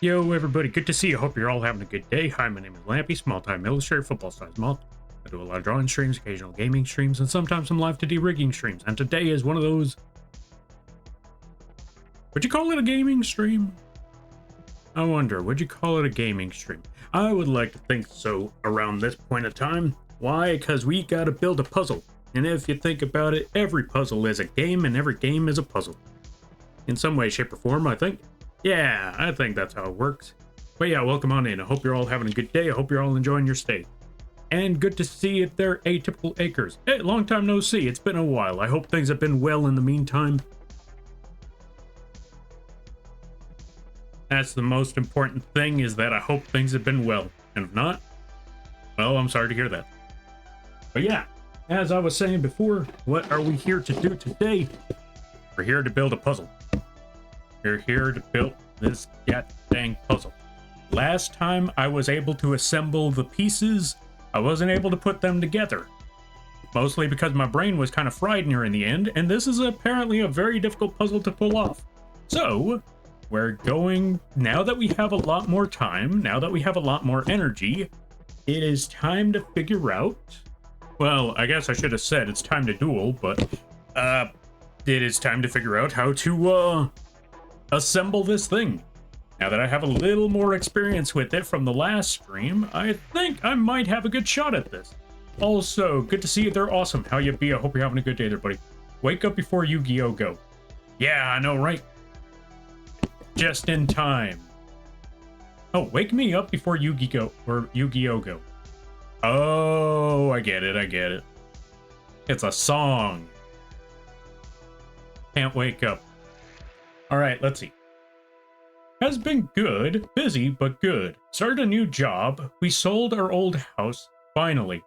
Yo, everybody, good to see you. Hope you're all having a good day. Hi, my name is Lampy, small-time illustrator, football-sized moth. I do a lot of drawing streams, occasional gaming streams, and sometimes some live 2D rigging streams. And today is one of those... Would you call it a gaming stream? I wonder, would you call it a gaming stream? I would like to think so around this point of time. Why? Because we gotta build a puzzle. And if you think about it, every puzzle is a game, and every game is a puzzle. In some way, shape, or form, I think. Yeah, I think that's how it works. But yeah, welcome on in. I hope you're all having a good day. I hope you're all enjoying your stay. And good to see you there, Atypical Acres. Hey, long time no see. It's been a while. I hope things have been well in the meantime. That's the most important thing, is that I hope things have been well. And if not, well, I'm sorry to hear that. But yeah, as I was saying before, what are we here to do today? We're here to build a puzzle. We're here to build this dang puzzle. Last time I was able to assemble the pieces, I wasn't able to put them together. Mostly because my brain was kind of fried near in the end, and this is apparently a very difficult puzzle to pull off. So, we're going, now that we have a lot more time, now that we have a lot more energy, it is time to figure out, well, I guess I should have said it's time to duel, but, it is time to figure out how to, assemble this thing. Now that I have a little more experience with it from the last stream, I think I might have a good shot at this. Also, good to see you. They're awesome. How you be? I hope you're having a good day there, buddy. Wake up before Yu-Gi-Oh go. Yeah, I know, right? Just in time. Oh, wake me up before Yu-Gi-Oh or Yu-Gi-Oh go. Oh, I get it. I get it. It's a song. Can't wake up. All right, let's see. Has been good. Busy, but good. Started a new job. We sold our old house. Finally.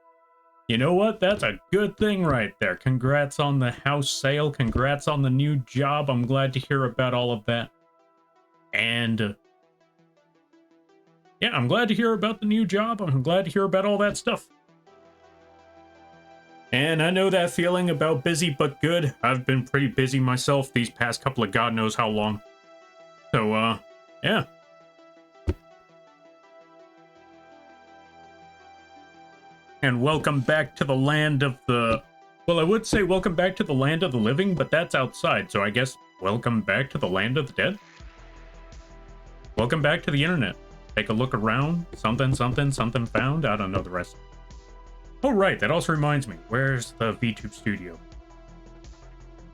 You know what? That's a good thing right there. Congrats on the house sale. Congrats on the new job. I'm glad to hear about all of that. And yeah, I'm glad to hear about the new job. I'm glad to hear about all that stuff. And I know that feeling about busy but good. I've been pretty busy myself these past couple of God knows how long. So, yeah. And welcome back to the land of the... Well, I would say welcome back to the land of the living, but that's outside, so I guess welcome back to the land of the dead? Welcome back to the internet. Take a look around. Something found. I don't know the rest. Oh, right, that also reminds me. Where's the VTube Studio?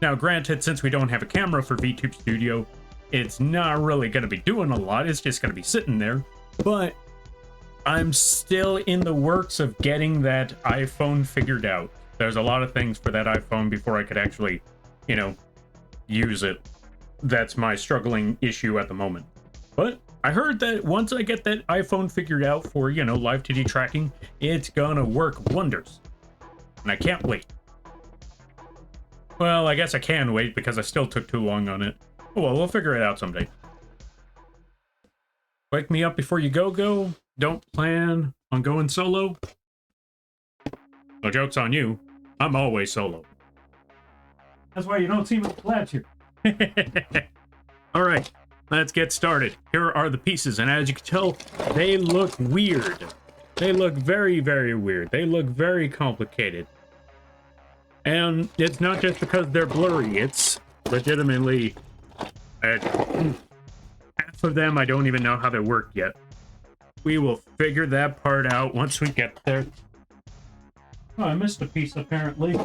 Now, granted, since we don't have a camera for VTube Studio, it's not really going to be doing a lot. It's just going to be sitting there. But I'm still in the works of getting that iPhone figured out. There's a lot of things for that iPhone before I could actually, you know, use it. That's my struggling issue at the moment. But I heard that once I get that iPhone figured out for, you know, live TD tracking, it's gonna work wonders. And I can't wait. Well, I guess I can wait because I still took too long on it. Oh, well, we'll figure it out someday. Wake me up before you go. Don't plan on going solo. No joke's on you. I'm always solo. That's why you don't see much lads here. All right, let's get started. Here are the pieces, and as you can tell, they look weird. They look very, very weird. They look very complicated. And it's not just because they're blurry. It's legitimately... half of them, I don't even know how they work yet. We will figure that part out once we get there. Oh, I missed a piece, apparently.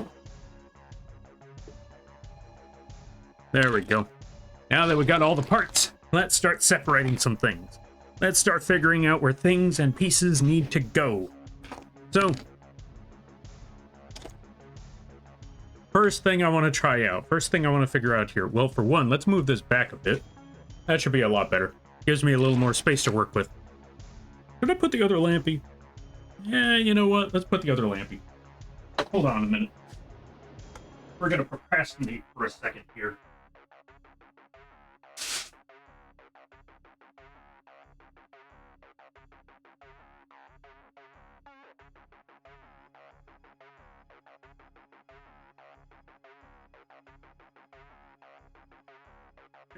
There we go. Now that we got all the parts, let's start separating some things. Let's start figuring out where things and pieces need to go. So, first thing I want to try out. First thing I want to figure out here. Well, for one, let's move this back a bit. That should be a lot better. Gives me a little more space to work with. Should I put the other lampy? Yeah, you know what? Let's put the other lampy. Hold on a minute. We're going to procrastinate for a second here.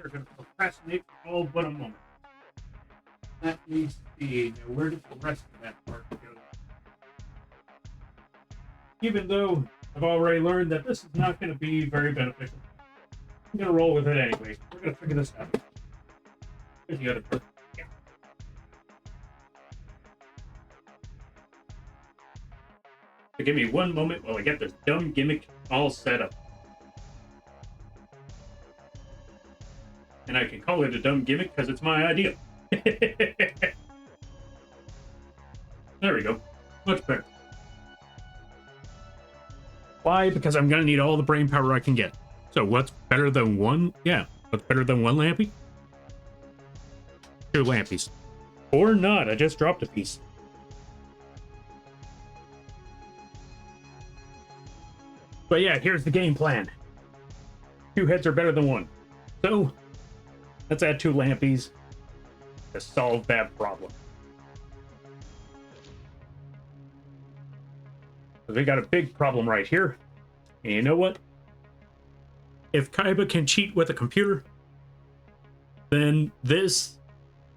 We're going to procrastinate for all but a moment. That needs to be... Now, where does the rest of that part go? Even though I've already learned that this is not going to be very beneficial, I'm going to roll with it anyway. We're going to figure this out. Here's the other part. Yeah. So give me one moment while I get this dumb gimmick all set up. And I can call it a dumb gimmick because it's my idea. There we go. Much better. Why? Because I'm going to need all the brain power I can get. So what's better than one? Yeah, what's better than one lampy? 2 lampies. Or not, I just dropped a piece. But yeah, here's the game plan. 2 heads are better than 1. So, let's add 2 lampies to solve that problem. So we got a big problem right here. And you know what? If Kaiba can cheat with a computer, then this,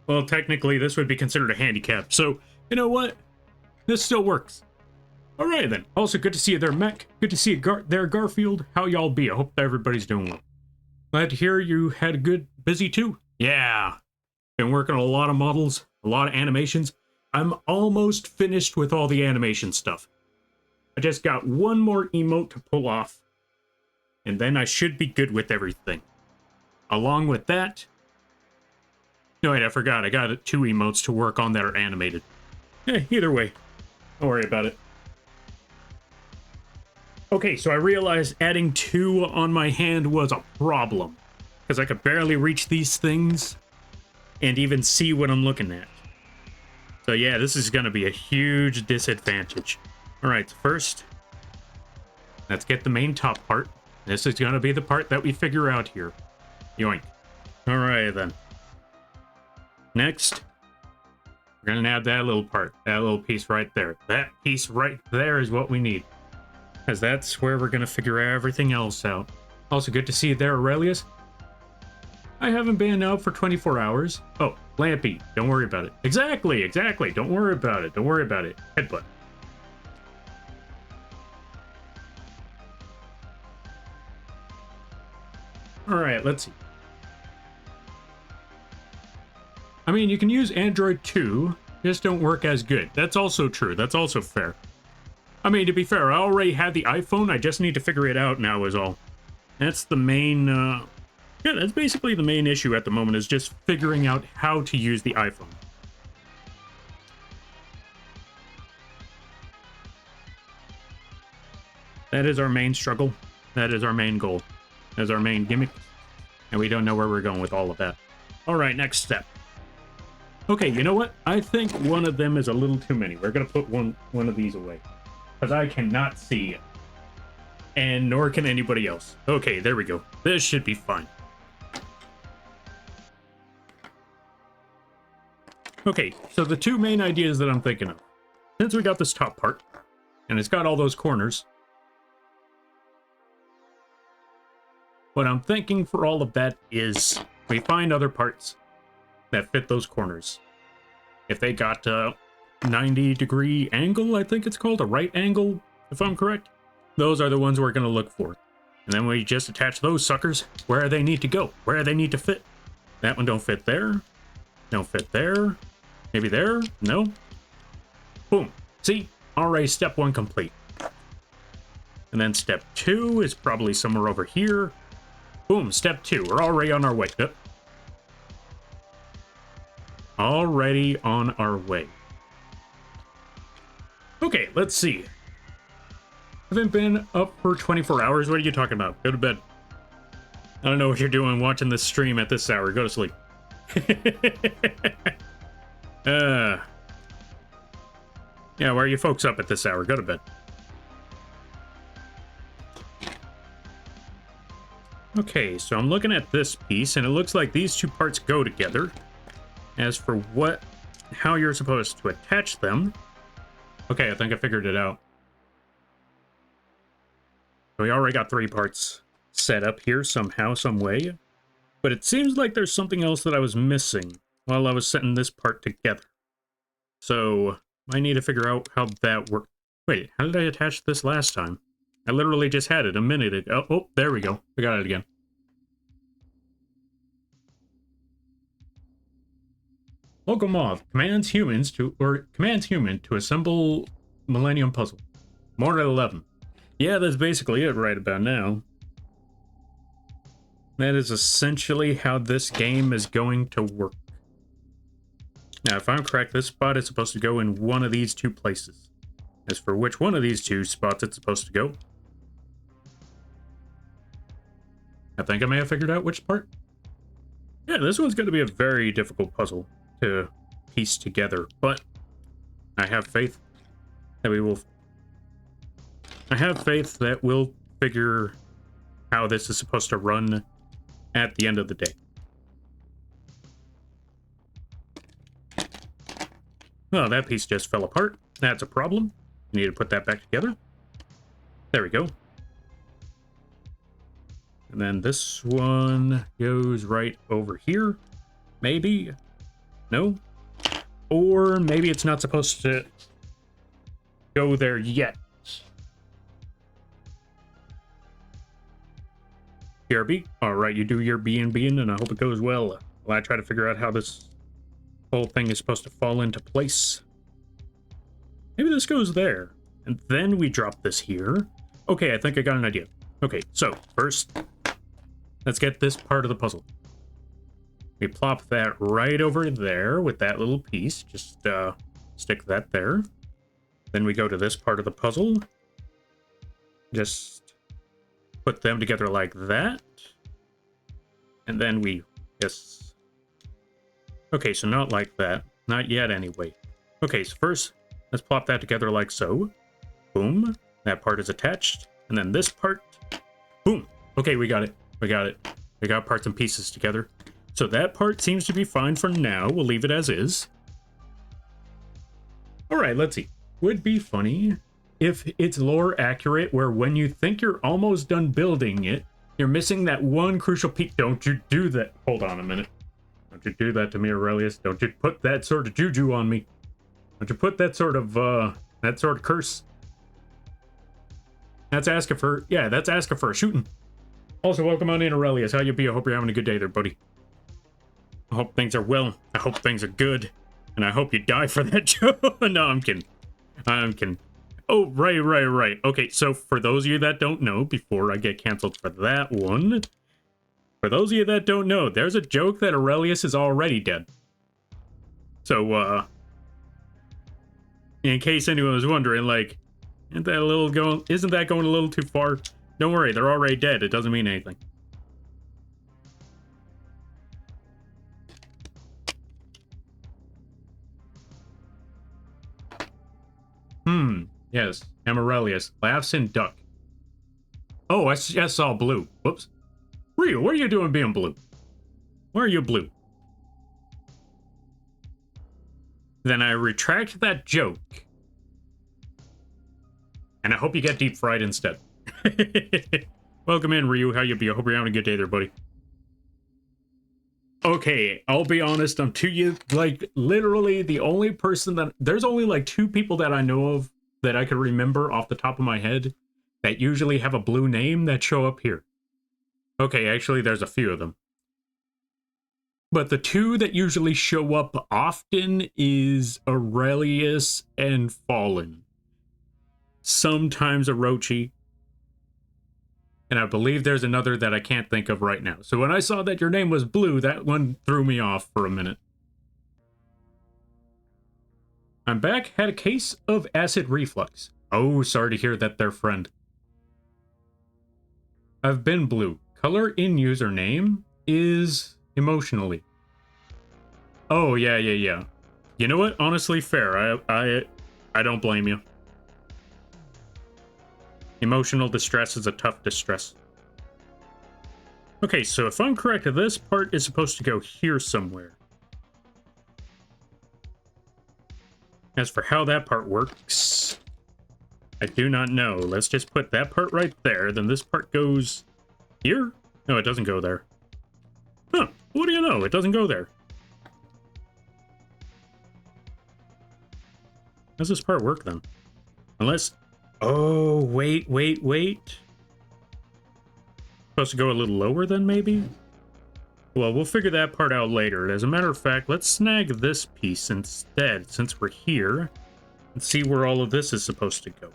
well, technically this would be considered a handicap. So, you know what? This still works. Alright then. Also, good to see you there, Mech. Good to see you there, Garfield. How y'all be? I hope everybody's doing well. Glad to hear you had a good busy too. Yeah. Been working on a lot of models, a lot of animations. I'm almost finished with all the animation stuff. I just got one more emote to pull off, and then I should be good with everything. Along with that... No, wait, I forgot. I got 2 emotes to work on that are animated. Either way. Don't worry about it. Okay, so I realized adding 2 on my hand was a problem, because I could barely reach these things and even see what I'm looking at. So yeah, this is going to be a huge disadvantage. Alright, so first, let's get the main top part. This is going to be the part that we figure out here. Yoink. Alright then. Next, we're going to add that little part, that little piece right there. That piece right there is what we need, because that's where we're going to figure everything else out. Also, good to see you there, Aurelius. I haven't been out for 24 hours. Oh, Lampy, don't worry about it. Exactly, exactly. Don't worry about it. Don't worry about it. Headbutt. Alright, let's see. I mean, you can use Android 2, just don't work as good. That's also true. That's also fair. I mean, to be fair, I already had the iPhone. I just need to figure it out now is all. That's the main, yeah, that's basically the main issue at the moment, is just figuring out how to use the iPhone. That is our main struggle. That is our main goal. That is our main gimmick. And we don't know where we're going with all of that. All right, next step. Okay, you know what? I think one of them is a little too many. We're going to put one of these away, because I cannot see it. And nor can anybody else. Okay, there we go. This should be fine. Okay, so the 2 main ideas that I'm thinking of. Since we got this top part, and it's got all those corners, what I'm thinking for all of that is we find other parts that fit those corners. If they got a 90-degree angle, I think it's called, a right angle, if I'm correct, those are the ones we're going to look for. And then we just attach those suckers where they need to go, where they need to fit. That one don't fit there. Don't fit there. Maybe there? No. Boom. See? Alright, step 1 complete. And then step 2 is probably somewhere over here. Boom, step 2. We're already on our way. Yep. Already on our way. Okay, let's see. Haven't been up for 24 hours. What are you talking about? Go to bed. I don't know what you're doing watching this stream at this hour. Go to sleep. Yeah, why are you folks up at this hour? Go to bed. Okay, so I'm looking at this piece, and it looks like these 2 parts go together. As for how you're supposed to attach them... Okay, I think I figured it out. We already got 3 parts set up here somehow, some way. But it seems like there's something else that I was missing while I was setting this part together. So, I need to figure out how that works. Wait, how did I attach this last time? I literally just had it a minute ago. Oh, there we go. I got it again. Logomov commands human to assemble Millennium Puzzle. More at 11. Yeah, that's basically it right about now. That is essentially how this game is going to work. Now, if I'm correct, this spot is supposed to go in one of these 2 places. As for which one of these 2 spots it's supposed to go, I think I may have figured out which part. Yeah, this one's going to be a very difficult puzzle. to piece together, but I have faith that we will. I have faith that we'll figure how this is supposed to run at the end of the day. Oh, that piece just fell apart. That's a problem. We need to put that back together. There we go. And then this one goes right over here. Maybe. No. Or maybe it's not supposed to go there yet. BRB. All right, you do your B&B, and I hope it goes well. While I try to figure out how this whole thing is supposed to fall into place. Maybe this goes there, and then we drop this here. Okay, I think I got an idea. Okay, so first, let's get this part of the puzzle. We plop that right over there with that little piece. Just stick that there. Then we go to this part of the puzzle. Just put them together like that. And then we just... Okay, so not like that. Not yet, anyway. Okay, so first, let's plop that together like so. Boom. That part is attached. And then this part. Boom. Okay, we got it. We got it. We got parts and pieces together. So that part seems to be fine for now. We'll leave it as is. Alright, let's see. Would be funny if it's lore accurate where when you think you're almost done building it, you're missing that one crucial piece. Don't you do that. Hold on a minute. Don't you do that to me, Aurelius. Don't you put that sort of juju on me. Don't you put that sort of curse. That's asking for, yeah, that's asking for a shooting. Also, welcome on in, Aurelius. How you be? I hope you're having a good day there, buddy. I hope things are well. I hope things are good. And I hope you die for that joke. No, I'm kidding. I'm kidding. Oh, right. Okay, so for those of you that don't know, before I get canceled for that one, for those of you that don't know, there's a joke that Aurelius is already dead. So, in case anyone was wondering, like, isn't that going a little too far? Don't worry, they're already dead. It doesn't mean anything. Yes, Amarelius. Laughs in duck. Oh, I just saw blue. Whoops. Ryu, what are you doing being blue? Why are you blue? Then I retract that joke. And I hope you get deep fried instead. Welcome in, Ryu. How you be? I hope you're having a good day there, buddy. Okay, I'll be honest, I'm to you, like, literally the only person that... There's only, like, 2 people that I know of that I could remember off the top of my head that usually have a blue name that show up here. Okay, actually, there's a few of them. But the 2 that usually show up often is Aurelius and Fallen. Sometimes Orochi. And I believe there's another that I can't think of right now. So when I saw that your name was Blue, that one threw me off for a minute. I'm back. Had a case of acid reflux. Oh, sorry to hear that there, friend. I've been Blue. Color in username is emotionally. Oh, yeah. You know what? Honestly, fair. I don't blame you. Emotional distress is a tough distress. Okay, so if I'm correct, this part is supposed to go here somewhere. As for how that part works, I do not know. Let's just put that part right there. Then this part goes here? No, it doesn't go there. Huh, what do you know? It doesn't go there. How does this part work then? Unless... Oh, wait. Supposed to go a little lower then, maybe? Well, we'll figure that part out later. As a matter of fact, let's snag this piece instead, since we're here, and see where all of this is supposed to go.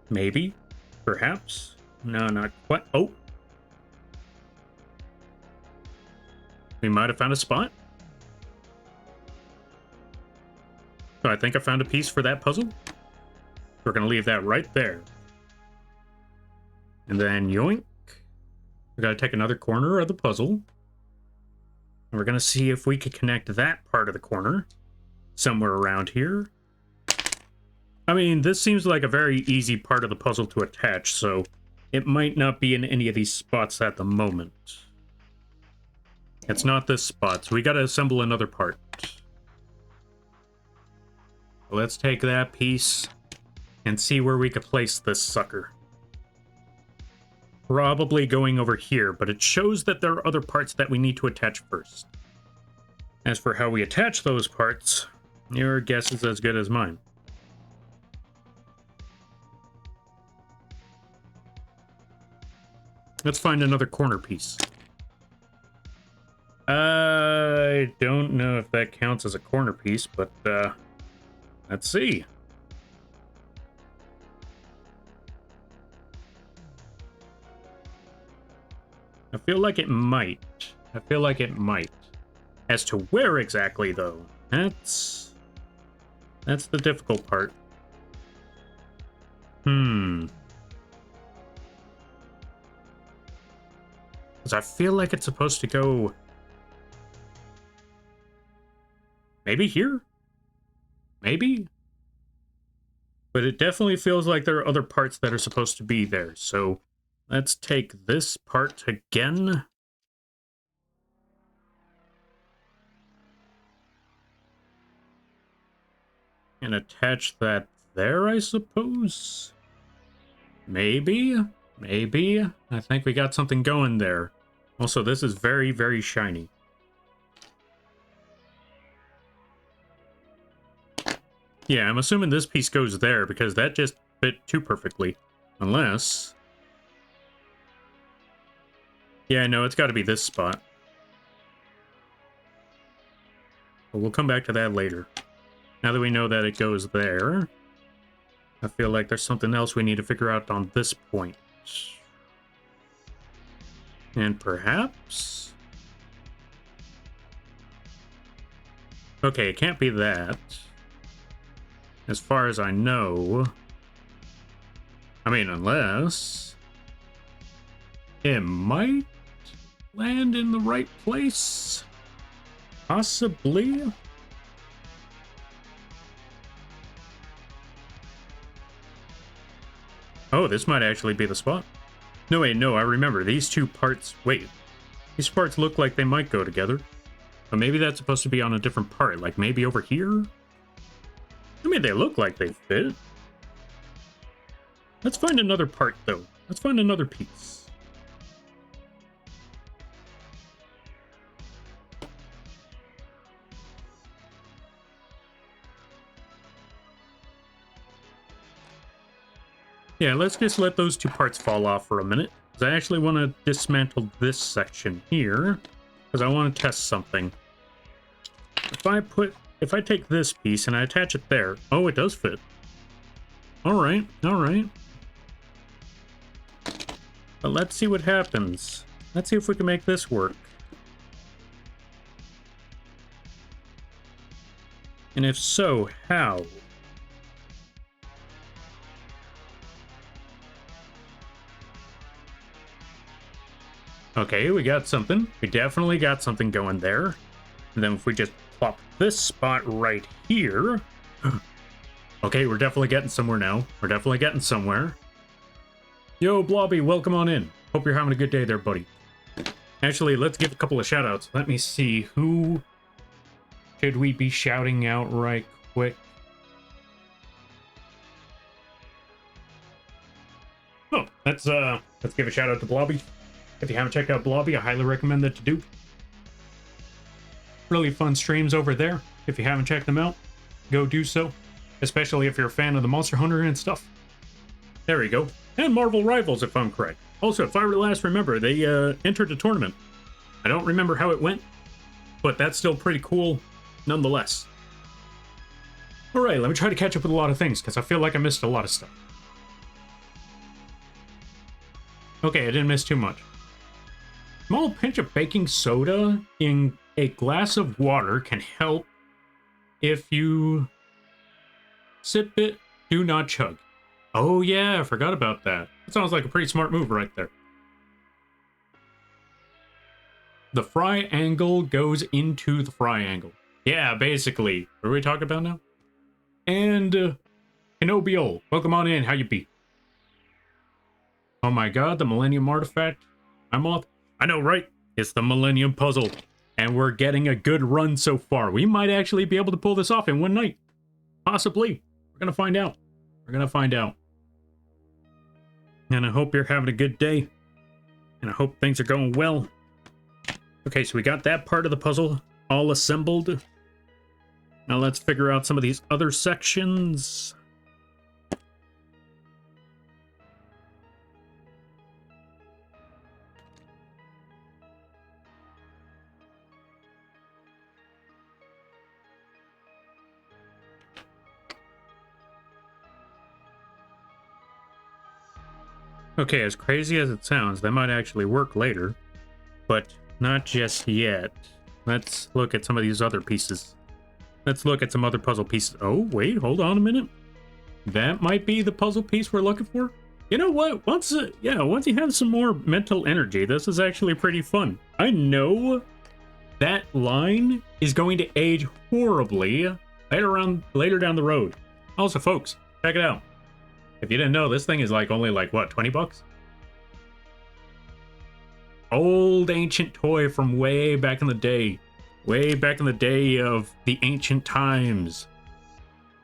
Maybe? Perhaps? No, not quite. Oh! We might have found a spot. So I think I found a piece for that puzzle. We're going to leave that right there. And then yoink. We got to take another corner of the puzzle. And we're going to see if we could connect that part of the corner somewhere around here. I mean, this seems like a very easy part of the puzzle to attach, so it might not be in any of these spots at the moment. It's not this spot, so we got to assemble another part. Let's take that piece and see where we could place this sucker. Probably going over here, but it shows that there are other parts that we need to attach first. As for how we attach those parts, your guess is as good as mine. Let's find another corner piece. I don't know if that counts as a corner piece, but let's see. I feel like it might. I feel like it might. As to where exactly, though, that's the difficult part. Because I feel like it's supposed to go... maybe here? Maybe? But it definitely feels like there are other parts that are supposed to be there, so let's take this part again. And attach that there, I suppose? Maybe? Maybe? I think we got something going there. Also, this is very, very shiny. Yeah, I'm assuming this piece goes there because that just fit too perfectly. Unless... yeah, no, it's got to be this spot. But we'll come back to that later. Now that we know that it goes there, I feel like there's something else we need to figure out on this point. And perhaps... okay, it can't be that. As far as I know. I mean, unless... it might land in the right place? Possibly? Oh, this might actually be the spot. No, wait, no, I remember. These two parts... wait. These parts look like they might go together. But maybe that's supposed to be on a different part. Like, maybe over here? I mean, they look like they fit. Let's find another part, though. Let's find another piece. Yeah, let's just let those two parts fall off for a minute. Because I actually want to dismantle this section here. Because I want to test something. If I take this piece and I attach it there... oh, it does fit. Alright, alright. But let's see what happens. Let's see if we can make this work. And if so, how? Okay, we got something. We definitely got something going there. And then if we just plop this spot right here... okay, we're definitely getting somewhere now. We're definitely getting somewhere. Yo, Blobby, welcome on in. Hope you're having a good day there, buddy. Actually, let's give a couple of shout-outs. Let me see, who should we be shouting out right quick? Oh, let's give a shout-out to Blobby. If you haven't checked out Blobby, I highly recommend that to do. Really fun streams over there. If you haven't checked them out, go do so. Especially if you're a fan of the Monster Hunter and stuff. There we go. And Marvel Rivals, if I'm correct. Also, if I last remember, they entered a tournament. I don't remember how it went, but that's still pretty cool nonetheless. Alright, let me try to catch up with a lot of things, because I feel like I missed a lot of stuff. Okay, I didn't miss too much. Small pinch of baking soda in a glass of water can help if you sip it, do not chug. Oh yeah, I forgot about that. That sounds like a pretty smart move right there. The fry angle goes into the fry angle. Yeah, basically. What are we talking about now? And, Kenobio, welcome on in. How you be? Oh my god, the Millennium Artifact. I'm off. I know, right? It's the Millennium Puzzle. And we're getting a good run so far. We might actually be able to pull this off in one night. Possibly. We're gonna find out. We're gonna find out. And I hope you're having a good day. And I hope things are going well. Okay, so we got that part of the puzzle all assembled. Now let's figure out some of these other sections. Okay, as crazy as it sounds, that might actually work later, but not just yet. Let's look at some of these other pieces. Let's look at some other puzzle pieces. Oh, wait, hold on a minute. That might be the puzzle piece we're looking for. You know what? Once you have some more mental energy, this is actually pretty fun. I know that line is going to age horribly later down the road. Also, folks, check it out. If you didn't know, this thing is only what, 20 bucks? Old ancient toy from way back in the day. Way back in the day of the ancient times.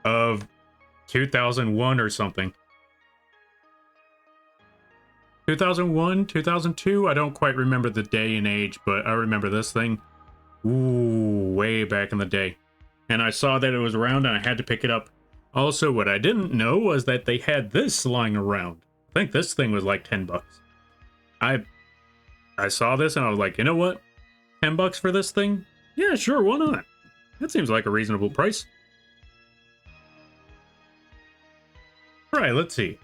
Of 2001 or something. 2001, 2002? I don't quite remember the day and age, but I remember this thing. Ooh, way back in the day. And I saw that it was around and I had to pick it up. Also, what I didn't know was that they had this lying around. I think this thing was like 10 bucks. I saw this and I was like, you know what? 10 bucks for this thing? Yeah, sure, why not? That seems like a reasonable price. Alright, let's see.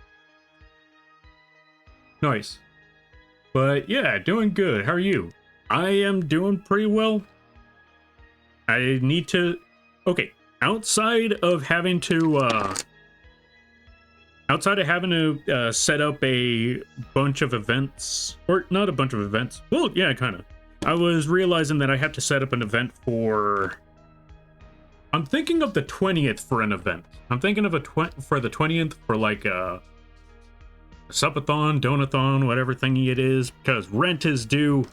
Nice. But yeah, doing good. How are you? I am doing pretty well. I need to... Okay. Outside of having to set up a bunch of events, or not a bunch of events, well, yeah, kind of. I was realizing that I have to set up an event for... I'm thinking of the 20th for an event. I'm thinking of for the 20th for like a supathon, donathon, whatever thingy it is, because rent is due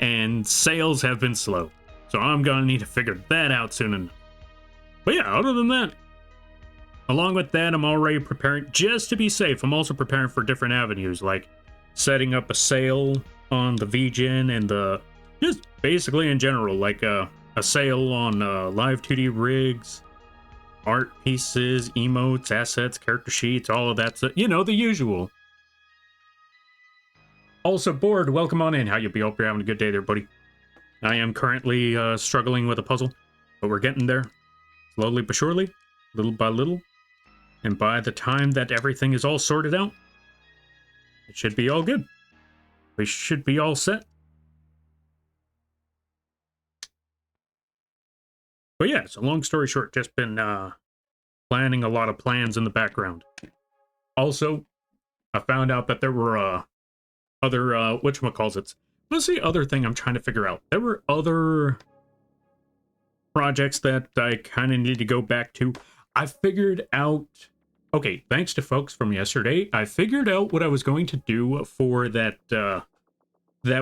and sales have been slow. So I'm gonna need to figure that out soon enough. But yeah, other than that, along with that, I'm already preparing, just to be safe, I'm also preparing for different avenues, like setting up a sale on the vgen and just basically in general, like a sale on live 2D rigs, art pieces, emotes, assets, character sheets, all of that, so, you know, the usual. Also, Bored, welcome on in. How you be? Hope you're having a good day there, buddy. I am currently struggling with a puzzle, but we're getting there. Slowly but surely, little by little, and by the time that everything is all sorted out, it should be all good. We should be all set. But yeah, so long story short, just been planning a lot of plans in the background. Also, I found out that there were other, whatchamacallits. What's the other thing I'm trying to figure out? There were other projects that I kind of need to go back to. I figured out... Okay, thanks to folks from yesterday, I figured out what I was going to do for that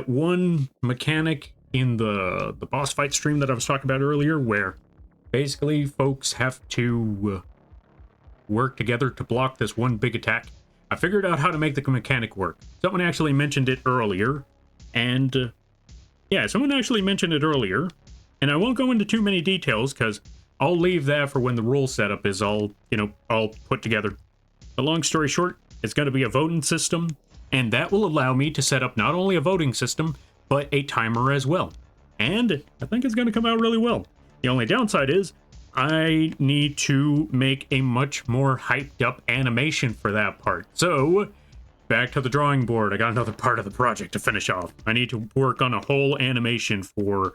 one mechanic in the boss fight stream that I was talking about earlier, where basically folks have to work together to block this one big attack. I figured out how to make the mechanic work. Someone actually mentioned it earlier, and yeah, someone actually mentioned it earlier. And I won't go into too many details, because I'll leave that for when the rule setup is all put together. The long story short, it's going to be a voting system, and that will allow me to set up not only a voting system, but a timer as well. And I think it's going to come out really well. The only downside is, I need to make a much more hyped up animation for that part. So, back to the drawing board. I got another part of the project to finish off. I need to work on a whole animation for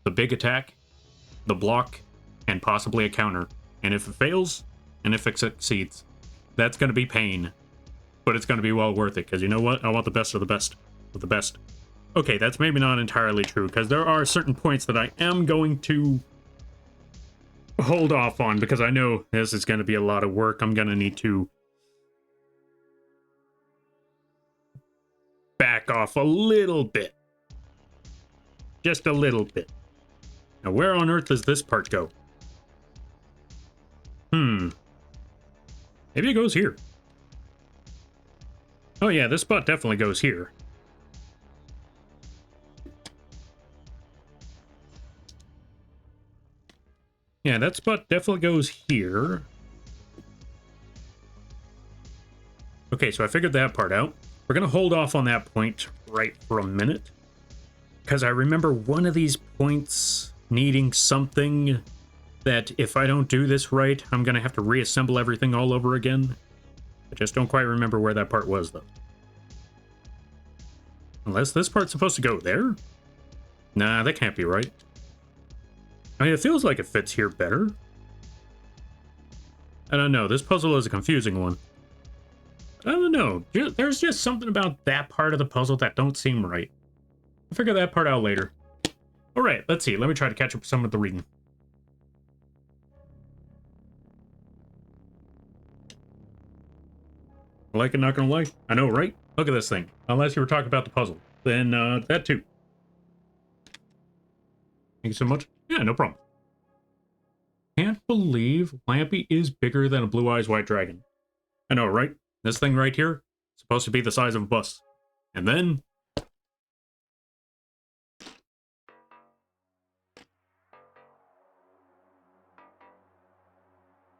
the big attack, the block, and possibly a counter. And if it fails, and if it succeeds, that's going to be pain. But it's going to be well worth it, because you know what? I want the best of the best of the best. Okay, that's maybe not entirely true, because there are certain points that I am going to hold off on, because I know this is going to be a lot of work. I'm going to need to back off a little bit. Just a little bit. Now, where on earth does this part go? Maybe it goes here. Oh yeah, this spot definitely goes here. Yeah, that spot definitely goes here. Okay, so I figured that part out. We're going to hold off on that point right for a minute, because I remember one of these points needing something that if I don't do this right, I'm going to have to reassemble everything all over again. I just don't quite remember where that part was, though. Unless this part's supposed to go there? Nah, that can't be right. I mean, it feels like it fits here better. I don't know. This puzzle is a confusing one. I don't know. There's just something about that part of the puzzle that don't seem right. I'll figure that part out later. All right, let's see. Let me try to catch up with some of the reading. Like it, not gonna lie. I know, right? Look at this thing. Unless you were talking about the puzzle. Then, that too. Thank you so much. Yeah, no problem. Can't believe Lampy is bigger than a Blue Eyes White Dragon. I know, right? This thing right here is supposed to be the size of a bus. And then...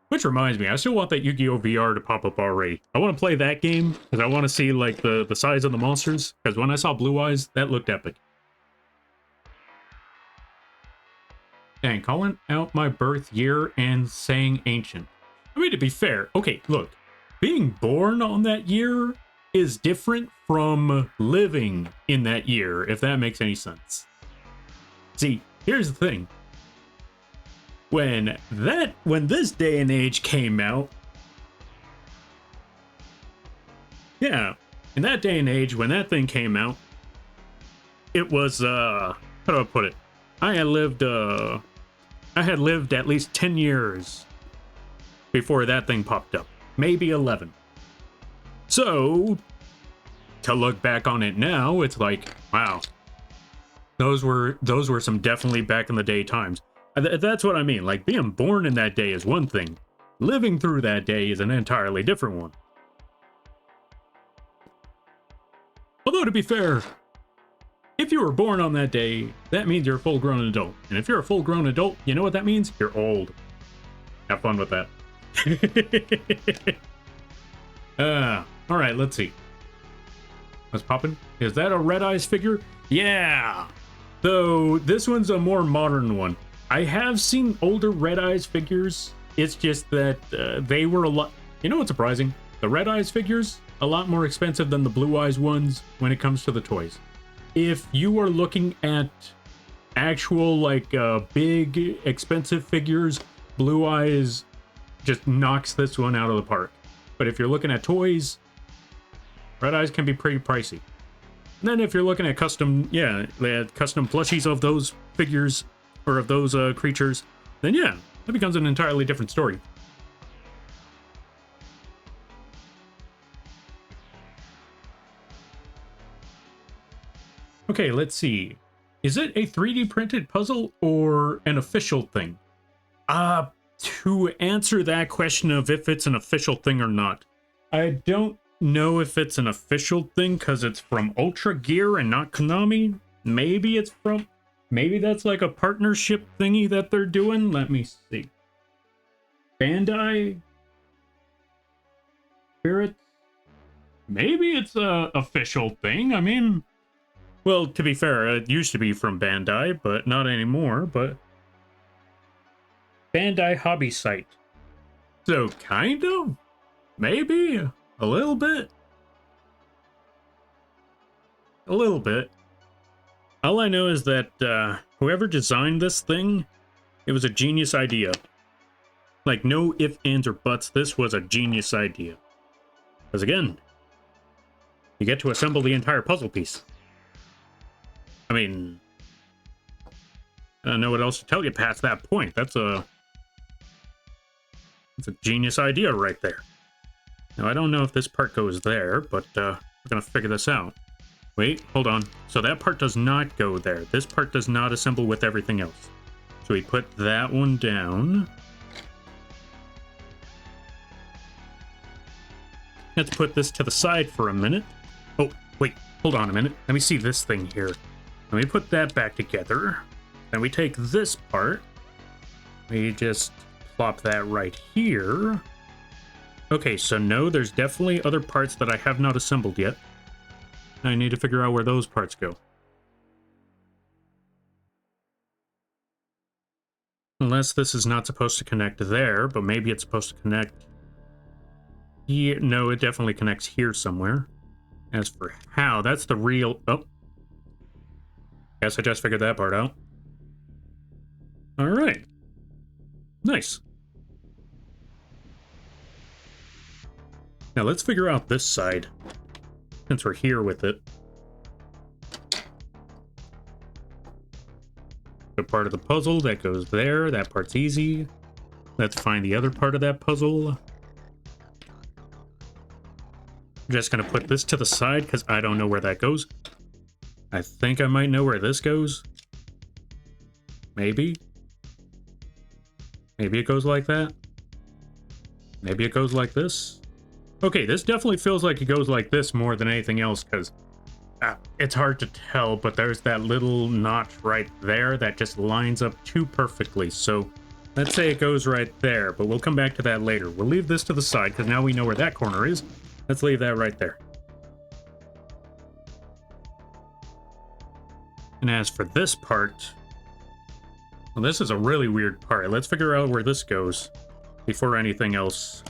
Which reminds me, I still want that Yu-Gi-Oh! VR to pop up already. I want to play that game, because I want to see, like, the size of the monsters. Because when I saw Blue Eyes, that looked epic. Dang, calling out my birth year and saying ancient. I mean, to be fair, okay, look. Being born on that year is different from living in that year, if that makes any sense. See, here's the thing. When this day and age came out, yeah, in that day and age, when that thing came out, it was, how do I put it? I had lived at least 10 years before that thing popped up. Maybe 11. So, to look back on it now, it's like, wow. Those were some definitely back in the day times. That's what I mean. Like, being born in that day is one thing. Living through that day is an entirely different one. Although, to be fair, if you were born on that day, that means you're a full-grown adult. And if you're a full-grown adult, you know what that means? You're old. Have fun with that. Alright, let's see. What's poppin'? Is that a Red Eyes figure? Yeah! Though, this one's a more modern one. I have seen older Red Eyes figures. It's just that they were a lot... You know what's surprising? The Red Eyes figures, a lot more expensive than the Blue Eyes ones when it comes to the toys. If you are looking at actual, like, big, expensive figures, Blue Eyes just knocks this one out of the park. But if you're looking at toys, Red Eyes can be pretty pricey. And then if you're looking at custom, yeah, custom plushies of those figures, or of those creatures, then yeah, that becomes an entirely different story. Okay, let's see. Is it a 3D printed puzzle or an official thing? To answer that question of if it's an official thing or not, I don't know if it's an official thing because it's from Ultra Gear and not Konami. Maybe it's from... Maybe that's like a partnership thingy that they're doing. Let me see. Bandai? Spirit? Maybe it's a official thing. I mean... Well, to be fair, it used to be from Bandai, but not anymore, but... Bandai Hobby Site. So, kind of? Maybe? A little bit? A little bit. All I know is that, whoever designed this thing, it was a genius idea. Like, no ifs, ands, or buts, this was a genius idea. Because again, you get to assemble the entire puzzle piece. I mean, I don't know what else to tell you past that point. That's a genius idea right there. Now, I don't know if this part goes there, but we're gonna figure this out. Wait, hold on. So that part does not go there. This part does not assemble with everything else. So we put that one down. Let's put this to the side for a minute. Oh, wait, hold on a minute. Let me see this thing here. Let me put that back together. Then we take this part. We just plop that right here. Okay, so no, there's definitely other parts that I have not assembled yet. I need to figure out where those parts go. Unless this is not supposed to connect there, but maybe it's supposed to connect here. No, it definitely connects here somewhere. As for how, that's the real... Oh. Guess I just figured that part out. Alright. Nice. Now let's figure out this side, since we're here with it. The part of the puzzle that goes there, that part's easy. Let's find the other part of that puzzle. I'm just gonna put this to the side because I don't know where that goes. I think I might know where this goes. Maybe. Maybe it goes like that. Maybe it goes like this. Okay, this definitely feels like it goes like this more than anything else because it's hard to tell, but there's that little notch right there that just lines up too perfectly. So let's say it goes right there, but we'll come back to that later. We'll leave this to the side because now we know where that corner is. Let's leave that right there. And as for this part, well, this is a really weird part. Let's figure out where this goes before anything else.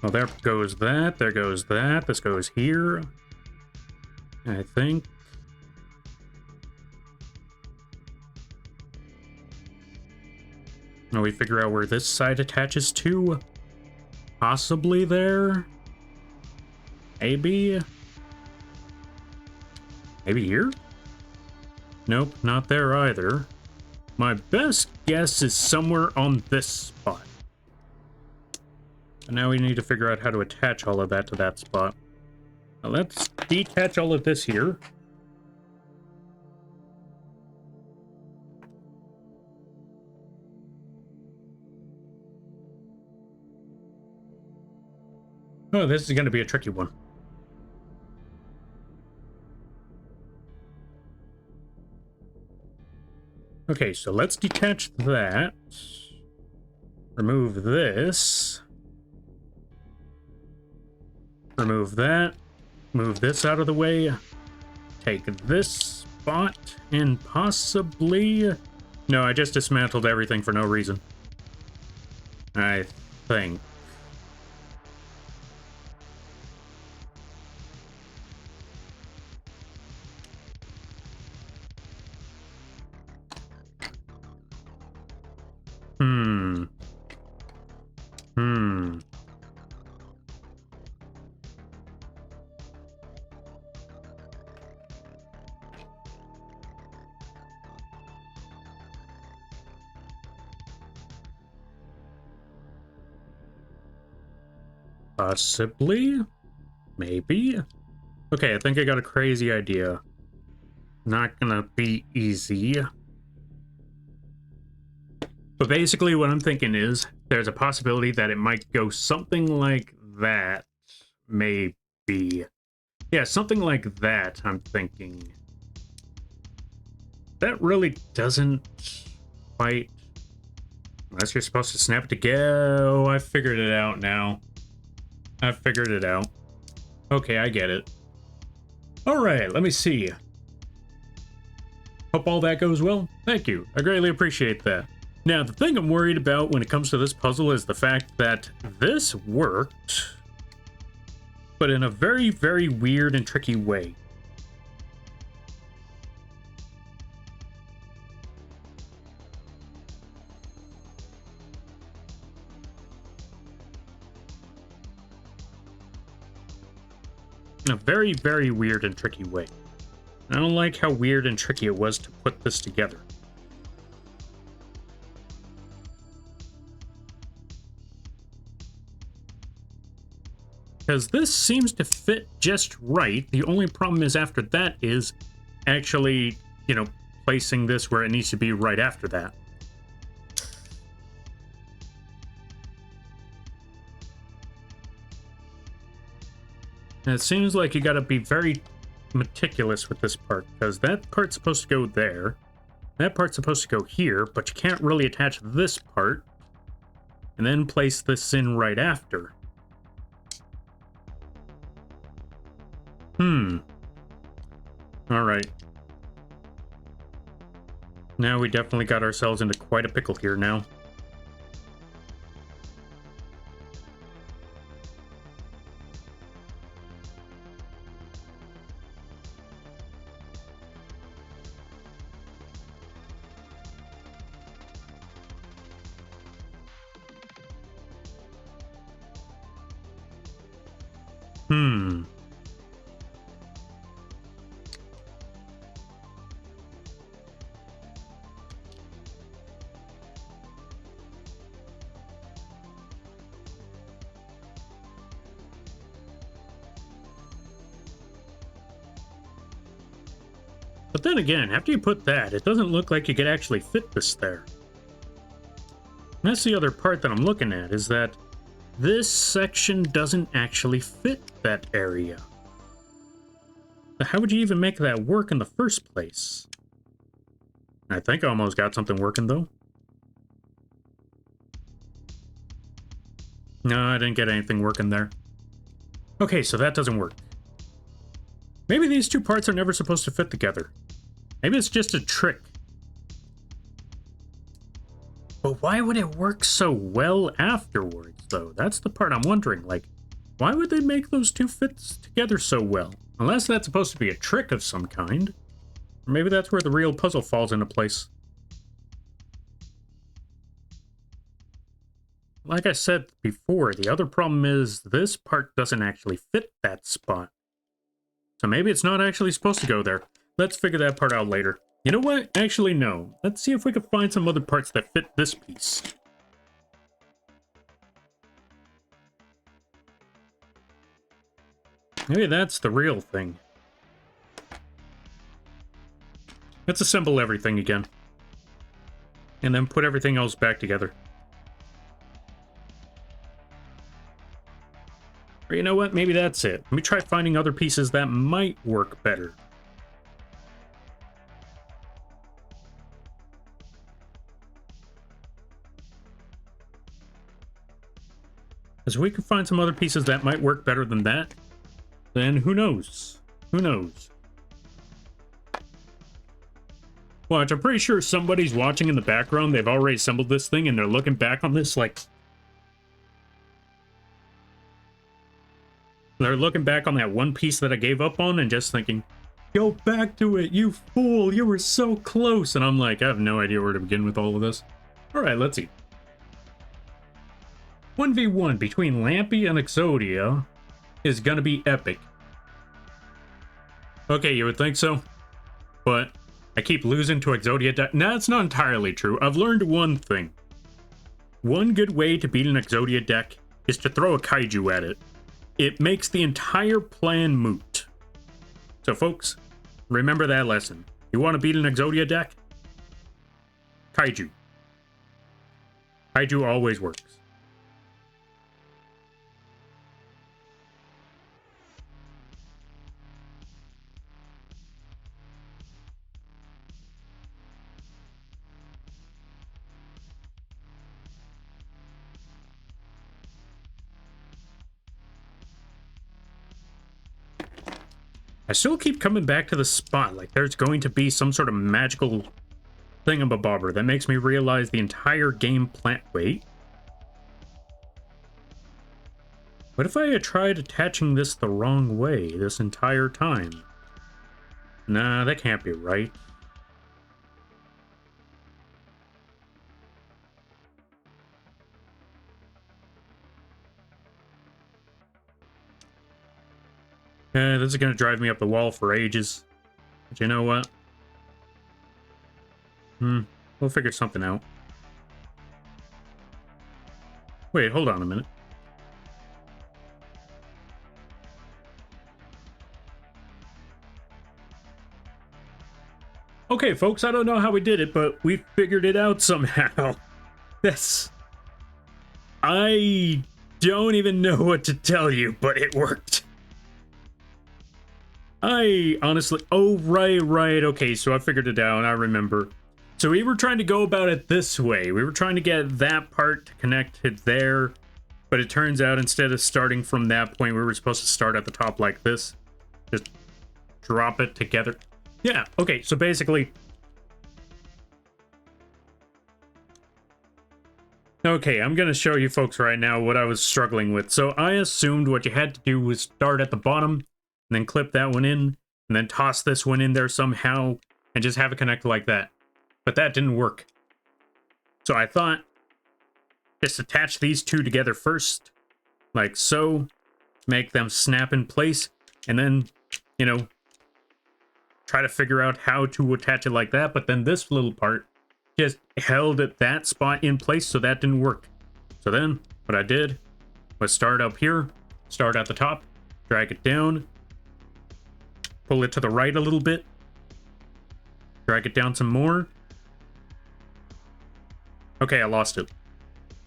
Well, there goes that, there goes that, this goes here, I think. Now we figure out where this side attaches to. Possibly there. Maybe. Maybe here? Nope, not there either. My best guess is somewhere on this spot. And now we need to figure out how to attach all of that to that spot. Now let's detach all of this here. Oh, this is going to be a tricky one. Okay, so let's detach that. Remove this. Remove that. Move this out of the way. Take this spot and possibly... No, I just dismantled everything for no reason. I think. Possibly? Maybe? Okay, I think I got a crazy idea. Not gonna be easy. But basically what I'm thinking is, there's a possibility that it might go something like that. Maybe. Yeah, something like that, I'm thinking. That really doesn't quite... Unless you're supposed to snap it together. Oh, I figured it out now. I figured it out. Okay, I get it. Alright, let me see. Hope all that goes well. Thank you. I greatly appreciate that. Now, the thing I'm worried about when it comes to this puzzle is the fact that this worked, but in a very, very weird and tricky way. in a very, very weird and tricky way. I don't like how weird and tricky it was to put this together. Because this seems to fit just right. The only problem is after that is actually, you know, placing this where it needs to be right after that. And it seems like you gotta be very meticulous with this part, because that part's supposed to go there. That part's supposed to go here, but you can't really attach this part and then place this in right after. Alright. Now we definitely got ourselves into quite a pickle here now. But then again, after you put that, it doesn't look like you could actually fit this there. And that's the other part that I'm looking at, is that this section doesn't actually fit that area. So how would you even make that work in the first place? I think I almost got something working, though. No, I didn't get anything working there. Okay, so that doesn't work. Maybe these two parts are never supposed to fit together. Maybe it's just a trick. But why would it work so well afterwards, though? That's the part I'm wondering. Like, why would they make those two fits together so well? Unless that's supposed to be a trick of some kind. Or maybe that's where the real puzzle falls into place. Like I said before, the other problem is this part doesn't actually fit that spot. So maybe it's not actually supposed to go there. Let's figure that part out later. You know what? Actually, no. Let's see if we can find some other parts that fit this piece. Maybe that's the real thing. Let's assemble everything again. And then put everything else back together. Or you know what? Maybe that's it. Let me try finding other pieces that might work better. Because we can find some other pieces that might work better than that, then who knows? Who knows? Watch, I'm pretty sure somebody's watching in the background. They've already assembled this thing, and they're looking back on this like... They're looking back on that one piece that I gave up on and just thinking, go back to it, you fool, you were so close. And I'm like, I have no idea where to begin with all of this. All right, let's see. 1v1 between Lampy and Exodia is gonna be epic. Okay, you would think so, but I keep losing to Exodia deck. Nah, it's not entirely true. I've learned one thing. One good way to beat an Exodia deck is to throw a kaiju at it. It makes the entire plan moot. So folks, remember that lesson. You want to beat an Exodia deck? Kaiju. Kaiju always works. I still keep coming back to the spot, like there's going to be some sort of magical thingamabobber that makes me realize the entire game plan... Wait. What if I had tried attaching this the wrong way this entire time? Nah, that can't be right. This is going to drive me up the wall for ages. But you know what? We'll figure something out. Wait, hold on a minute. Okay, folks, I don't know how we did it, but we figured it out somehow. I don't even know what to tell you, but it worked. I honestly... Oh, right. Okay, so I figured it out. I remember. So we were trying to go about it this way. We were trying to get that part to connect it there. But it turns out instead of starting from that point, we were supposed to start at the top like this. Just drop it together. Yeah, okay, so basically... Okay, I'm going to show you folks right now what I was struggling with. So I assumed what you had to do was start at the bottom, and then clip that one in, and then toss this one in there somehow, and just have it connect like that. But that didn't work. So I thought, just attach these two together first, like so, make them snap in place, and then, you know, try to figure out how to attach it like that. But then this little part just held at that spot in place, so that didn't work. So then what I did was start up here, start at the top, drag it down, pull it to the right a little bit, drag it down some more. Okay, I lost it.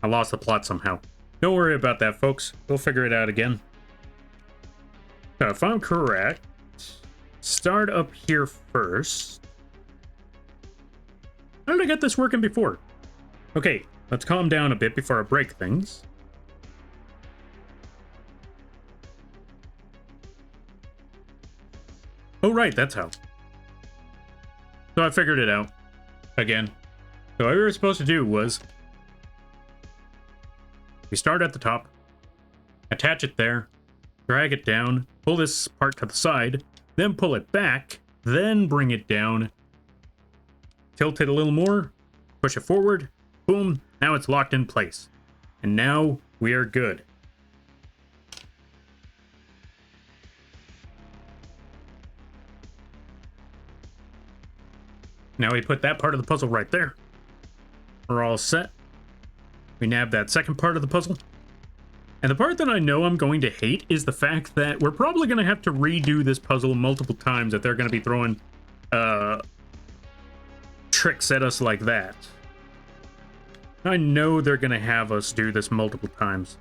I lost the plot somehow. Don't worry about that, folks. We'll figure it out again. So if I'm correct, start up here first. How did I get this working before? Okay, let's calm down a bit before I break things. Oh, right, that's how. So I figured it out. Again. So what we were supposed to do was... we start at the top, attach it there, drag it down, pull this part to the side, then pull it back, then bring it down, tilt it a little more, push it forward, boom, now it's locked in place. And now we are good. Now we put that part of the puzzle right there. We're all set. We nab that second part of the puzzle. And the part that I know I'm going to hate is the fact that we're probably going to have to redo this puzzle multiple times if they're going to be throwing tricks at us like that. I know they're going to have us do this multiple times.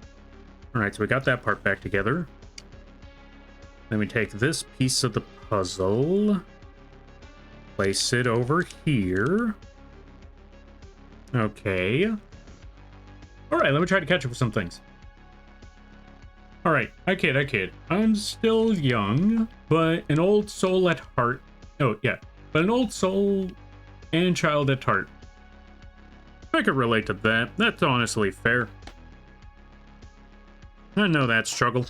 Alright, so we got that part back together. Then we take this piece of the puzzle, place it over here. Okay. Alright, let me try to catch up with some things. Alright, I kid. I'm still young, but an old soul at heart. Oh, yeah. But an old soul and child at heart. I could relate to that. That's honestly fair. I know that struggle.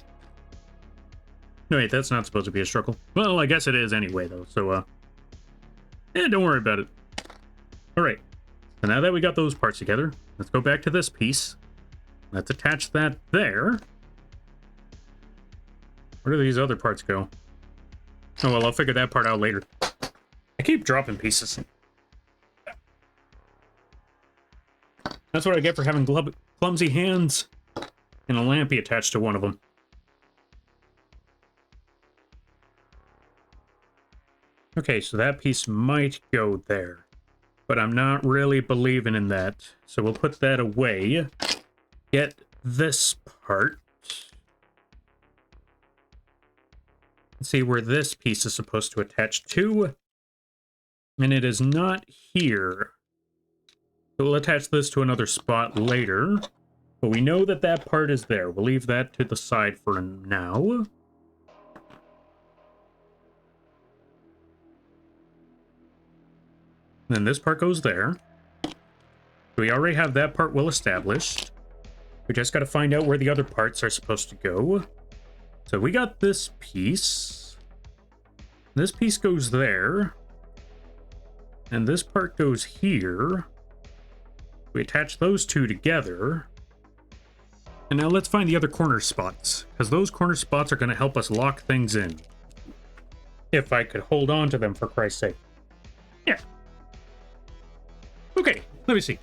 No, wait, that's not supposed to be a struggle. Well, I guess it is anyway, though, so, don't worry about it. Alright. So now that we got those parts together, let's go back to this piece. Let's attach that there. Where do these other parts go? Oh, well, I'll figure that part out later. I keep dropping pieces. That's what I get for having clumsy hands and a lampy attached to one of them. Okay, so that piece might go there, but I'm not really believing in that. So we'll put that away. Get this part. Let's see where this piece is supposed to attach to. And it is not here. So we'll attach this to another spot later. But we know that that part is there. We'll leave that to the side for now. And then this part goes there. We already have that part well established. We just got to find out where the other parts are supposed to go. So we got this piece. This piece goes there. And this part goes here. We attach those two together. And now let's find the other corner spots, because those corner spots are going to help us lock things in. If I could hold on to them, for Christ's sake. Yeah. Okay, let me see.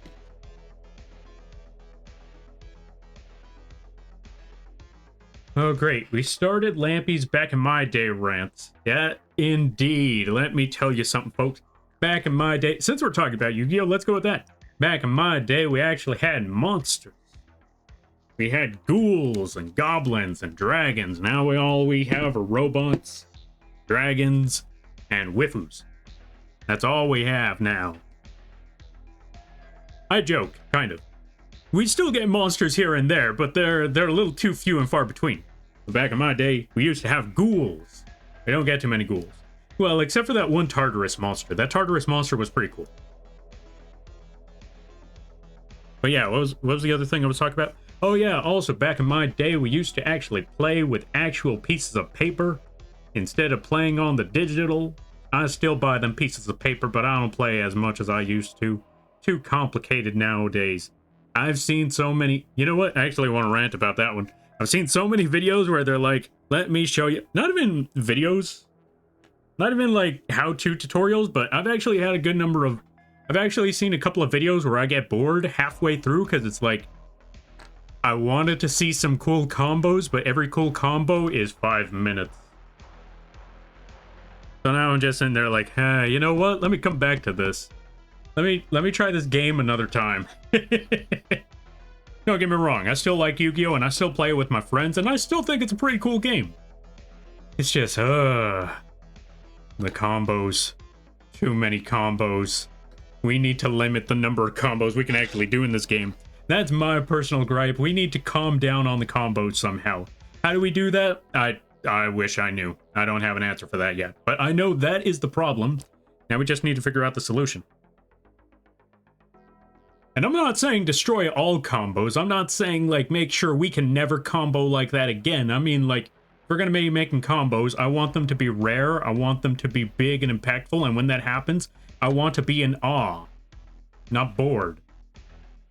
Oh, great. We started Lampy's back in my day rants. Yeah, indeed. Let me tell you something, folks. Back in my day, since we're talking about Yu-Gi-Oh, let's go with that. Back in my day, we actually had monsters. We had ghouls and goblins and dragons. Now all we have are robots, dragons, and whiffus. That's all we have now. I joke, kind of. We still get monsters here and there, but they're a little too few and far between. Back in my day, we used to have ghouls. We don't get too many ghouls. Well, except for that one Tartarus monster. That Tartarus monster was pretty cool. But yeah, what was the other thing I was talking about? Oh yeah, also back in my day, we used to actually play with actual pieces of paper instead of playing on the digital. I still buy them pieces of paper, but I don't play as much as I used to. Too complicated nowadays. I've seen so many... You know what? I actually want to rant about that one. I've seen so many videos where they're like, let me show you... Not even videos. Not even like how-to tutorials, but I've actually had a good number of... I've actually seen a couple of videos where I get bored halfway through because it's like... I wanted to see some cool combos, but every cool combo is 5 minutes. So now I'm just in there like, hey, you know what? Let me come back to this. Let me try this game another time. Don't get me wrong, I still like Yu-Gi-Oh! And I still play it with my friends, and I still think it's a pretty cool game. It's just, the combos. Too many combos. We need to limit the number of combos we can actually do in this game. That's my personal gripe. We need to calm down on the combos somehow. How do we do that? I wish I knew. I don't have an answer for that yet. But I know that is the problem. Now we just need to figure out the solution. And I'm not saying destroy all combos. I'm not saying, like, make sure we can never combo like that again. I mean, like, if we're going to be making combos, I want them to be rare. I want them to be big and impactful. And when that happens, I want to be in awe, not bored.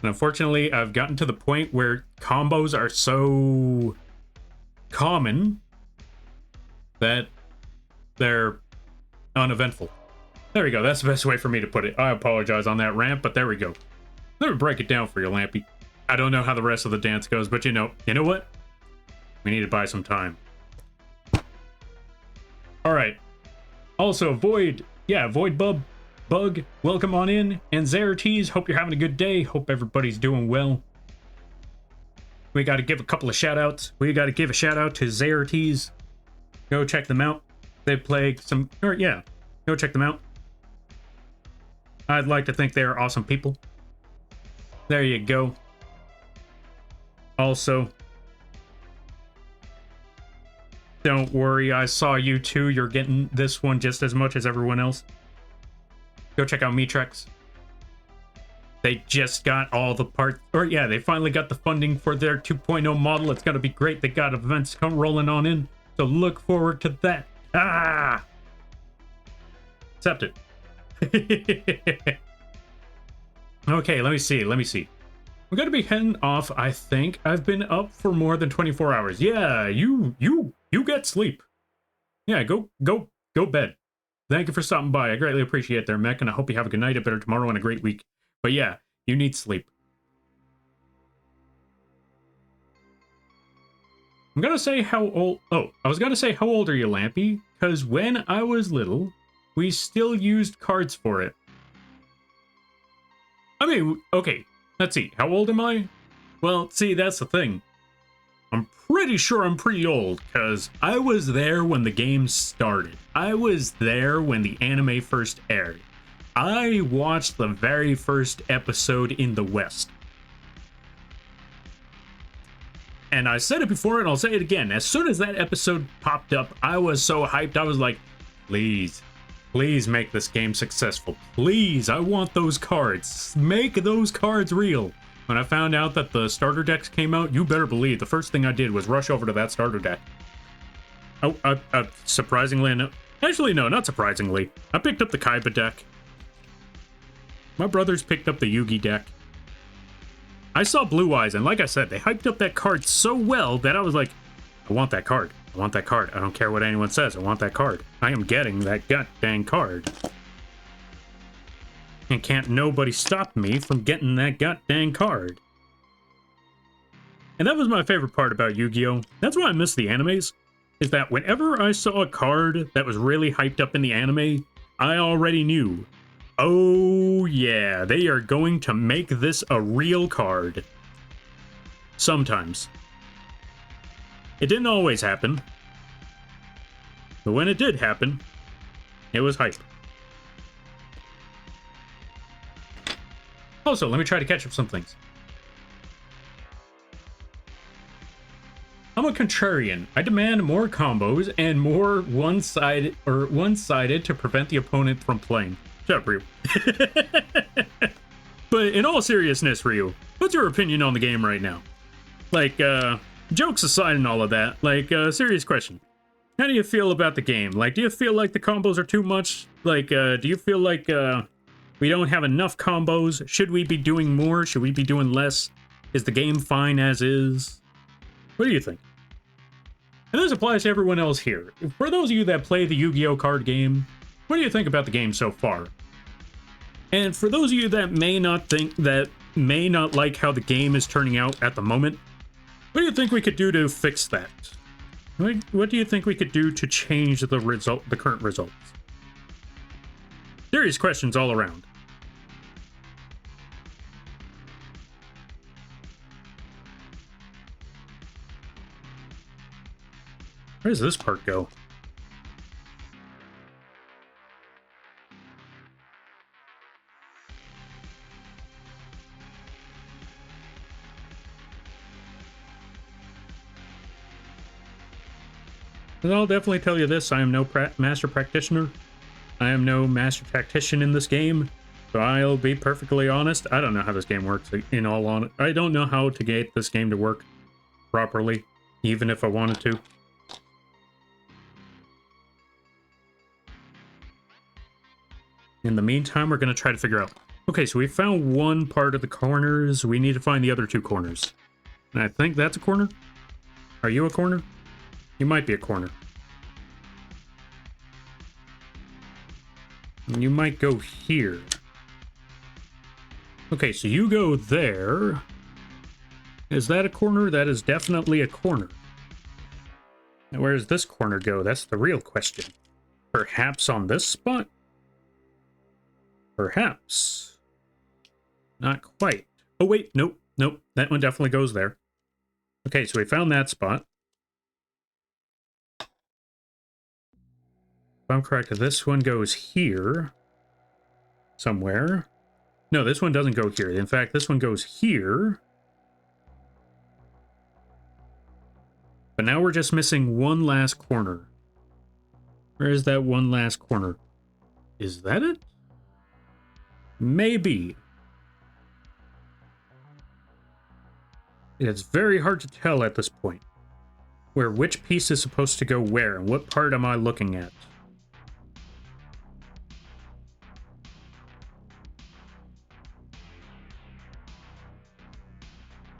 And unfortunately, I've gotten to the point where combos are so common that they're uneventful. There we go. That's the best way for me to put it. I apologize on that rant, but there we go. Let me break it down for you, Lampy. I don't know how the rest of the dance goes, but you know what? We need to buy some time. All right. Also, Void Bug, welcome on in. And Zerates, hope you're having a good day. Hope everybody's doing well. We got to give a couple of shout-outs. We got to give a shout-out to Zerates. Go check them out. They play some... yeah, go check them out. I'd like to think they're awesome people. There you go. Also, don't worry, I saw you too. You're getting this one just as much as everyone else. Go check out Mitrex. They just got all the parts, or yeah, they finally got the funding for their 2.0 model. It's gonna be great. They got events come rolling on in, so look forward to that. Ah! Accepted. Okay, let me see. We're gonna be heading off, I think. I've been up for more than 24 hours. Yeah, you get sleep. Yeah, go bed. Thank you for stopping by. I greatly appreciate it there, Mech, and I hope you have a good night, a better tomorrow, and a great week. But yeah, you need sleep. I'm gonna say how old... Oh, I was gonna say how old are you, Lampy? Because when I was little, we still used cards for it. I mean, okay, let's see. How old am I? Well, see, that's the thing. I'm pretty sure I'm pretty old, because I was there when the game started. I was there when the anime first aired. I watched the very first episode in the West. And I said it before, and I'll say it again. As soon as that episode popped up, I was so hyped. I was like, please make this game successful. Please, I want those cards. Make those cards real. When I found out that the starter decks came out, you better believe the first thing I did was rush over to that starter deck. Oh, surprisingly, no. Actually, no, not surprisingly. I picked up the Kaiba deck. My brothers picked up the Yugi deck. I saw Blue Eyes, and like I said, they hyped up that card so well that I was like, I want that card. I want that card. I don't care what anyone says. I want that card. I am getting that goddamn card. And can't nobody stop me from getting that goddamn card. And that was my favorite part about Yu-Gi-Oh! That's why I miss the animes, is that whenever I saw a card that was really hyped up in the anime, I already knew, oh yeah, they are going to make this a real card. Sometimes. It didn't always happen. But when it did happen, it was hype. Also, let me try to catch up some things. I'm a contrarian. I demand more combos and more one-sided to prevent the opponent from playing. Shut up, Ryu. But in all seriousness, Ryu, what's your opinion on the game right now? Like, jokes aside and all of that, like, serious question. How do you feel about the game? Like, do you feel like the combos are too much? Like, do you feel like, we don't have enough combos? Should we be doing more? Should we be doing less? Is the game fine as is? What do you think? And this applies to everyone else here. For those of you that play the Yu-Gi-Oh! Card game, what do you think about the game so far? And for those of you that may not like how the game is turning out at the moment, what do you think we could do to fix that? What do you think we could do to change the current results? Serious questions all around. Where does this part go? And I'll definitely tell you this, I am no master practitioner. I am no master tactician in this game. So I'll be perfectly honest, I don't know how this game works, in all honesty. I don't know how to get this game to work properly, even if I wanted to. In the meantime, we're going to try to figure out... Okay, so we found one part of the corners. We need to find the other two corners. And I think that's a corner. Are you a corner? You might be a corner. And you might go here. Okay, so you go there. Is that a corner? That is definitely a corner. Now, where does this corner go? That's the real question. Perhaps on this spot? Perhaps. Not quite. Oh, wait. Nope. Nope. That one definitely goes there. Okay, so we found that spot. If I'm correct, this one goes here. Somewhere. No, this one doesn't go here. In fact, this one goes here. But now we're just missing one last corner. Where is that one last corner? Is that it? Maybe. It's very hard to tell at this point where which piece is supposed to go where and what part am I looking at.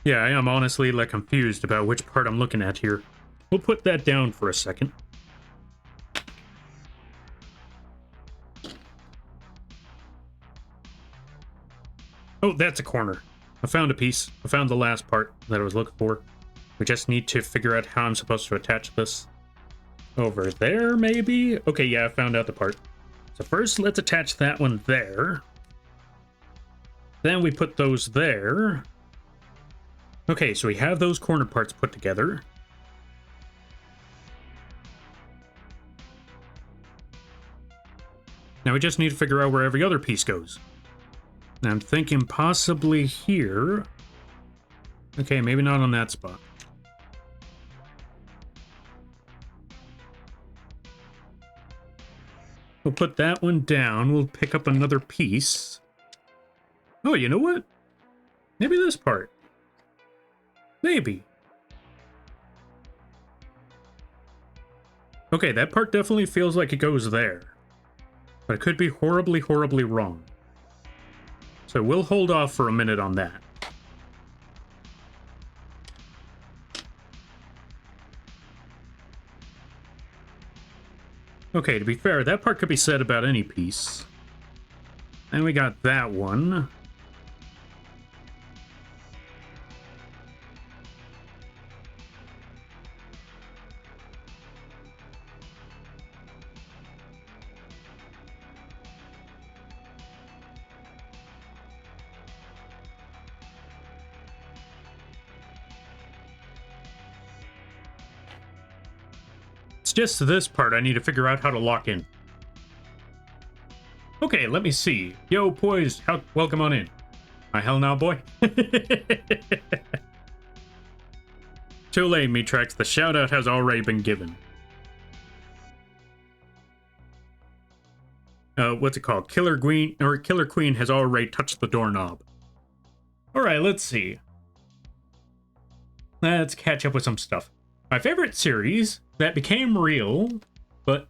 Yeah, I am honestly like confused about which part I'm looking at here. We'll put that down for a second. Oh, that's a corner. I found a piece. I found the last part that I was looking for. We just need to figure out how I'm supposed to attach this. Over there, maybe? Okay, yeah, I found out the part. So first, let's attach that one there. Then we put those there. Okay, so we have those corner parts put together. Now we just need to figure out where every other piece goes. And I'm thinking possibly here. Okay, maybe not on that spot. We'll put that one down. We'll pick up another piece. Oh, you know what? Maybe this part. Maybe. Okay, that part definitely feels like it goes there. But it could be horribly, horribly wrong. So we'll hold off for a minute on that. Okay, to be fair, that part could be said about any piece. And we got that one. It's just this part I need to figure out how to lock in. Okay, let me see. Yo, poised, welcome on in. My hell now, boy. Too late, Metrex. The shout-out has already been given. What's it called? Killer Queen has already touched the doorknob. Alright, let's see. Let's catch up with some stuff. My favorite series that became real, but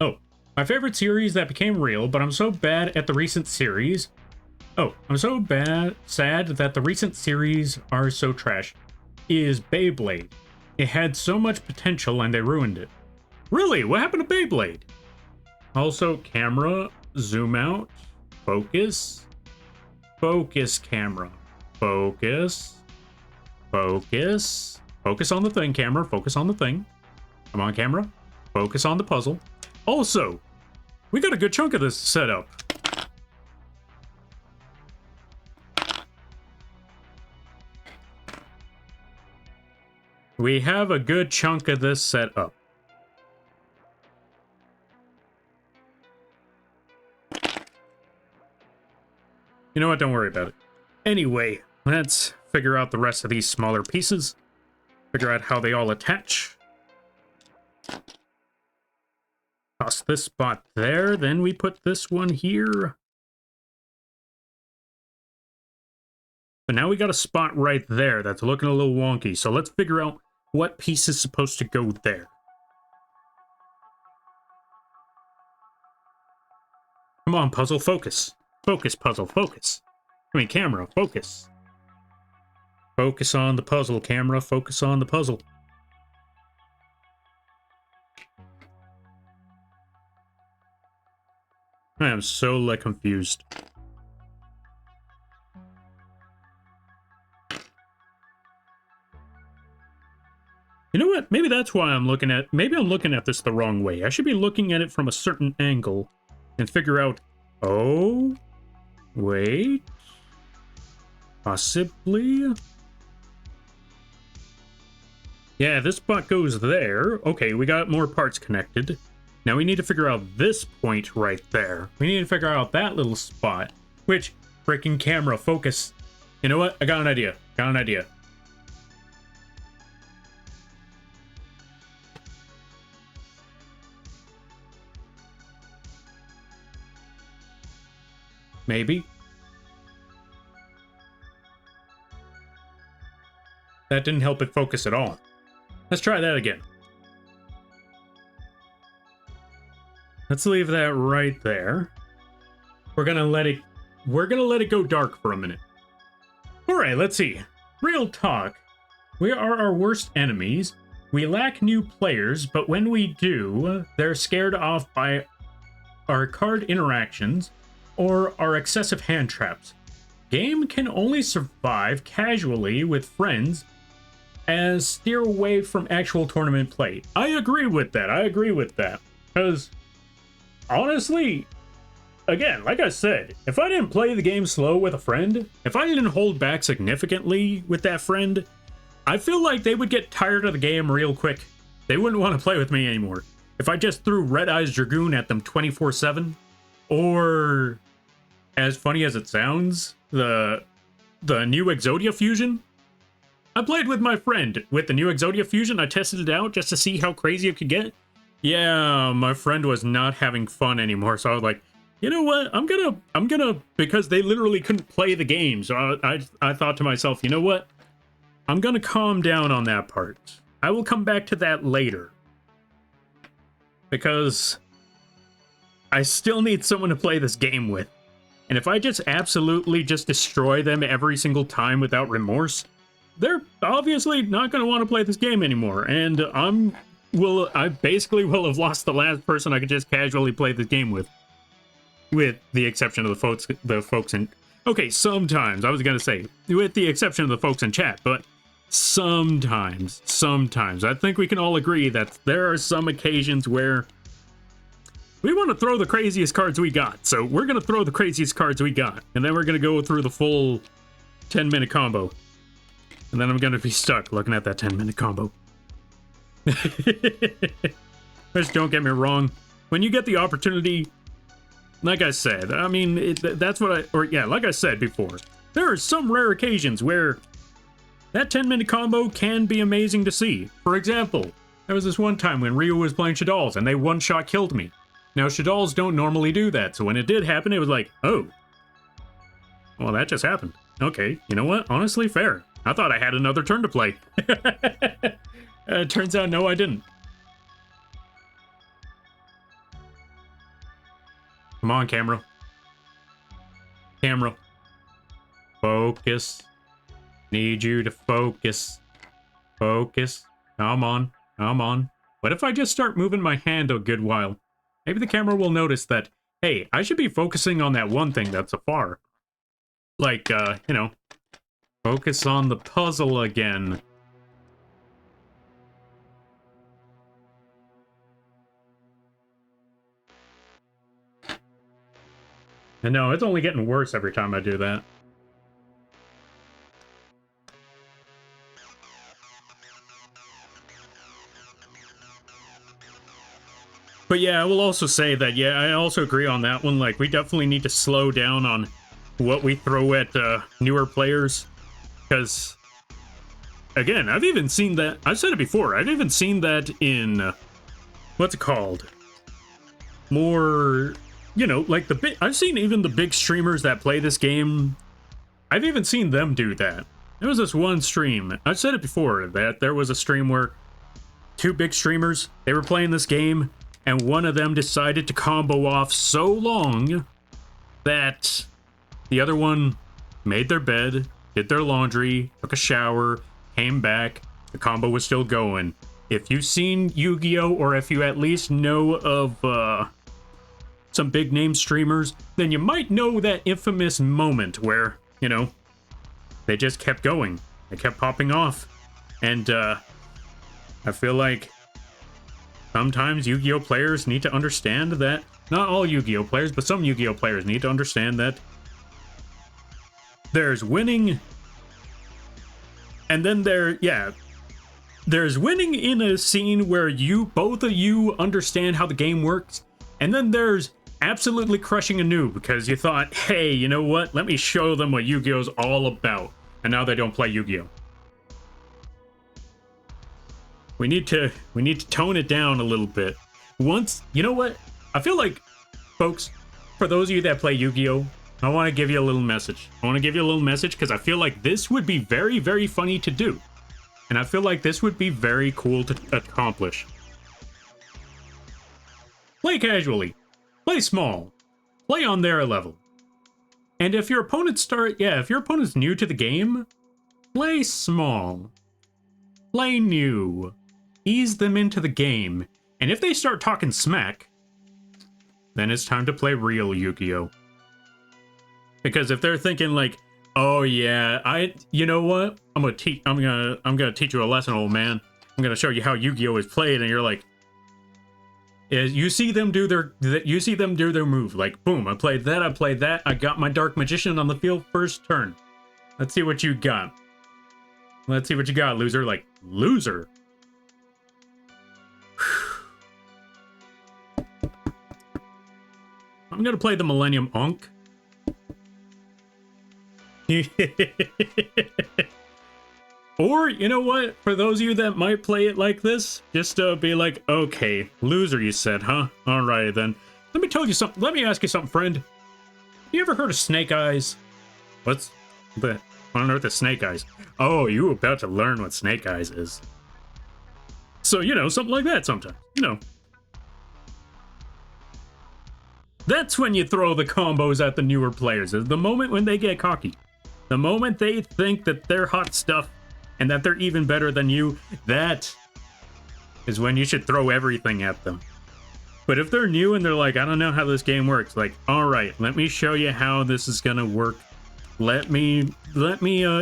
my favorite series that became real, but I'm so bad at the recent series. Oh, I'm so sad that the recent series are so trash. Is Beyblade. It had so much potential and they ruined it. Really? What happened to Beyblade? Also, camera, zoom out, focus, focus camera, focus, focus, focus on the thing, camera, focus on the thing. Come on, camera, focus on the puzzle. Also, we got a good chunk of this set up. We have a good chunk of this set up. You know what? Don't worry about it. Anyway, let's figure out the rest of these smaller pieces. Figure out how they all attach. Toss this spot there, then we put this one here. But now we got a spot right there that's looking a little wonky, so let's figure out what piece is supposed to go there. Come on, puzzle, focus. Focus, puzzle, focus. I mean, camera, focus. Focus on the puzzle, camera, focus on the puzzle. I am so, confused. You know what? Maybe that's why I'm looking at... Maybe I'm looking at this the wrong way. I should be looking at it from a certain angle and figure out... Oh... Wait... Possibly... Yeah, this spot goes there. Okay, we got more parts connected. Now we need to figure out this point right there. We need to figure out that little spot. Which, freaking camera, focus. You know what? I got an idea. Got an idea. Maybe. That didn't help it focus at all. Let's try that again. Let's leave that right there. We're gonna let it go dark for a minute. Alright, let's see. Real talk. We are our worst enemies. We lack new players, but when we do, they're scared off by our card interactions or our excessive hand traps. Game can only survive casually with friends as steer away from actual tournament play. I agree with that. I agree with that. Because, honestly, again, like I said, if I didn't play the game slow with a friend, if I didn't hold back significantly with that friend, I feel like they would get tired of the game real quick. They wouldn't want to play with me anymore. If I just threw Red Eyes Dragoon at them 24/7, or, as funny as it sounds, the new Exodia Fusion. I played with my friend with the new Exodia Fusion. I tested it out just to see how crazy it could get. Yeah, my friend was not having fun anymore, so I was like, you know what? I'm gonna, because they literally couldn't play the game. So I thought to myself, you know what? I'm gonna calm down on that part. I will come back to that later. Because I still need someone to play this game with. And if I just absolutely just destroy them every single time without remorse, they're obviously not going to want to play this game anymore. And I'm I basically will have lost the last person I could just casually play this game with the exception of the folks in. Okay, sometimes I was gonna say with the exception of the folks in chat, but sometimes I think we can all agree that there are some occasions where we want to throw the craziest cards we got. So we're gonna throw the craziest cards we got, and then we're gonna go through the full 10-minute combo, and then I'm gonna be stuck looking at that 10-minute combo. Just don't get me wrong. When you get the opportunity, like I said, I mean, that's what like I said before, there are some rare occasions where that 10-minute combo can be amazing to see. For example, there was this one time when Ryu was playing Shaddolls and they one-shot killed me. Now, Shaddolls don't normally do that, so when it did happen, it was like, oh, well, that just happened. Okay, you know what? Honestly, fair. I thought I had another turn to play. Turns out, no, I didn't. Come on, camera. Camera. Focus. Need you to focus. Focus. Come on. Come on. What if I just start moving my hand a good while? Maybe the camera will notice that, hey, I should be focusing on that one thing that's afar. Like, you know, focus on the puzzle again. And no, it's only getting worse every time I do that. But yeah, I will also say that, yeah, I also agree on that one. Like, we definitely need to slow down on what we throw at newer players. Because, again, I've even seen that, I've said it before, I've even seen that in, what's it called? More, you know, like I've seen even the big streamers that play this game, I've even seen them do that. There was this one stream, I've said it before, that there was a stream where two big streamers, they were playing this game, and one of them decided to combo off so long that the other one made their bed, did their laundry, took a shower, came back, the combo was still going. If you've seen Yu-Gi-Oh! Or if you at least know of some big name streamers, then you might know that infamous moment where, you know, they just kept going. They kept popping off. And I feel like sometimes Yu-Gi-Oh! Players need to understand that, not all Yu-Gi-Oh! Players, but some Yu-Gi-Oh! Players need to understand that there's winning, and then there's winning in a scene where both of you understand how the game works, and then there's absolutely crushing a noob because you thought, hey, you know what? Let me show them what Yu-Gi-Oh's all about, and now they don't play Yu-Gi-Oh! We need to tone it down a little bit. You know what? I feel like, folks, for those of you that play Yu-Gi-Oh!, I want to give you a little message. I want to give you a little message because I feel like this would be very, very funny to do. And I feel like this would be very cool to accomplish. Play casually. Play small. Play on their level. And if your opponent's new to the game, play small. Play new. Ease them into the game. And if they start talking smack, then it's time to play real Yu-Gi-Oh! Because if they're thinking like, oh yeah, you know what? I'm gonna teach you a lesson, old man. I'm gonna show you how Yu-Gi-Oh! Is played, and you're like, you see them do their move. Like, boom, I played that. I got my Dark Magician on the field first turn. Let's see what you got. Let's see what you got, loser. Like, loser. I'm gonna play the Millennium Unk. Or, you know what? For those of you that might play it like this, just be like, okay, loser you said, huh? Alright then. Let me tell you something. Let me ask you something, friend. You ever heard of Snake Eyes? What on earth is Snake Eyes? Oh, you about to learn what Snake Eyes is. So, you know, something like that sometimes. You know. That's when you throw the combos at the newer players. Is the moment when they get cocky. The moment they think that they're hot stuff and that they're even better than you, that's is when you should throw everything at them. But if they're new and they're like, I don't know how this game works, like, all right, let me show you how this is gonna work. Let me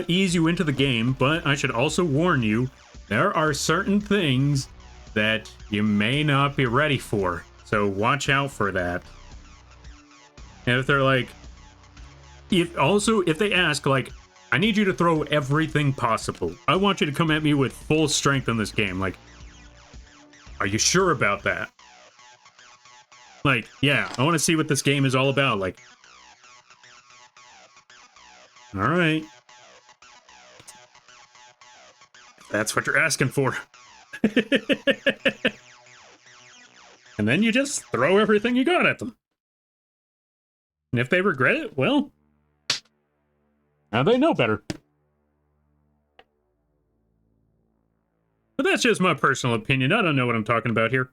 ease you into the game, but I should also warn you, there are certain things that you may not be ready for. So watch out for that. And if they're like, if they ask, like, I need you to throw everything possible. I want you to come at me with full strength in this game. Like, are you sure about that? Like, yeah, I want to see what this game is all about. Like, all right. If that's what you're asking for. And then you just throw everything you got at them. And if they regret it, well, now they know better. But that's just my personal opinion. I don't know what I'm talking about here.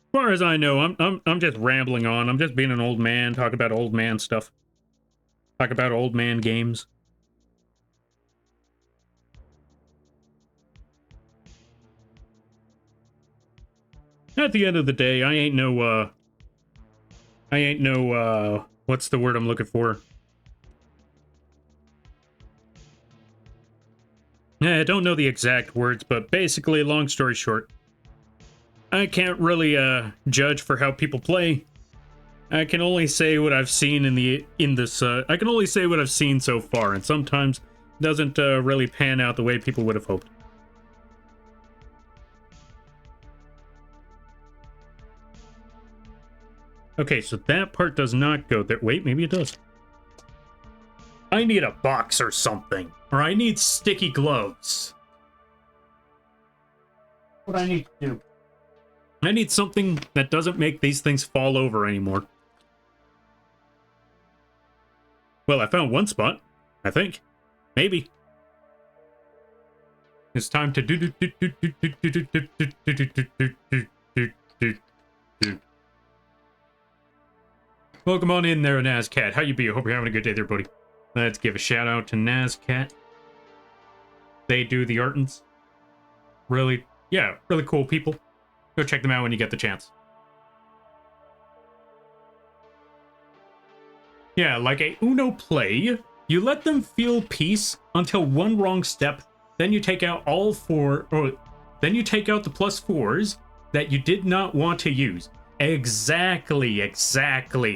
As far as I know, I'm just rambling on. I'm just being an old man, talking about old man stuff. Talk about old man games. At the end of the day, I ain't no, what's the word I'm looking for? I don't know the exact words, but basically, long story short, I can't really judge for how people play. I can only say what I've seen I can only say what I've seen so far, and sometimes it doesn't really pan out the way people would have hoped. Okay, so that part does not go there. Wait, maybe it does. I need a box or something. Or I need sticky gloves. What I need to do. I need something that doesn't make these things fall over anymore. Well, I found one spot, I think. Maybe. It's time to do. Welcome on in there, Nazcat. How you be? I hope you're having a good day there, buddy. Let's give a shout out to Nazcat. They do the Artons. Really cool people. Go check them out when you get the chance. Yeah, like a Uno play, you let them feel peace until one wrong step, then you take out all four, or then you take out the +4s that you did not want to use. Exactly.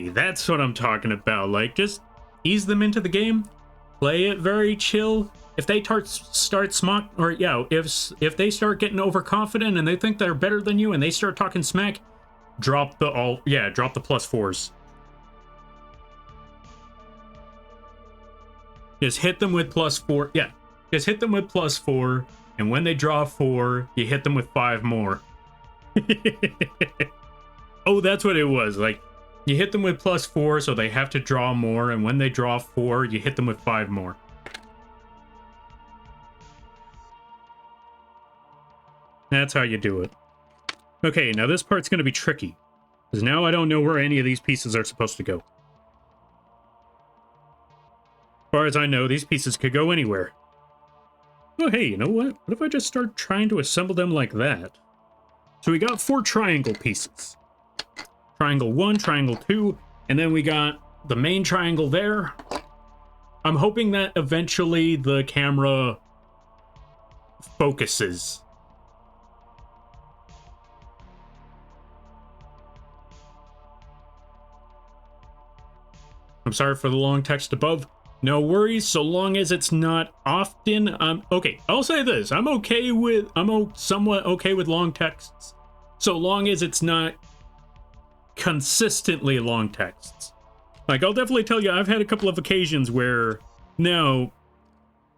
That's what I'm talking about. Like, just ease them into the game, play it very chill. If they start smack, or yeah, if they start getting overconfident and they think they're better than you and they start talking smack, drop the +4s. Just hit them with +4. Yeah, just hit them with +4, and when they draw 4, you hit them with 5 more. Oh, that's what it was. Like, you hit them with +4, so they have to draw more, and when they draw 4, you hit them with 5 more. That's how you do it. Okay, now this part's going to be tricky, because now I don't know where any of these pieces are supposed to go. As far as I know, these pieces could go anywhere. Oh, hey, you know what? What if I just start trying to assemble them like that? So we got 4 triangle pieces. Triangle 1, triangle 2, and then we got the main triangle there. I'm hoping that eventually the camera focuses. I'm sorry for the long text above. No worries, so long as it's not often. Okay, I'll say this. I'm somewhat okay with long texts, so long as it's not consistently long texts. Like, I'll definitely tell you, I've had a couple of occasions where, now,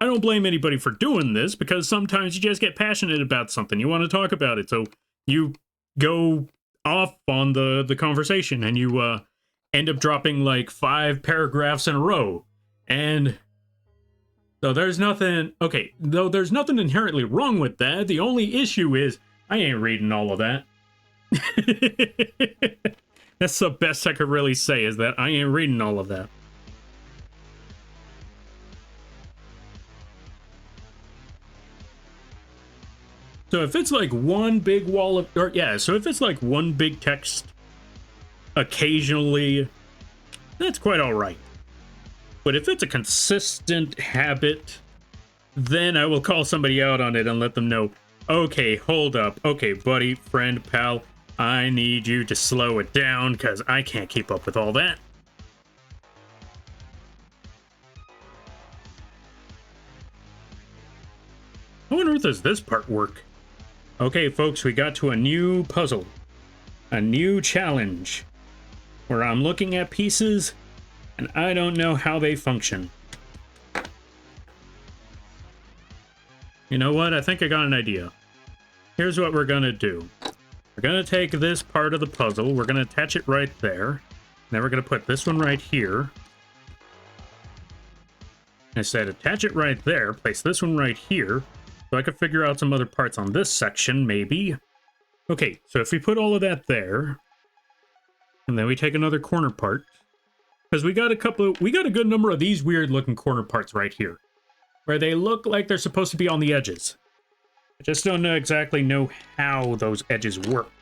I don't blame anybody for doing this, because sometimes you just get passionate about something. You want to talk about it, so you go off on the conversation, and you end up dropping like 5 paragraphs in a row. And though there's nothing inherently wrong with that, the only issue is I ain't reading all of that. That's the best I could really say, is that I ain't reading all of that. So if it's like one big wall of, or yeah, so if it's like one big text occasionally, that's quite all right. But if it's a consistent habit, then I will call somebody out on it and let them know, okay, hold up. Okay, buddy, friend, pal, I need you to slow it down because I can't keep up with all that. How on earth does this part work? Okay, folks, we got to a new puzzle. A new challenge. Where I'm looking at pieces, and I don't know how they function. You know what? I think I got an idea. Here's what we're gonna do. We're gonna take this part of the puzzle, we're gonna attach it right there. Then we're gonna put this one right here. I said attach it right there, place this one right here, so I could figure out some other parts on this section, maybe. Okay, so if we put all of that there, and then we take another corner part, because we got a good number of these weird looking corner parts right here, where they look like they're supposed to be on the edges. I just don't exactly know how those edges work.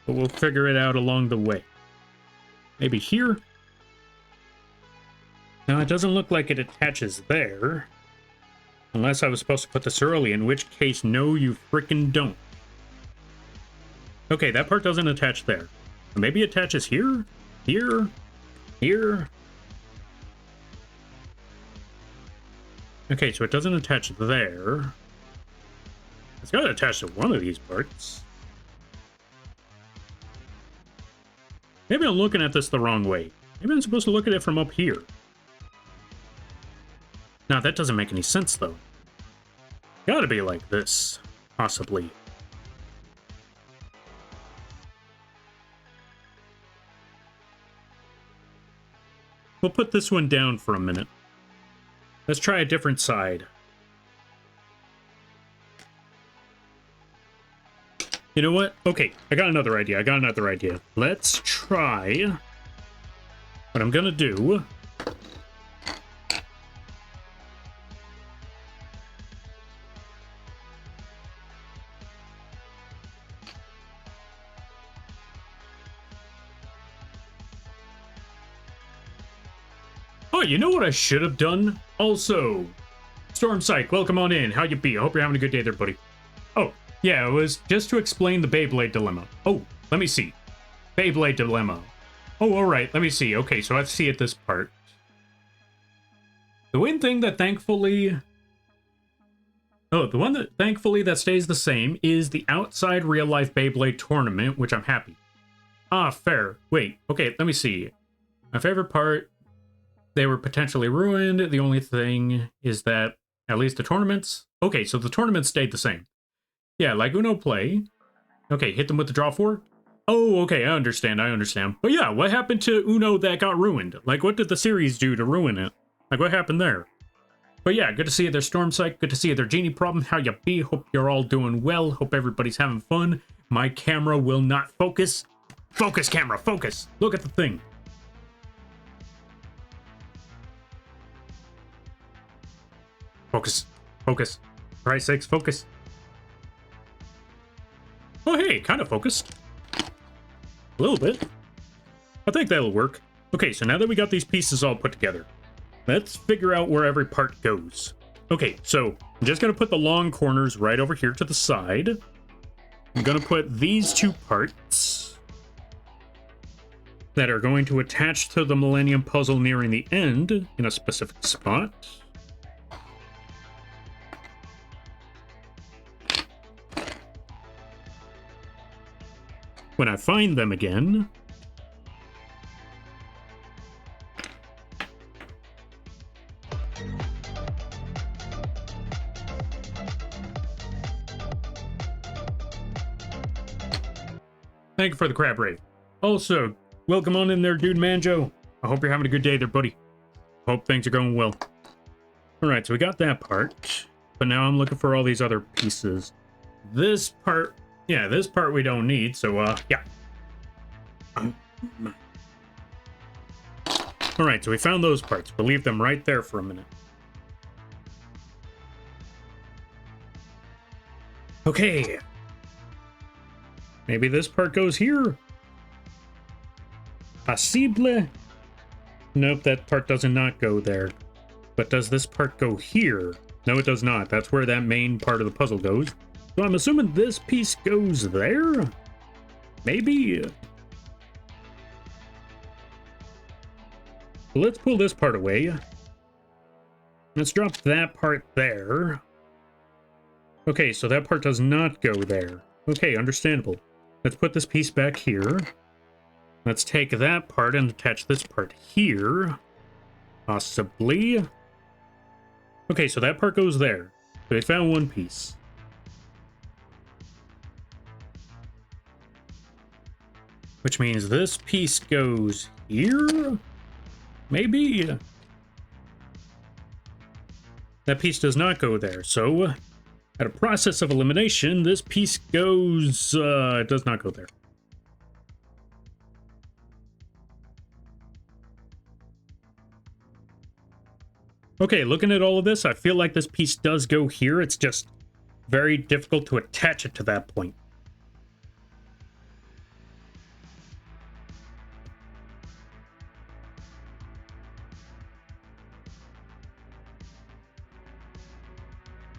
But we'll figure it out along the way. Maybe here? No, it doesn't look like it attaches there. Unless I was supposed to put this early, in which case, no, you frickin' don't. Okay, that part doesn't attach there. Maybe it attaches here? Here? Here? Okay, so it doesn't attach there. It's got to attach to one of these parts. Maybe I'm looking at this the wrong way. Maybe I'm supposed to look at it from up here. No, that doesn't make any sense, though. Gotta be like this, possibly. We'll put this one down for a minute. Let's try a different side. You know what? Okay, I got another idea. Let's try what I'm gonna do. Oh, you know what I should have done? Also, Storm Psych, welcome on in. How you be? I hope you're having a good day there, buddy. Oh, yeah, it was just to explain the Beyblade dilemma. Oh, let me see. Beyblade dilemma. Oh, all right, let me see. Okay, so I see at this part. The one thing that thankfully... Oh, the one that thankfully that stays the same is the outside real-life Beyblade tournament, which I'm happy. Ah, fair. Wait, okay, let me see. My favorite part... They were potentially ruined. The only thing is that, at least the tournaments... Okay, so the tournaments stayed the same. Yeah, like Uno Play. Okay, hit them with the draw 4. Oh, okay, I understand. But yeah, what happened to Uno that got ruined? Like, what did the series do to ruin it? Like, what happened there? But yeah, good to see you there, Storm Psych. Good to see you there, Genie Problem. How ya be? Hope you're all doing well. Hope everybody's having fun. My camera will not focus. Focus, camera, focus. Look at the thing. Focus. Focus. For Christ's sakes, focus. Oh, hey, kind of focused. A little bit. I think that'll work. Okay, so now that we got these pieces all put together, let's figure out where every part goes. Okay, so I'm just going to put the long corners right over here to the side. I'm going to put these two parts that are going to attach to the Millennium Puzzle nearing the end in a specific spot. When I find them again, thank you for the crab rave. Also, welcome on in there, dude Manjo. I hope you're having a good day there, buddy. Hope things are going well. Alright, so we got that part, but now I'm looking for all these other pieces. This part... Yeah, this part we don't need, so, yeah. Alright, so we found those parts. We'll leave them right there for a minute. Okay. Maybe this part goes here. Possible. Nope, that part does not go there. But does this part go here? No, it does not. That's where that main part of the puzzle goes. So I'm assuming this piece goes there? Maybe? Let's pull this part away. Let's drop that part there. Okay, so that part does not go there. Okay, understandable. Let's put this piece back here. Let's take that part and attach this part here. Possibly. Okay, so that part goes there. So we found one piece. Which means this piece goes here? Maybe? That piece does not go there, so at a process of elimination, this piece goes... it does not go there. Okay, looking at all of this, I feel like this piece does go here. It's just very difficult to attach it to that point.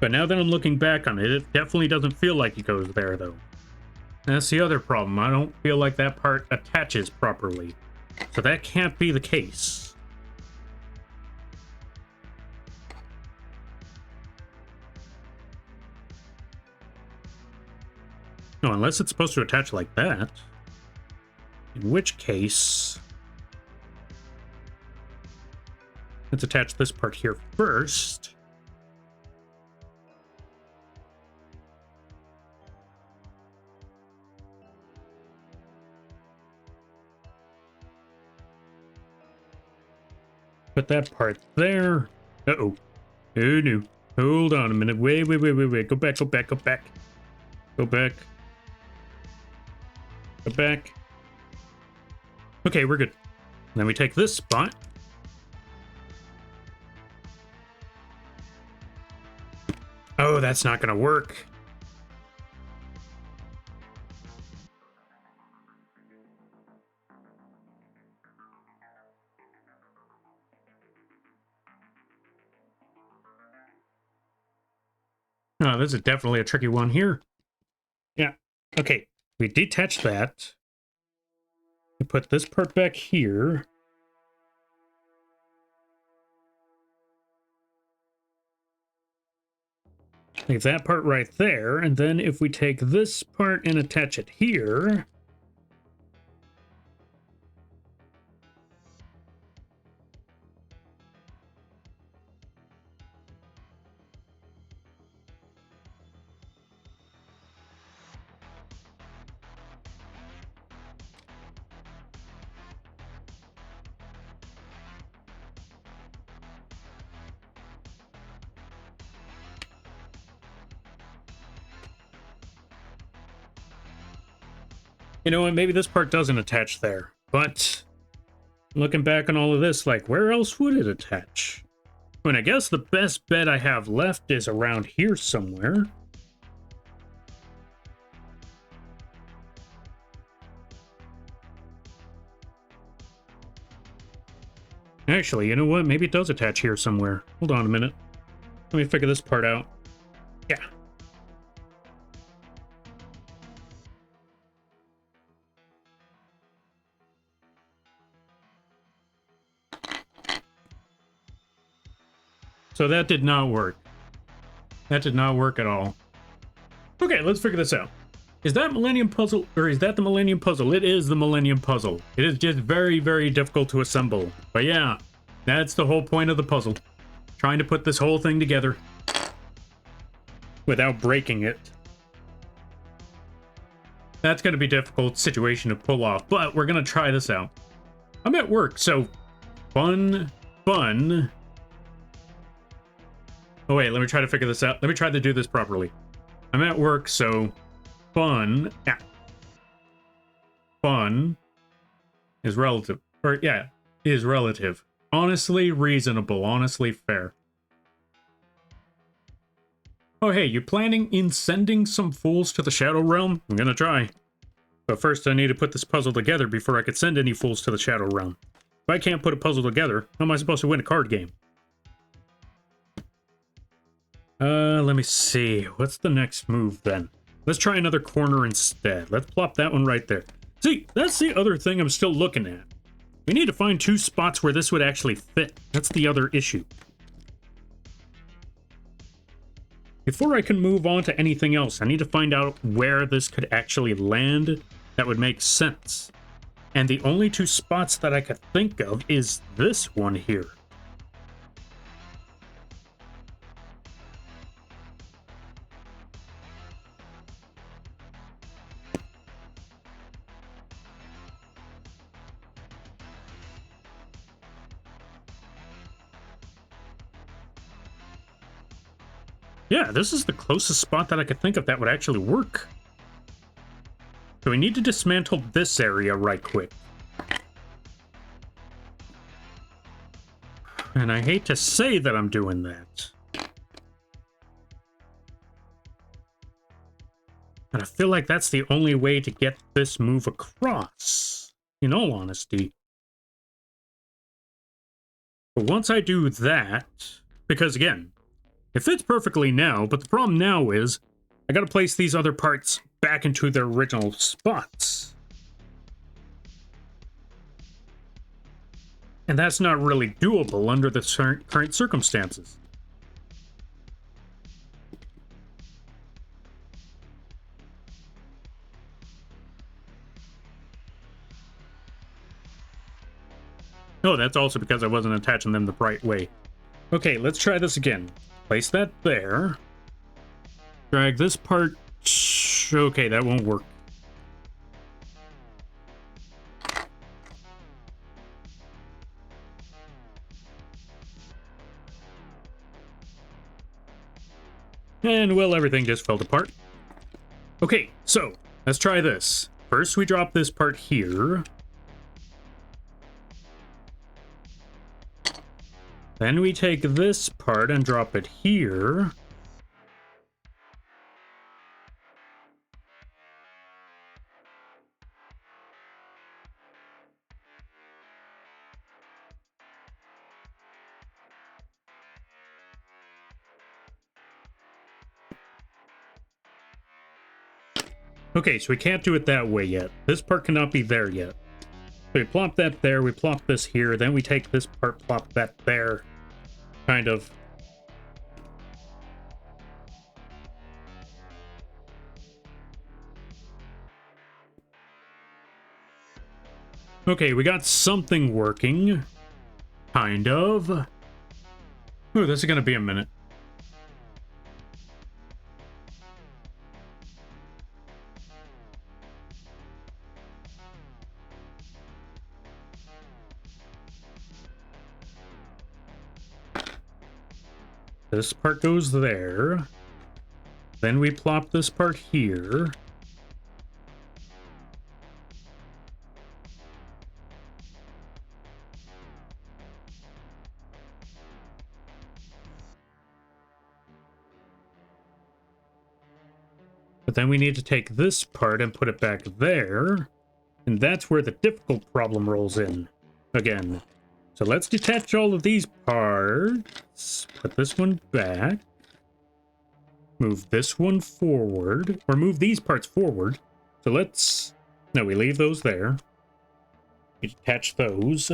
But now that I'm looking back on it, it definitely doesn't feel like it goes there, though. That's the other problem. I don't feel like that part attaches properly. So that can't be the case. No, unless it's supposed to attach like that. In which case... let's attach this part here first. Put that part there. Uh-oh. Oh, no. Hold on a minute. Wait. Go back. Go back. Okay, we're good. Then we take this spot. Oh, that's not gonna work. Oh, this is definitely a tricky one here. Yeah. Okay. We detach that. We put this part back here. Leave that part right there. And then if we take this part and attach it here... You know what, maybe this part doesn't attach there, but looking back on all of this, like, where else would it attach? I mean, I guess the best bet I have left is around here somewhere. Actually, you know what, maybe it does attach here somewhere. Hold on a minute. Let me figure this part out. Yeah. So that did not work. That did not work at all. Okay, let's figure this out. Is that Millennium Puzzle, or is that the Millennium Puzzle? It is the Millennium Puzzle. It is just very, very difficult to assemble. But yeah, that's the whole point of the puzzle. Trying to put this whole thing together without breaking it. That's going to be a difficult situation to pull off, but we're going to try this out. I'm at work, so fun. Oh wait, let me try to figure this out. Let me try to do this properly. I'm at work, so fun. Yeah. Fun is relative. Or yeah, is relative. Honestly reasonable, honestly fair. Oh hey, you planning in sending some fools to the Shadow Realm? I'm gonna try. But first I need to put this puzzle together before I could send any fools to the Shadow Realm. If I can't put a puzzle together, how am I supposed to win a card game? Let me see. What's the next move then? Let's try another corner instead. Let's plop that one right there. See, that's the other thing I'm still looking at. We need to find 2 spots where this would actually fit. That's the other issue. Before I can move on to anything else, I need to find out where this could actually land that would make sense. And the only 2 spots that I could think of is this one here. Yeah, this is the closest spot that I could think of that would actually work. So we need to dismantle this area right quick. And I hate to say that I'm doing that. But I feel like that's the only way to get this move across, in all honesty. But once I do that, because again, it fits perfectly now, but the problem now is I gotta place these other parts back into their original spots. And that's not really doable under the current circumstances. Oh, that's also because I wasn't attaching them the right way. Okay, let's try this again. Place that there. Drag this part. Okay, that won't work. And, well, everything just fell apart. Okay, so, let's try this. First, we drop this part here. Then we take this part and drop it here. Okay, so we can't do it that way yet. This part cannot be there yet. So we plop that there, we plop this here, then we take this part, plop that there. Kind of. Okay, we got something working. Kind of. Ooh, this is gonna be a minute. This part goes there. Then we plop this part here. But then we need to take this part and put it back there. And that's where the difficult problem rolls in. Again. So let's detach all of these parts. Put this one back. Move this one forward. Or move these parts forward. So let's... No, we leave those there. We detach those.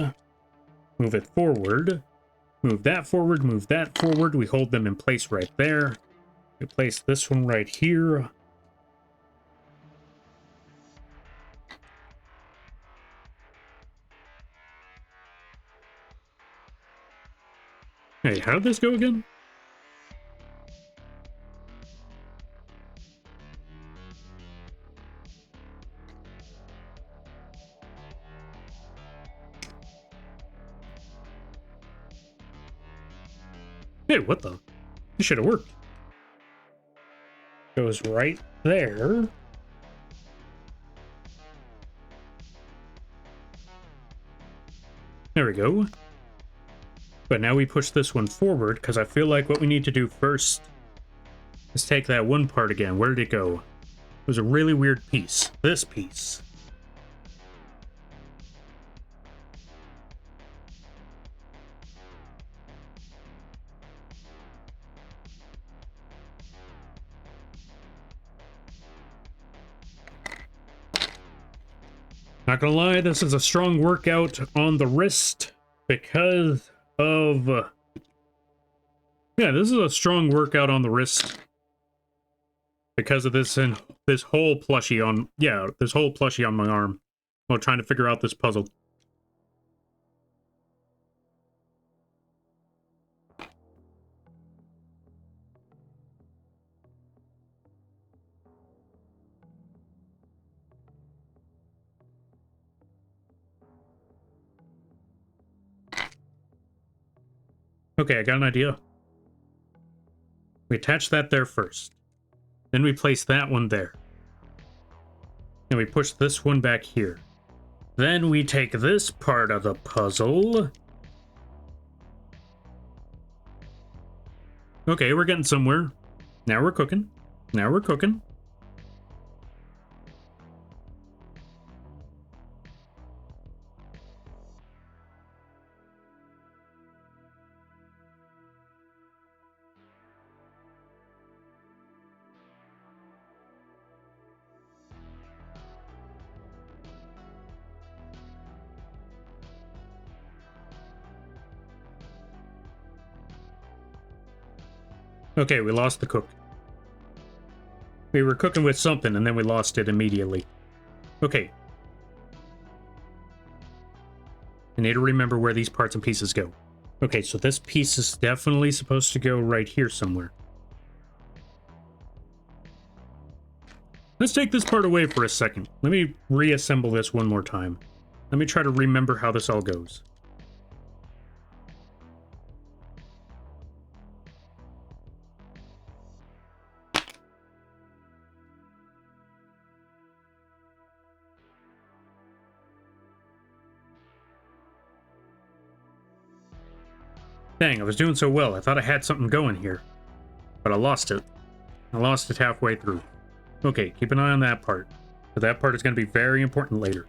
Move it forward. Move that forward. Move that forward. We hold them in place right there. We place this one right here. Hey, how did this go again? Hey, what the? This should have worked. Goes right there. There we go. But now we push this one forward, because I feel like what we need to do first Let's take that one part again. Where did it go? It was a really weird piece. This piece. Not gonna lie, this is a strong workout on the wrist because of... yeah, this is a strong workout on the wrist because of this and this whole plushie on... yeah, this whole plushie on my arm while trying to figure out this puzzle. Okay, I got an idea. We attach that there first. Then we place that one there. And we push this one back here. Then we take this part of the puzzle. Okay, we're getting somewhere. Now we're cooking. Now we're cooking. Okay, we lost the cook. We were cooking with something, and then we lost it immediately. Okay. I need to remember where these parts and pieces go. Okay, so this piece is definitely supposed to go right here somewhere. Let's take this part away for a second. Let me reassemble this one more time. Let me try to remember how this all goes. Dang, I was doing so well. I thought I had something going here. But I lost it. I lost it halfway through. Okay, keep an eye on that part. But that part is going to be very important later.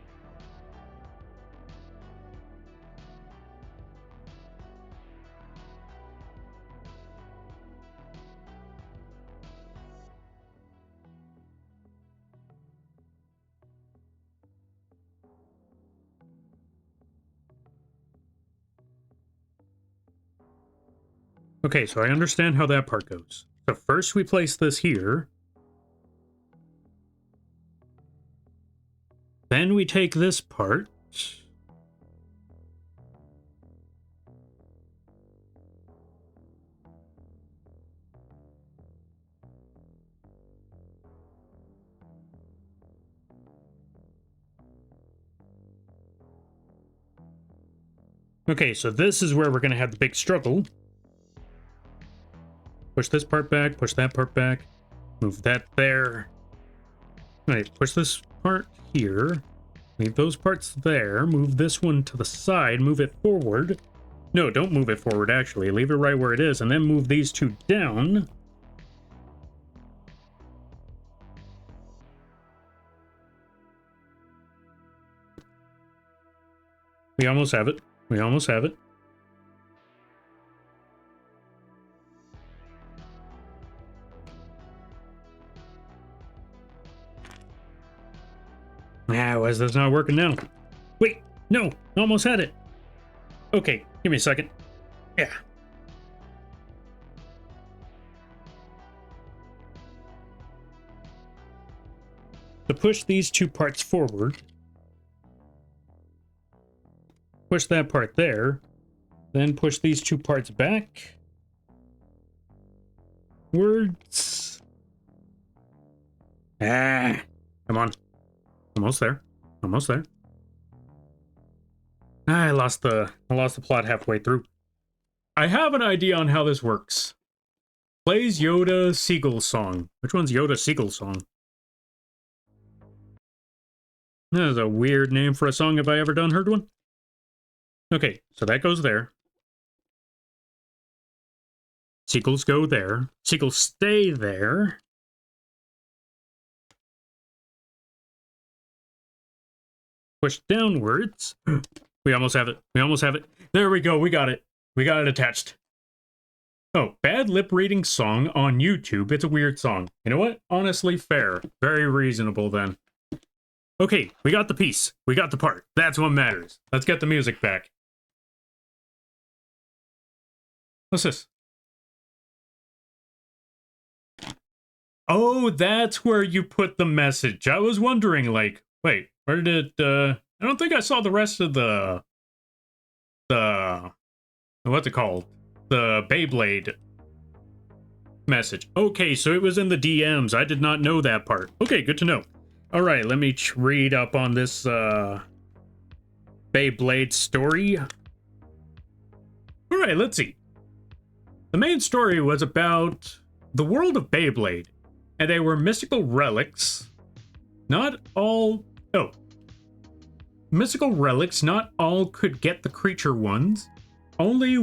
Okay, so I understand how that part goes. So first we place this here. Then we take this part. Okay, so this is where we're going to have the big struggle. Push this part back, push that part back, move that there. Alright, push this part here, leave those parts there, move this one to the side, move it forward. No, don't move it forward, actually. Leave it right where it is, and then move these two down. We almost have it. We almost have it. Ah, why is this not working now? Wait, no, almost had it. Okay, give me a second. Yeah. To push these two parts forward, push that part there, then push these two parts back. Words. Ah, come on. Almost there. Almost there. I lost the plot halfway through. I have an idea on how this works. Plays Yoda Seagull song. Which one's Yoda Seagull song? That is a weird name for a song if I ever done heard one. Okay, so that goes there. Seagulls go there. Seagulls stay there. Push downwards. We almost have it. We almost have it. There we go. We got it. We got it attached. Oh, bad lip reading song on YouTube. It's a weird song. You know what? Honestly, fair. Very reasonable then. Okay, we got the piece. We got the part. That's what matters. Let's get the music back. What's this? Oh, that's where you put the message. I was wondering, like, wait, where did, I don't think I saw the rest of what's it called? The Beyblade message. Okay, so it was in the DMs. I did not know that part. Okay, good to know. All right, let me read up on this, Beyblade story. All right, let's see. The main story was about the world of Beyblade, and they were mystical relics. Not all... Oh. Mystical relics, not all could get the creature ones. Only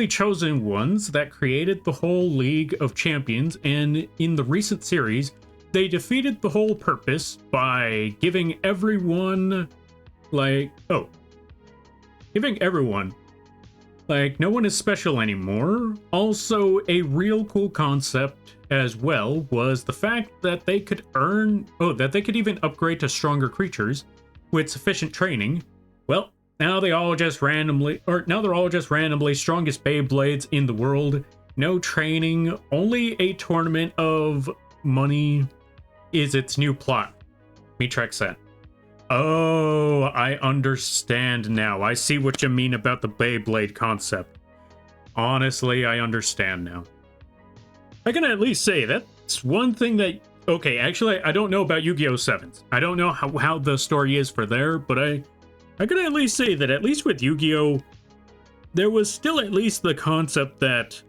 chosen ones that created the whole League of Champions, and in the recent series, they defeated the whole purpose by giving everyone, like... Oh. Giving everyone... Like, no one is special anymore. Also, a real cool concept as well was the fact that they could even upgrade to stronger creatures with sufficient training. Well, now they're all just randomly strongest Beyblades in the world. No training, only a tournament of money is its new plot. Mitrex said. Oh, I understand now. I see what you mean about the Beyblade concept. Honestly, I understand now. I can at least say that's one thing that... Okay, actually, I don't know about Yu-Gi-Oh! 7s. I don't know how the story is for there, but I can at least say that at least with Yu-Gi-Oh! There was still at least the concept that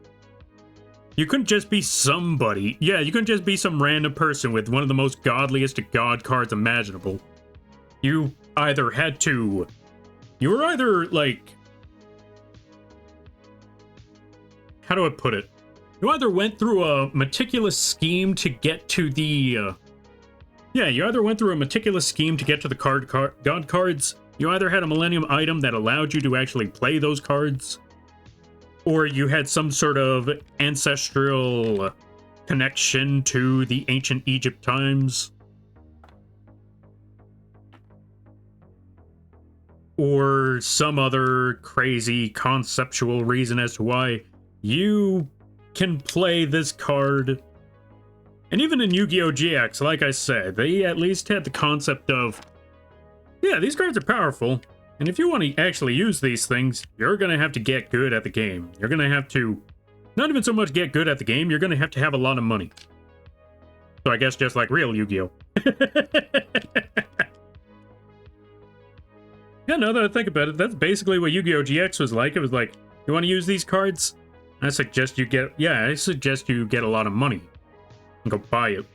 you couldn't just be somebody. Yeah, you couldn't just be some random person with one of the most godliest of god cards imaginable. You either had to... You were either, like... How do I put it? You either went through a meticulous scheme to get to the... Yeah, you either went through a meticulous scheme to get to the god cards, you either had a Millennium item that allowed you to actually play those cards, or you had some sort of ancestral connection to the ancient Egypt times. Or some other crazy conceptual reason as to why you can play this card. And even in Yu-Gi-Oh! GX, like I said, they at least had the concept of, yeah, these cards are powerful, and if you want to actually use these things, you're going to have to get good at the game. You're going to have to, not even so much get good at the game, you're going to have a lot of money. So I guess just like real Yu-Gi-Oh! Yeah, now that I think about it, that's basically what Yu-Gi-Oh! GX was like. It was like, you want to use these cards? I suggest you get a lot of money and go buy it.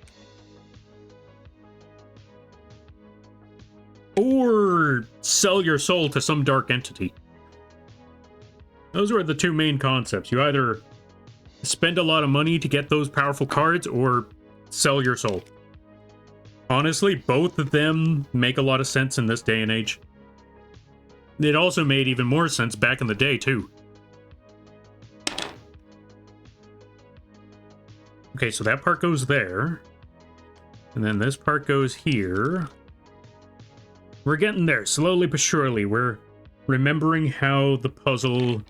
Or sell your soul to some dark entity. Those were the two main concepts. You either spend a lot of money to get those powerful cards or sell your soul. Honestly, both of them make a lot of sense in this day and age. It also made even more sense back in the day, too. Okay, so that part goes there. And then this part goes here. We're getting there, slowly but surely. We're remembering how the puzzle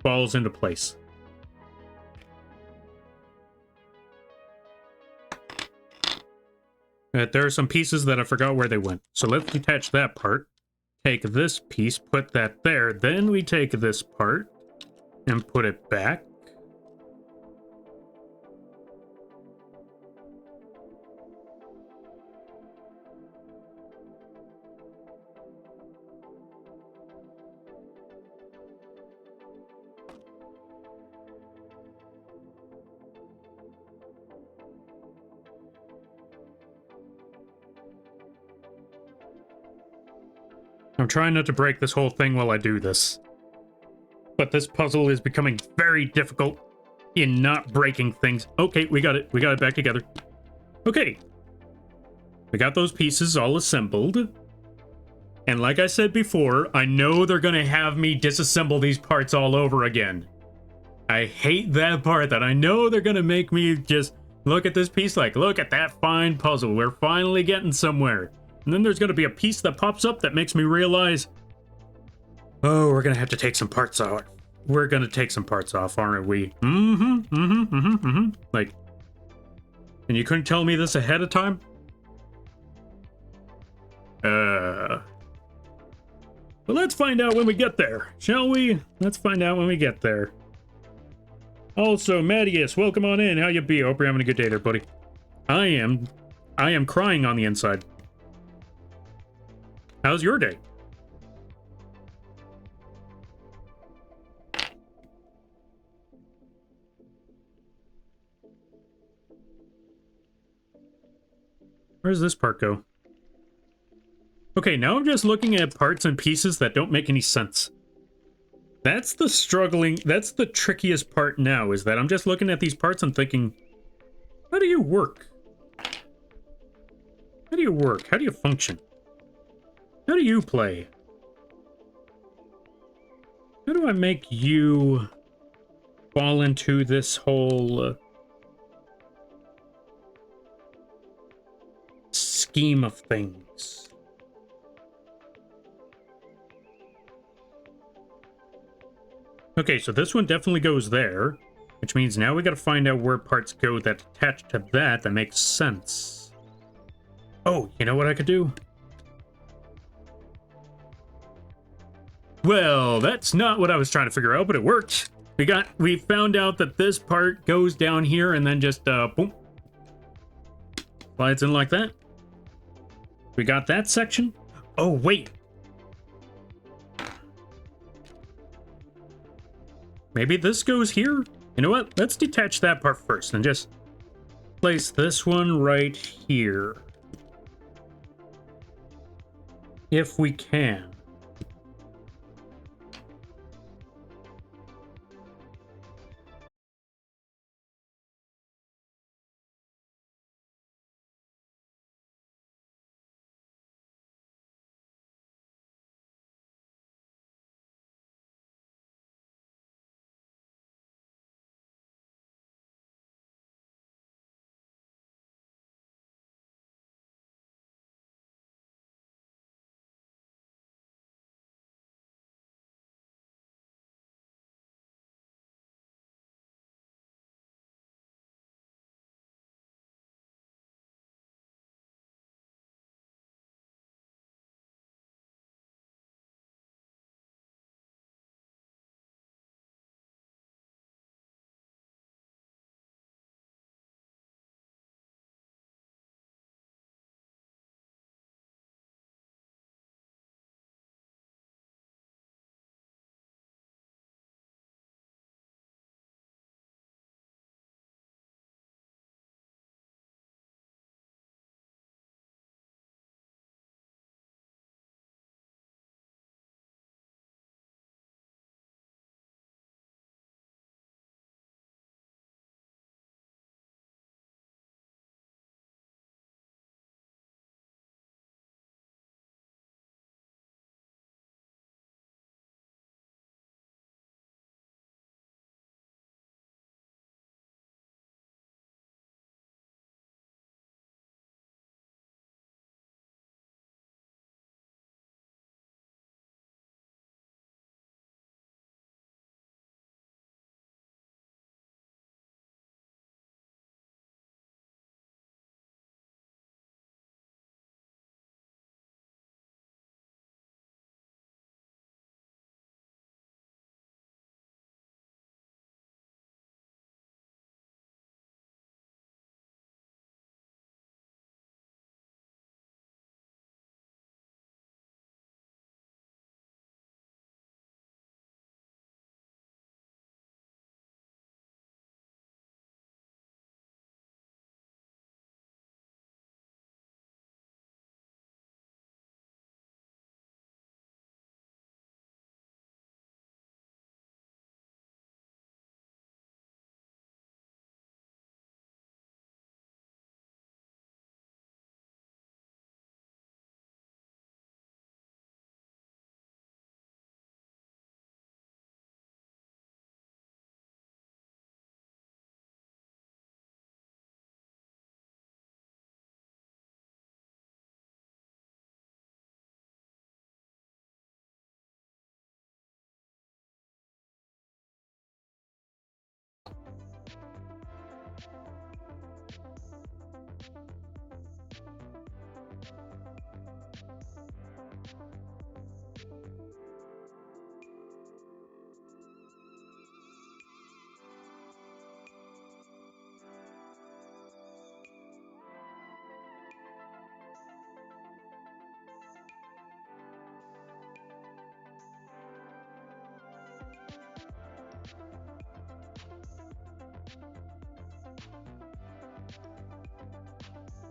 falls into place. There are some pieces that I forgot where they went. So let's detach that part. Take this piece, put that there. Then we take this part and put it back. I'm trying not to break this whole thing while I do this. but this puzzle is becoming very difficult in not breaking things. Okay, we got it. We got it back together. Okay. We got those pieces all assembled. And like I said before, I know they're going to have me disassemble these parts all over again. I hate that part, that I know they're going to make me just look at this piece like, look at that fine puzzle. We're finally getting somewhere. And then there's going to be a piece that pops up that makes me realize, oh, we're going to have to take some parts off. We're going to take some parts off, aren't we? Like, and you couldn't tell me this ahead of time? Well, let's find out when we get there, shall we? Let's find out when we get there. Also, Mattias, welcome on in. How you be? Hope you're having a good day there, buddy. I am crying on the inside. How's your day? Where does this part go? Okay, now I'm just looking at parts and pieces that don't make any sense. That's the trickiest part now, is that I'm just looking at these parts and thinking, how do you work? How do you work? How do you function? How do you play? How do I make you fall into this whole scheme of things? Okay, so this one definitely goes there, which means now we gotta find out where parts go that attach to that makes sense. Oh, you know what I could do? Well, that's not what I was trying to figure out, but it worked. We found out that this part goes down here and then just, boom. Slides in like that. We got that section. Oh, wait. Maybe this goes here? You know what? Let's detach that part first and just place this one right here. If we can.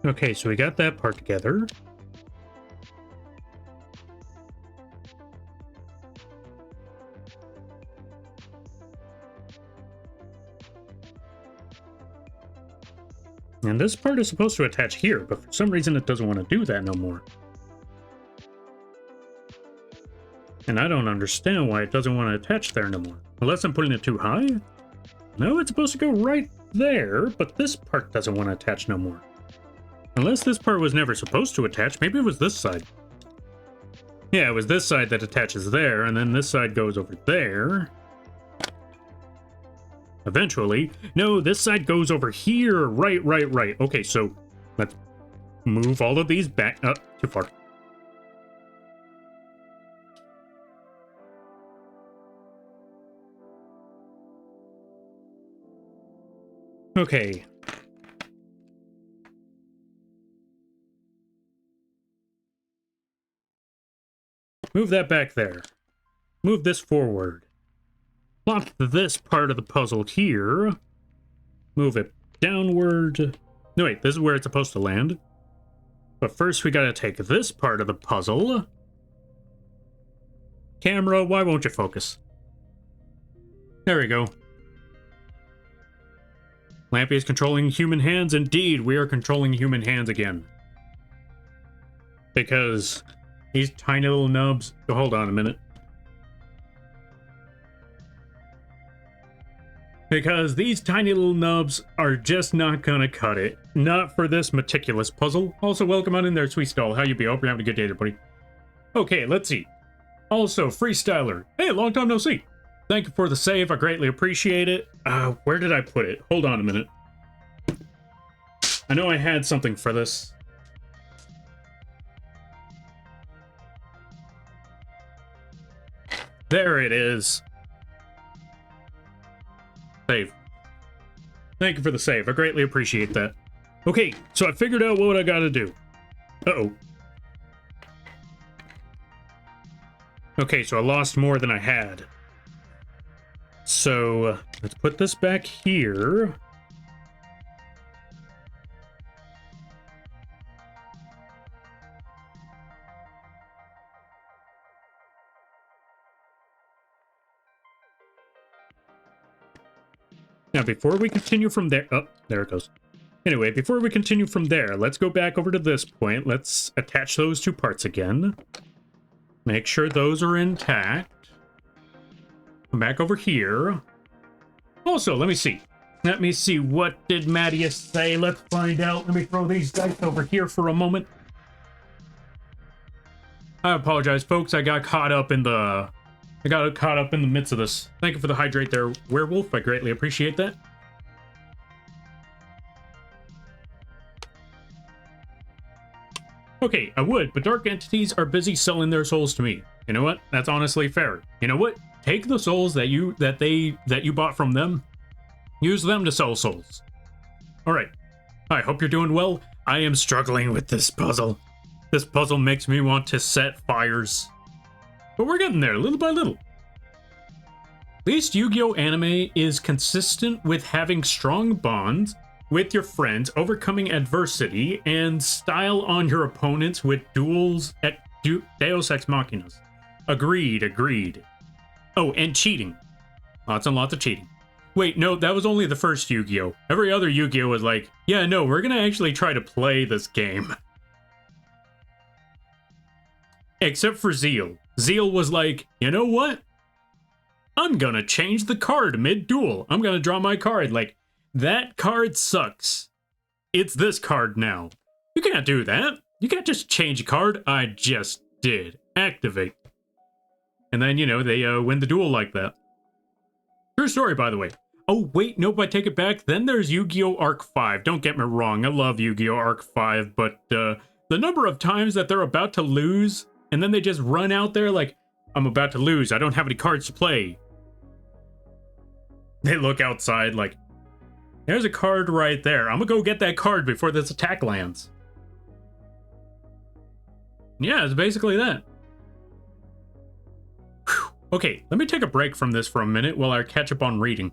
Okay, so we got that part together. And this part is supposed to attach here, but for some reason it doesn't want to do that no more. And I don't understand why it doesn't want to attach there no more. Unless I'm putting it too high? No, it's supposed to go right there, but this part doesn't want to attach no more. Unless this part was never supposed to attach, maybe it was this side. Yeah, it was this side that attaches there, and then this side goes over there. Eventually. No, this side goes over here. Right. Okay, so let's move all of these back. Too far. Okay. Move that back there. Move this forward. Plop this part of the puzzle here. Move it downward. No, wait, this is where it's supposed to land. But first we gotta take this part of the puzzle. Camera, why won't you focus? There we go. Lampy is controlling human hands. Indeed, we are controlling human hands again. Because these tiny little nubs... Oh, hold on a minute. Because these tiny little nubs are just not gonna cut it. Not for this meticulous puzzle. Also, welcome on in there, Sweet Stall. How you be? Hope you're having a good day, everybody. Okay, let's see. Also, Freestyler. Hey, long time no see. Thank you for the save. I greatly appreciate it. Where did I put it? Hold on a minute. I know I had something for this. There it is. Save. Thank you for the save. I greatly appreciate that. Okay, so I figured out what I gotta do. Uh-oh. Okay, so I lost more than I had. So, let's put this back here. Now, before we continue from there... Oh, there it goes. Anyway, before we continue from there, let's go back over to this point. Let's attach those two parts again. Make sure those are intact. Come back over here. Also, let me see. Let me see. What did Mattias say? Let's find out. Let me throw these dice over here for a moment. I apologize, folks. I got caught up in the midst of this. Thank you for the hydrate there, Werewolf. I greatly appreciate that. Okay, I would, but dark entities are busy selling their souls to me. You know what? That's honestly fair. You know what? Take the souls that you bought from them. Use them to sell souls. All right. I hope you're doing well. I am struggling with this puzzle. This puzzle makes me want to set fires. But we're getting there, little by little. At least Yu-Gi-Oh! Anime is consistent with having strong bonds with your friends, overcoming adversity, and style on your opponents with duels at Deus Ex Machinas. Agreed. Oh, and cheating. Lots and lots of cheating. Wait, no, that was only the first Yu-Gi-Oh! Every other Yu-Gi-Oh! Was like, yeah, no, we're gonna actually try to play this game. Except for Zeal. Zeal was like, you know what? I'm gonna change the card mid-duel. I'm gonna draw my card. Like, that card sucks. It's this card now. You can't do that. You can't just change a card. I just did. Activate. And then, you know, they win the duel like that. True story, by the way. Oh, wait, nope, I take it back. Then there's Yu-Gi-Oh! Arc 5. Don't get me wrong, I love Yu-Gi-Oh! Arc 5, but The number of times that they're about to lose, and then they just run out there like, I'm about to lose. I don't have any cards to play. They look outside like, there's a card right there. I'm gonna go get that card before this attack lands. Yeah, it's basically that. Whew. Okay, let me take a break from this for a minute while I catch up on reading.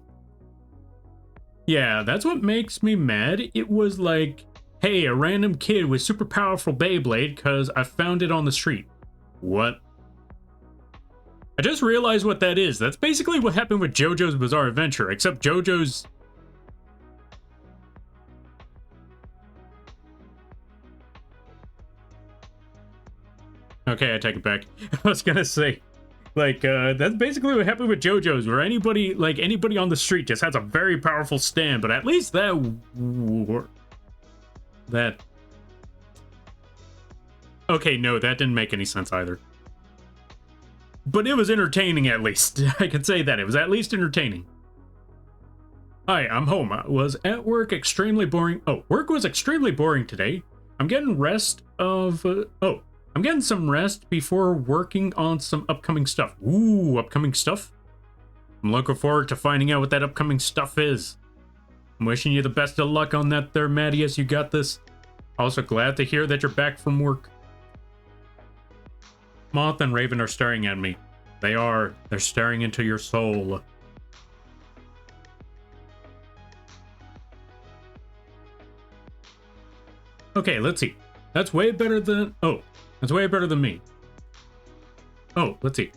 Yeah, that's what makes me mad. It was like, hey, a random kid with super powerful Beyblade because I found it on the street. What? I just realized what that is. That's basically what happened with JoJo's Bizarre Adventure, except JoJo's... Okay, I take it back. I was gonna say, like, that's basically what happened with JoJo's, where anybody on the street just has a very powerful stand, but at least that... Okay, no, that didn't make any sense either. But it was entertaining, at least. I can say that. It was at least entertaining. Hi, I'm home. I was at work extremely boring. Oh, work was extremely boring today. I'm getting rest of... I'm getting some rest before working on some upcoming stuff. Ooh, upcoming stuff? I'm looking forward to finding out what that upcoming stuff is. I'm wishing you the best of luck on that there, Mattias. You got this. Also glad to hear that you're back from work. Moth and Raven are staring at me. They're staring into your soul. Okay, let's see. That's way better than... Oh, that's way better than me. Oh, let's see.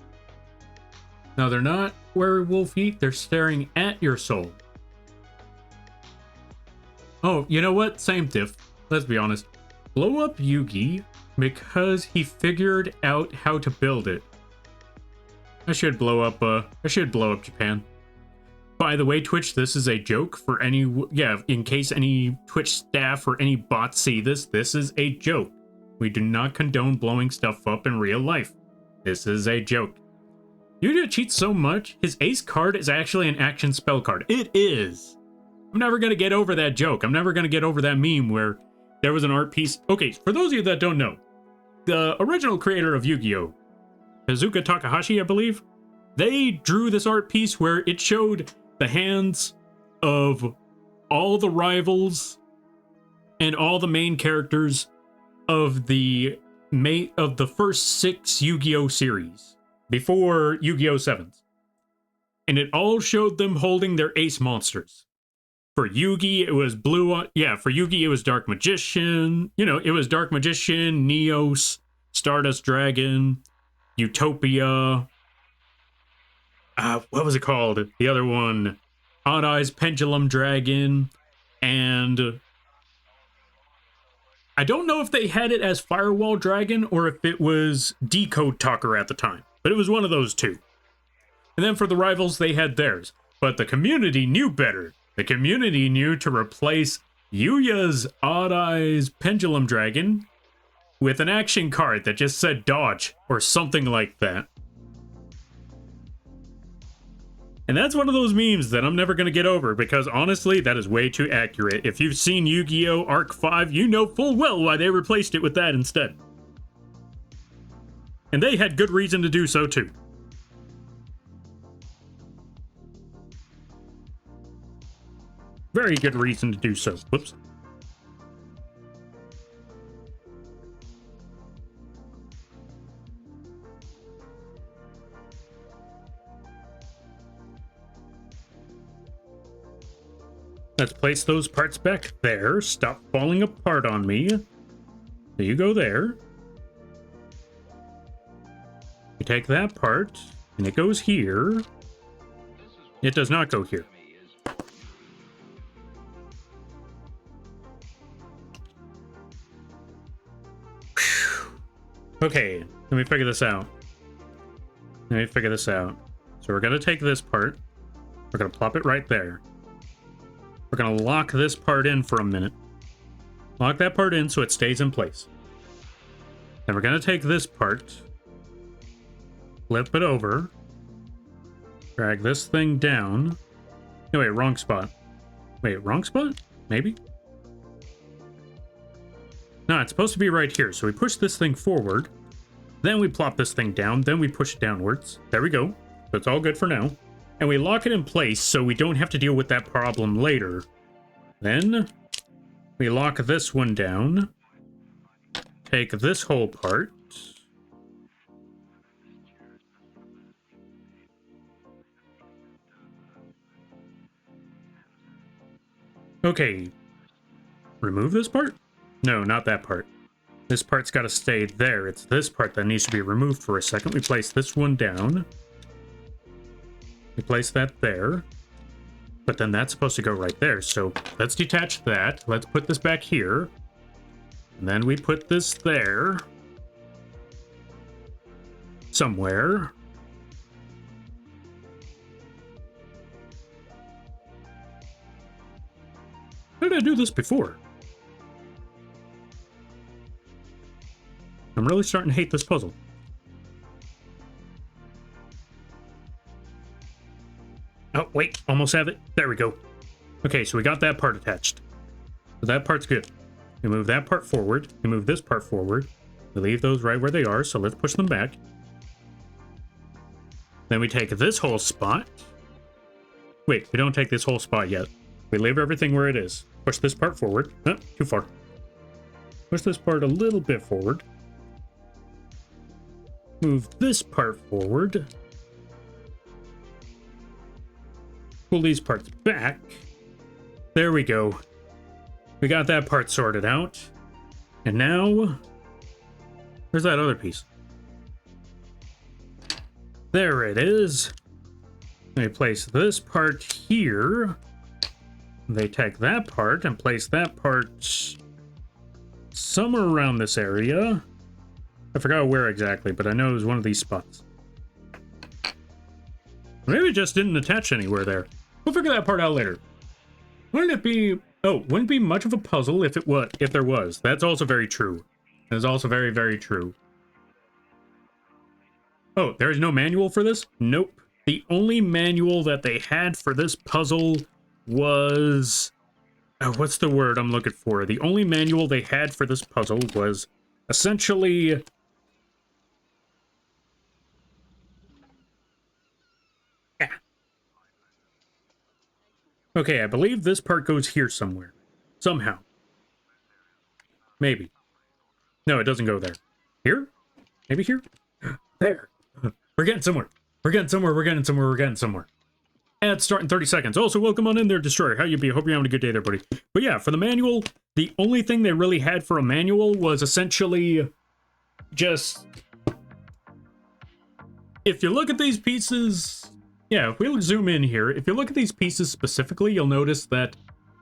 No, they're not werewolf feet. They're staring at your soul. Oh, you know what? Same diff. Let's be honest. Blow up Yugi because he figured out how to build it. I should blow up Japan. By the way, Twitch, this is a joke for any... Yeah, in case any Twitch staff or any bots see this, this is a joke. We do not condone blowing stuff up in real life. This is a joke. Yu-Gi-Oh cheats so much, his ace card is actually an action spell card. It is. I'm never going to get over that joke. I'm never going to get over that meme where there was an art piece. Okay, for those of you that don't know, the original creator of Yu-Gi-Oh, Kazuka Takahashi, I believe, they drew this art piece where it showed the hands of all the rivals and all the main characters of the first 6 Yu-Gi-Oh series before Yu-Gi-Oh 7s. And it all showed them holding their ace monsters. For Yugi, it was for Yugi, it was Dark Magician. You know, it was Dark Magician, Neos, Stardust Dragon, Utopia. What was it called? The other one, Odd Eyes Pendulum Dragon, and I don't know if they had it as Firewall Dragon or if it was Decode Talker at the time, but it was one of those two. And then for the rivals, they had theirs, but the community knew better. The community knew to replace Yuya's Odd Eyes Pendulum Dragon with an action card that just said dodge or something like that. And that's one of those memes that I'm never going to get over because honestly, that is way too accurate. If you've seen Yu-Gi-Oh! Arc 5, you know full well why they replaced it with that instead. And they had good reason to do so too. Very good reason to do so. Whoops. Let's place those parts back there. Stop falling apart on me. So you go there. You take that part, and it goes here. It does not go here. Okay, let me figure this out. So we're going to take this part. We're going to plop it right there. We're going to lock this part in for a minute. Lock that part in so it stays in place. Then we're going to take this part. Flip it over. Drag this thing down. No, wait, wrong spot. Wait, wrong spot? Maybe? No, it's supposed to be right here. So we push this thing forward. Then we plop this thing down. Then we push it downwards. There we go. So it's all good for now. And we lock it in place so we don't have to deal with that problem later. Then we lock this one down. Take this whole part. Okay. Remove this part? No, not that part. This part's got to stay there. It's this part that needs to be removed for a second. We place this one down. We place that there. But then that's supposed to go right there. So let's detach that. Let's put this back here. And then we put this there. Somewhere. How did I do this before? I'm really starting to hate this puzzle. Oh, wait, almost have it. There we go. Okay, so we got that part attached. So that part's good. We move that part forward. We move this part forward. We leave those right where they are, so let's push them back. Then we take this whole spot. Wait, we don't take this whole spot yet. We leave everything where it is. Push this part forward. Oh, too far. Push this part a little bit forward. Move this part forward. Pull these parts back. There we go. We got that part sorted out. And now, where's that other piece? There it is. Let me place this part here. They take that part and place that part somewhere around this area. I forgot where exactly, but I know it was one of these spots. Maybe it just didn't attach anywhere there. We'll figure that part out later. Wouldn't it be... Oh, wouldn't be much of a puzzle if there was. That's also very true. That is also very, very true. Oh, there's no manual for this? Nope. The only manual that they had for this puzzle was... what's the word I'm looking for? The only manual they had for this puzzle was essentially... Yeah. Okay, I believe this part goes here somewhere. Somehow. Maybe. No, it doesn't go there. Here? Maybe here? There. We're getting somewhere. We're getting somewhere. We're getting somewhere. We're getting somewhere. Ads start in 30 seconds. Also, welcome on in there, Destroyer. How you be? Hope you're having a good day there, buddy. But yeah, for the manual, the only thing they really had for a manual was essentially just... If you look at these pieces... Yeah, if we zoom in here, if you look at these pieces specifically, you'll notice that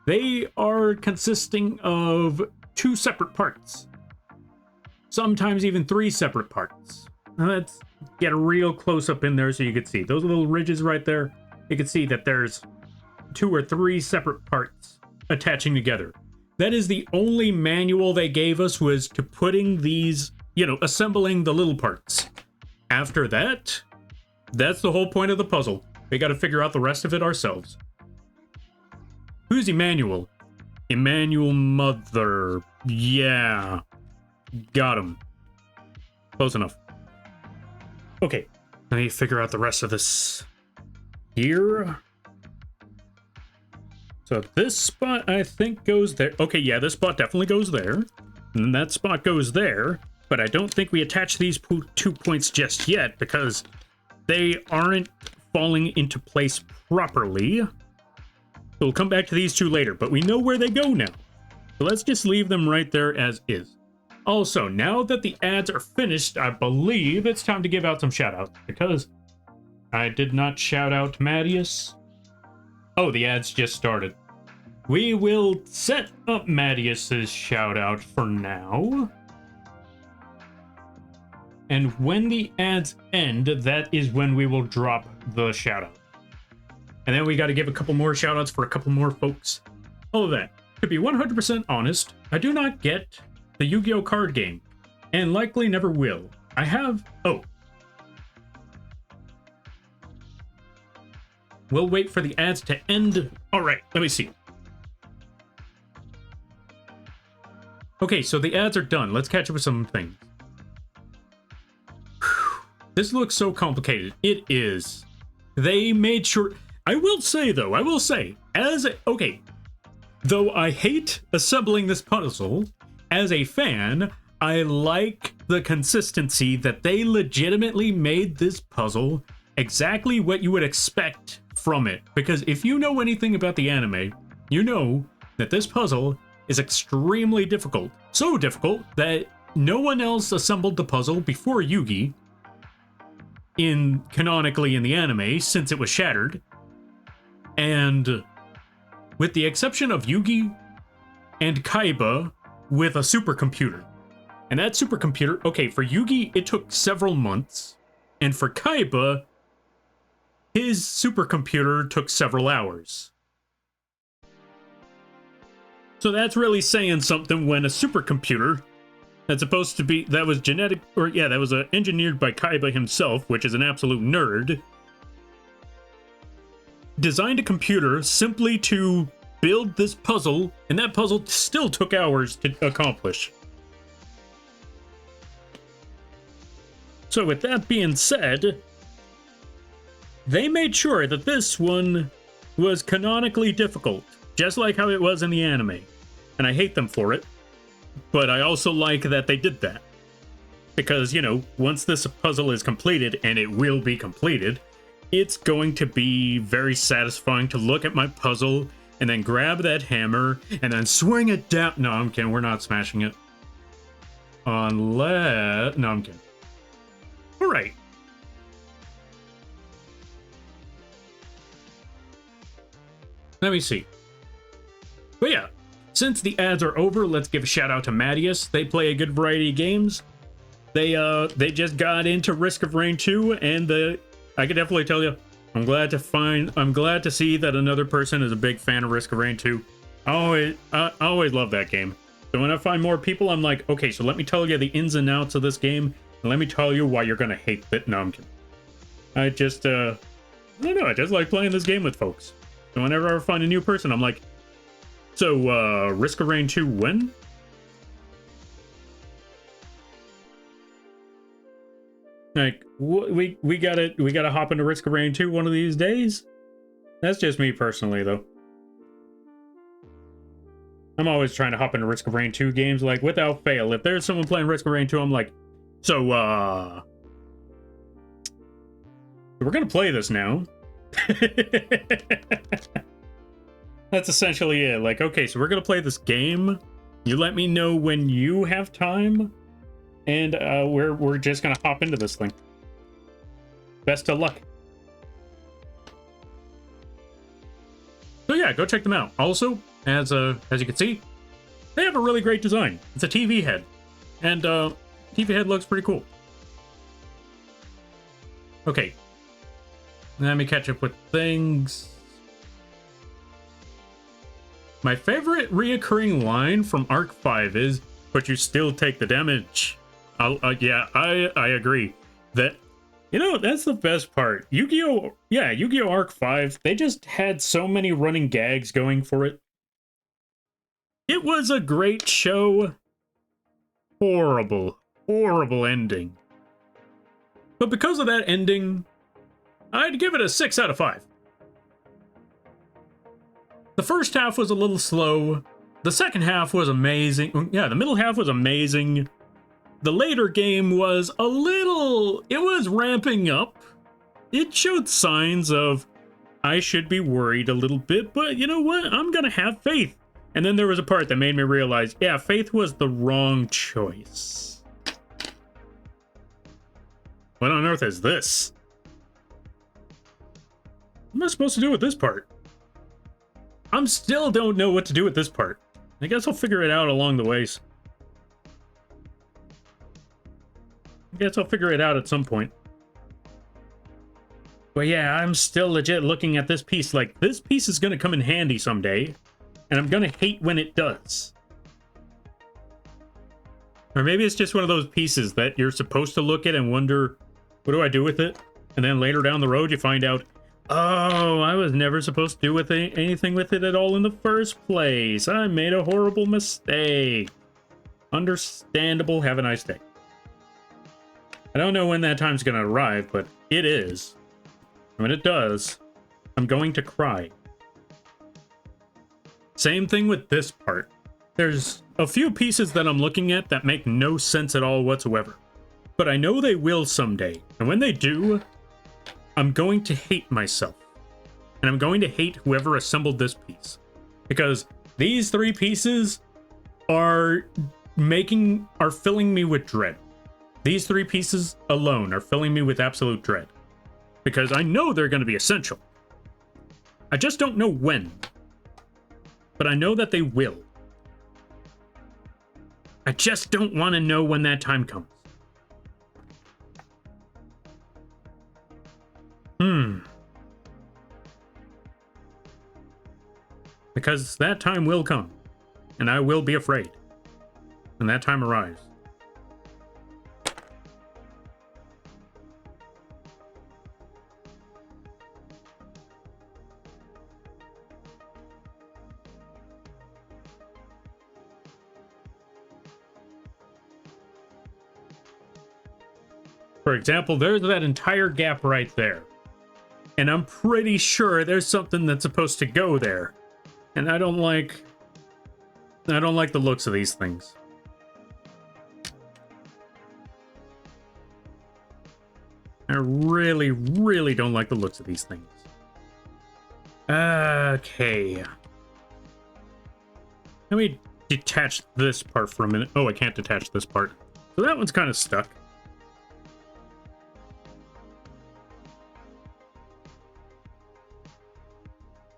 they are consisting of 2 separate parts. Sometimes even 3 separate parts. Now let's get a real close-up in there so you can see. Those little ridges right there, you can see that there's 2 or 3 separate parts attaching together. That is the only manual they gave us, was to putting these, assembling the little parts. After that, that's the whole point of the puzzle. We got to figure out the rest of it ourselves. Who's Emmanuel? Emmanuel Mother. Yeah. Got him. Close enough. Okay. Let me figure out the rest of this here. So this spot, I think, goes there. Okay, yeah, this spot definitely goes there. And then that spot goes there. But I don't think we attach these 2 points just yet, because they aren't falling into place properly. So we'll come back to these 2 later, but we know where they go now. So let's just leave them right there as is. Also, now that the ads are finished, I believe it's time to give out some shoutouts, because I did not shout out Mattias. Oh, the ads just started. We will set up Mattias's shoutout for now. And when the ads end, that is when we will drop the shoutout. And then we got to give a couple more shoutouts for a couple more folks. All of that. To be 100% honest, I do not get the Yu-Gi-Oh card game, and likely never will. I have... Oh. We'll wait for the ads to end. All right, let me see. Okay, so the ads are done. Let's catch up with some things. Whew. This looks so complicated. It is. They made sure... I will say, though, okay, though I hate assembling this puzzle, as a fan, I like the consistency that they legitimately made this puzzle exactly what you would expect from it. Because if you know anything about the anime, you know that this puzzle is extremely difficult. So difficult that no one else assembled the puzzle before Yugi, canonically in the anime, since it was shattered. And with the exception of Yugi and Kaiba with a supercomputer. And that supercomputer, okay, for Yugi, it took several months. And for Kaiba, his supercomputer took several hours. So that's really saying something when a supercomputer that's supposed to be, that was engineered by Kaiba himself, which is an absolute nerd, designed a computer simply to build this puzzle, and that puzzle still took hours to accomplish. So with that being said, they made sure that this one was canonically difficult, just like how it was in the anime. And I hate them for it, but I also like that they did that. Because, you know, once this puzzle is completed, and it will be completed, it's going to be very satisfying to look at my puzzle and then grab that hammer and then swing it down. No, I'm kidding. We're not smashing it. Unless... No, I'm kidding. All right. Let me see. But yeah, since the ads are over, let's give a shout out to Mattias. They play a good variety of games. They just got into Risk of Rain 2, and I can definitely tell you, I'm glad to see that another person is a big fan of Risk of Rain 2. I always love that game. So when I find more people, I'm like, okay, so let me tell you the ins and outs of this game, and let me tell you why you're gonna hate it. No, I'm kidding. I just, I don't know, I just like playing this game with folks. So whenever I find a new person, I'm like, so, Risk of Rain 2 when? Like, we gotta hop into Risk of Rain 2 one of these days? That's just me personally, though. I'm always trying to hop into Risk of Rain 2 games, like, without fail. If there's someone playing Risk of Rain 2, I'm like, so, we're gonna play this now. That's essentially it. Like, okay, so we're gonna play this game. You let me know when you have time, and we're just gonna hop into this thing. Best of luck. So yeah, go check them out. Also, as you can see, they have a really great design. It's a TV head, and TV head looks pretty cool. Okay, let me catch up with things. My favorite reoccurring line from Arc 5 is, but you still take the damage. Yeah, I agree. That, you know, that's the best part. Yu-Gi-Oh! Arc 5, they just had so many running gags going for it. It was a great show. Horrible, horrible ending. But because of that ending, I'd give it a 6 out of 5. The first half was a little slow. The second half was amazing. Yeah, the middle half was amazing. The later game was a little... It was ramping up. It showed signs of, I should be worried a little bit, but you know what? I'm gonna have faith. And then there was a part that made me realize, yeah, faith was the wrong choice. What on earth is this? What am I supposed to do with this part? I still don't know what to do with this part. I guess I'll figure it out along the ways. I guess I'll figure it out at some point. But yeah, I'm still legit looking at this piece like, this piece is gonna come in handy someday, and I'm gonna hate when it does. Or maybe it's just one of those pieces that you're supposed to look at and wonder, what do I do with it? And then later down the road you find out, oh, I was never supposed to do anything with it at all in the first place. I made a horrible mistake. Understandable. Have a nice day. I don't know when that time's gonna arrive, but it is. And when it does, I'm going to cry. Same thing with this part. There's a few pieces that I'm looking at that make no sense at all whatsoever. But I know they will someday. And when they do, I'm going to hate myself. And I'm going to hate whoever assembled this piece. Because these three pieces are filling me with dread. These three pieces alone are filling me with absolute dread. Because I know they're going to be essential. I just don't know when. But I know that they will. I just don't want to know when that time comes. Because that time will come. And I will be afraid. When that time arrives. For example, there's that entire gap right there. And I'm pretty sure there's something that's supposed to go there. And I don't like the looks of these things. I really, really don't like the looks of these things. Okay. Let me detach this part for a minute. Oh, I can't detach this part. So that one's kind of stuck.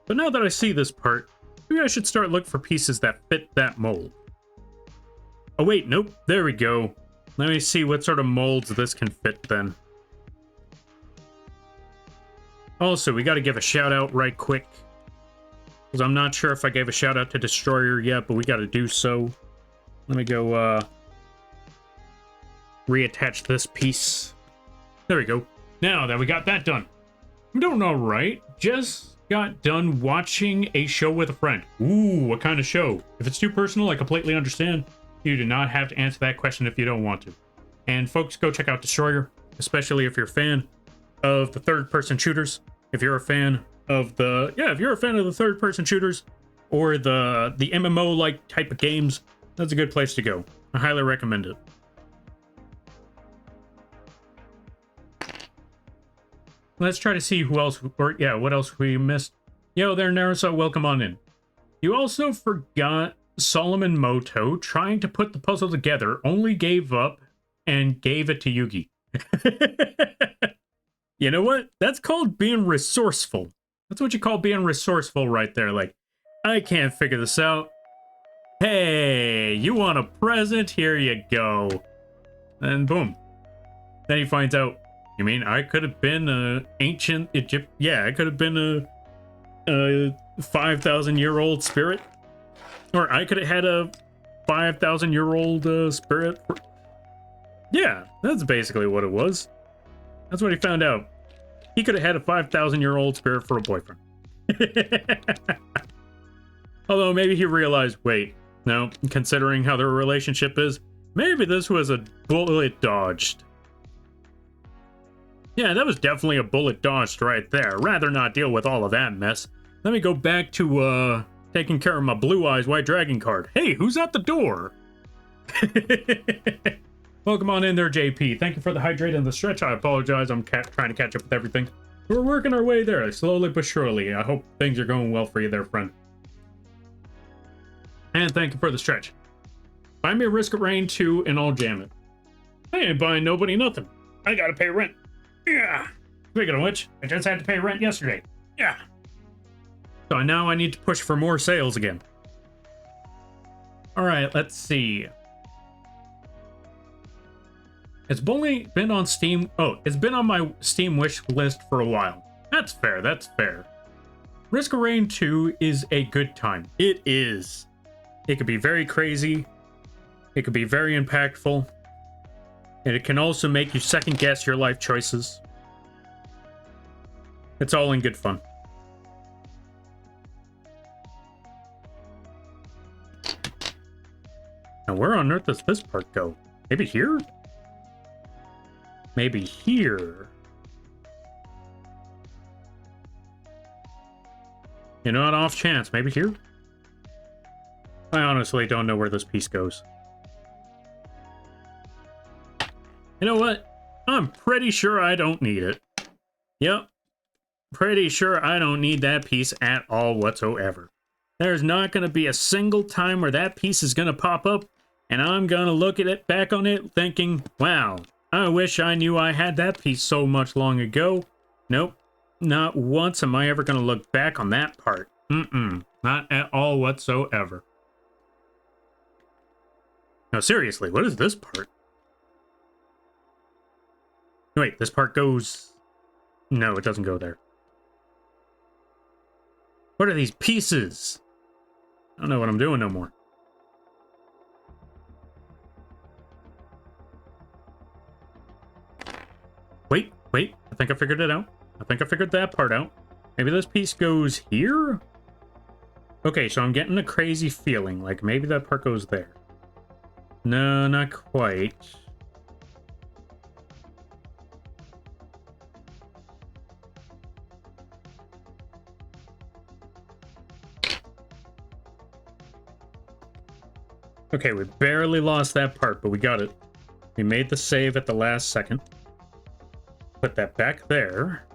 But now that I see this part, maybe I should start looking for pieces that fit that mold. Oh wait, nope, there we go. Let me see what sort of molds this can fit then. Also, we gotta give a shout out right quick. Because I'm not sure if I gave a shout out to Destroyer yet, but we gotta do so. Let me go, reattach this piece. There we go. Now that we got that done. I'm doing alright. Just got done watching a show with a friend. Ooh, what kind of show? If it's too personal, I completely understand. You do not have to answer that question if you don't want to. And folks, go check out Destroyer, especially if you're a fan of the third-person shooters. If you're a fan of the... Yeah, if you're a fan of the third-person shooters or the MMO-like type of games, that's a good place to go. I highly recommend it. Let's try to see who else, or yeah, what else we missed. Yo there, Naruto, welcome on in. You also forgot Solomon Moto trying to put the puzzle together, only gave up and gave it to Yugi. You know what? That's called being resourceful. That's what you call being resourceful right there. Like, I can't figure this out. Hey, you want a present? Here you go. And boom. Then he finds out, you mean I could have been an ancient Egypt? Yeah, I could have been a 5,000-year-old spirit, or I could have had a 5,000-year-old spirit. Yeah, that's basically what it was. That's what he found out. He could have had a 5,000-year-old spirit for a boyfriend. Although maybe he realized, wait, no, considering how their relationship is, maybe this was a bullet dodged. Yeah, that was definitely a bullet dodged right there. Rather not deal with all of that mess. Let me go back to, taking care of my Blue Eyes White Dragon card. Hey, who's at the door? Welcome on in there, JP. Thank you for the hydrate and the stretch. I apologize. I'm trying to catch up with everything. We're working our way there, slowly but surely. I hope things are going well for you there, friend. And thank you for the stretch. Buy me a Risk of Rain 2 and I'll jam it. I ain't buying nobody nothing. I gotta pay rent. Yeah. Speaking of which, I just had to pay rent yesterday. Yeah. So now I need to push for more sales again. Alright, let's see. It's only been on Steam. Oh, it's been on my Steam wish list for a while. That's fair, that's fair. Risk of Rain 2 is a good time. It is. It could be very crazy. It could be very impactful. And it can also make you second guess your life choices. It's all in good fun. Now, where on earth does this part go? Maybe here? Maybe here. You know, an off chance. Maybe here? I honestly don't know where this piece goes. You know what? I'm pretty sure I don't need it. Yep. Pretty sure I don't need that piece at all whatsoever. There's not going to be a single time where that piece is going to pop up, and I'm going to look at it, back on it, thinking, wow, I wish I knew I had that piece so much long ago. Nope. Not once am I ever going to look back on that part. Not at all whatsoever. No, seriously, what is this part? Wait, this part goes... No, it doesn't go there. What are these pieces? I don't know what I'm doing no more. Wait, I think I figured it out. I think I figured that part out. Maybe this piece goes here? Okay, so I'm getting a crazy feeling, like maybe that part goes there. No, not quite. Okay, we barely lost that part, but we got it. We made the save at the last second. Put that back there.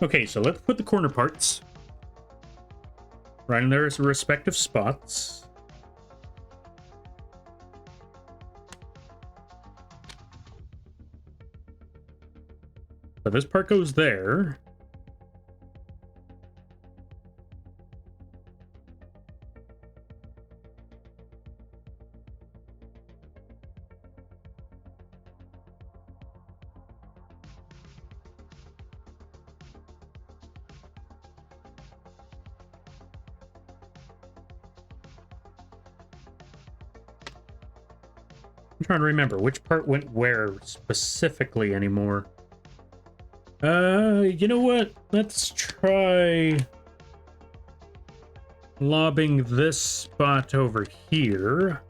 Okay, so let's put the corner parts right in their respective spots. So this part goes there. I'm trying to remember which part went where specifically anymore. You know what? Let's try lobbing this spot over here.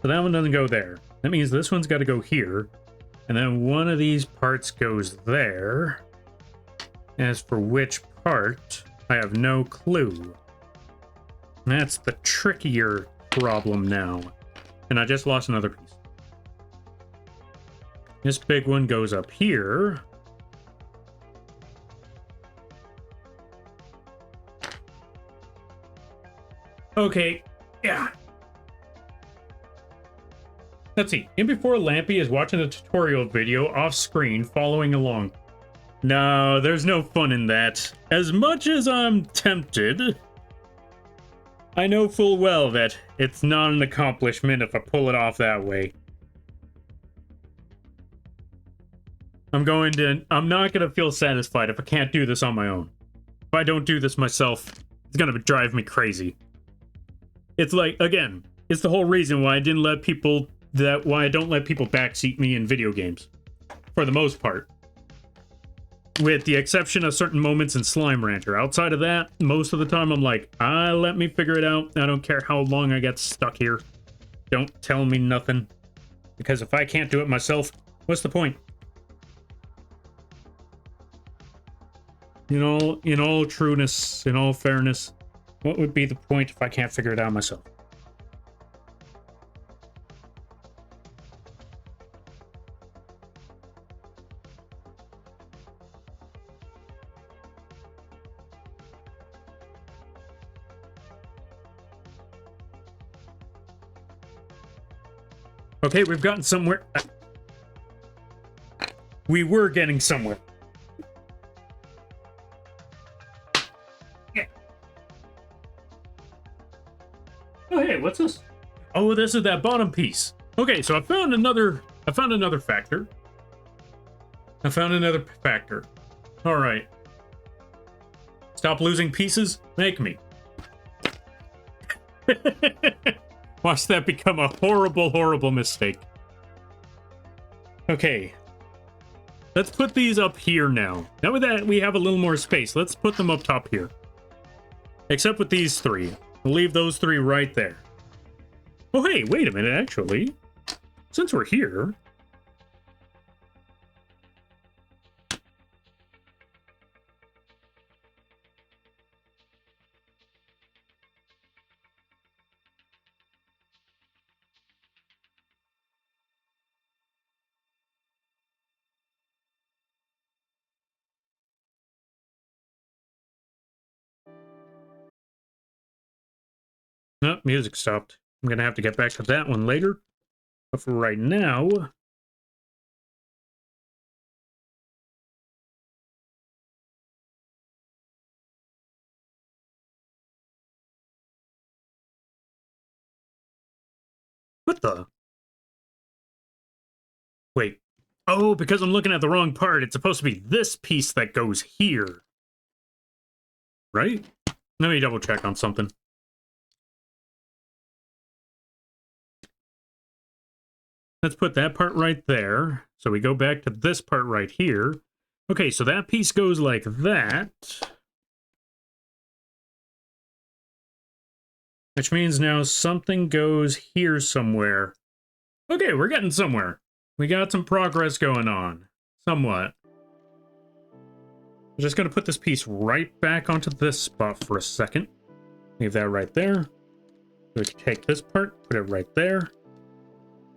So that one doesn't go there. That means this one's got to go here. And then one of these parts goes there. As for which part, I have no clue. That's the trickier problem now. And I just lost another piece. This big one goes up here. Okay, yeah. Let's see. In before Lampy is watching the tutorial video off screen, following along. No, there's no fun in that. As much as I'm tempted, I know full well that it's not an accomplishment if I pull it off that way. I'm not gonna feel satisfied if I can't do this on my own. If I don't do this myself, it's gonna drive me crazy. It's like, again, it's the whole reason why I don't let people backseat me in video games. For the most part. With the exception of certain moments in Slime Rancher. Outside of that, most of the time I'm like, let me figure it out. I don't care how long I get stuck here. Don't tell me nothing. Because if I can't do it myself, what's the point? In all trueness, in all fairness, what would be the point if I can't figure it out myself? Okay, we've gotten somewhere. We were getting somewhere. Yeah. Oh, hey, what's this? Oh, this is that bottom piece. Okay, so I found another factor. All right. Stop losing pieces. Make me. Watch that become a horrible, horrible mistake. Okay. Let's put these up here now. Now that we have a little more space, let's put them up top here. Except with these three. We'll leave those three right there. Oh, hey, wait a minute, actually. Since we're here... No, music stopped. I'm gonna have to get back to that one later. But for right now... What the? Wait. Oh, because I'm looking at the wrong part. It's supposed to be this piece that goes here. Right? Let me double check on something. Let's put that part right there. So we go back to this part right here. Okay, so that piece goes like that. Which means now something goes here somewhere. Okay, we're getting somewhere. We got some progress going on. Somewhat. I'm just going to put this piece right back onto this spot for a second. Leave that right there. We can take this part, put it right there.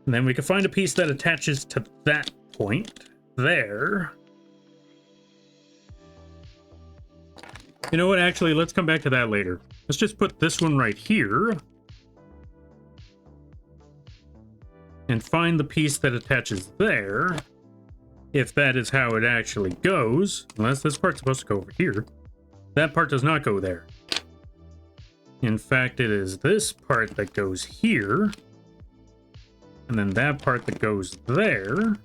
And then we can find a piece that attaches to that point there. You know what? Actually, let's come back to that later. Let's just put this one right here. And find the piece that attaches there. If that is how it actually goes. Unless this part's supposed to go over here. That part does not go there. In fact, it is this part that goes here. And then that part that goes there.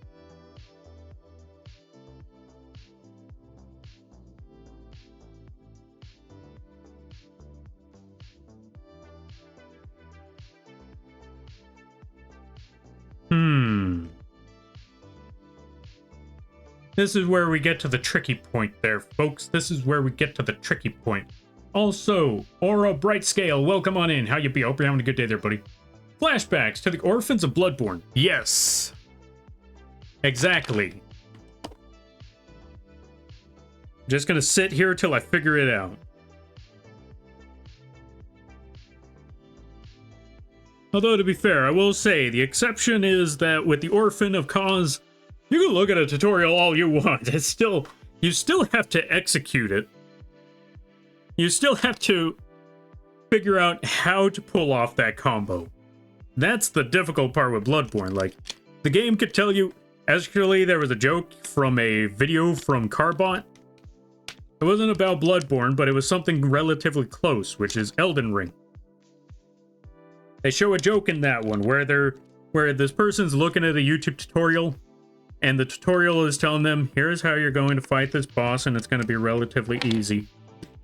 This is where we get to the tricky point there, folks. This is where we get to the tricky point. Also, Aura Bright Scale, welcome on in. How you be? Hope you're having a good day there, buddy. Flashbacks to the orphans of Bloodborne. Yes. Exactly. Just gonna sit here till I figure it out. Although, to be fair, I will say, the exception is that with the Orphan of Cause, you can look at a tutorial all you want. It's still, you still have to execute it. You still have to figure out how to pull off that combo. That's the difficult part with Bloodborne. Like, the game could tell you... Actually, there was a joke from a video from Carbot. It wasn't about Bloodborne, but it was something relatively close, which is Elden Ring. They show a joke in that one where this person's looking at a YouTube tutorial, and the tutorial is telling them, here's how you're going to fight this boss, and it's going to be relatively easy.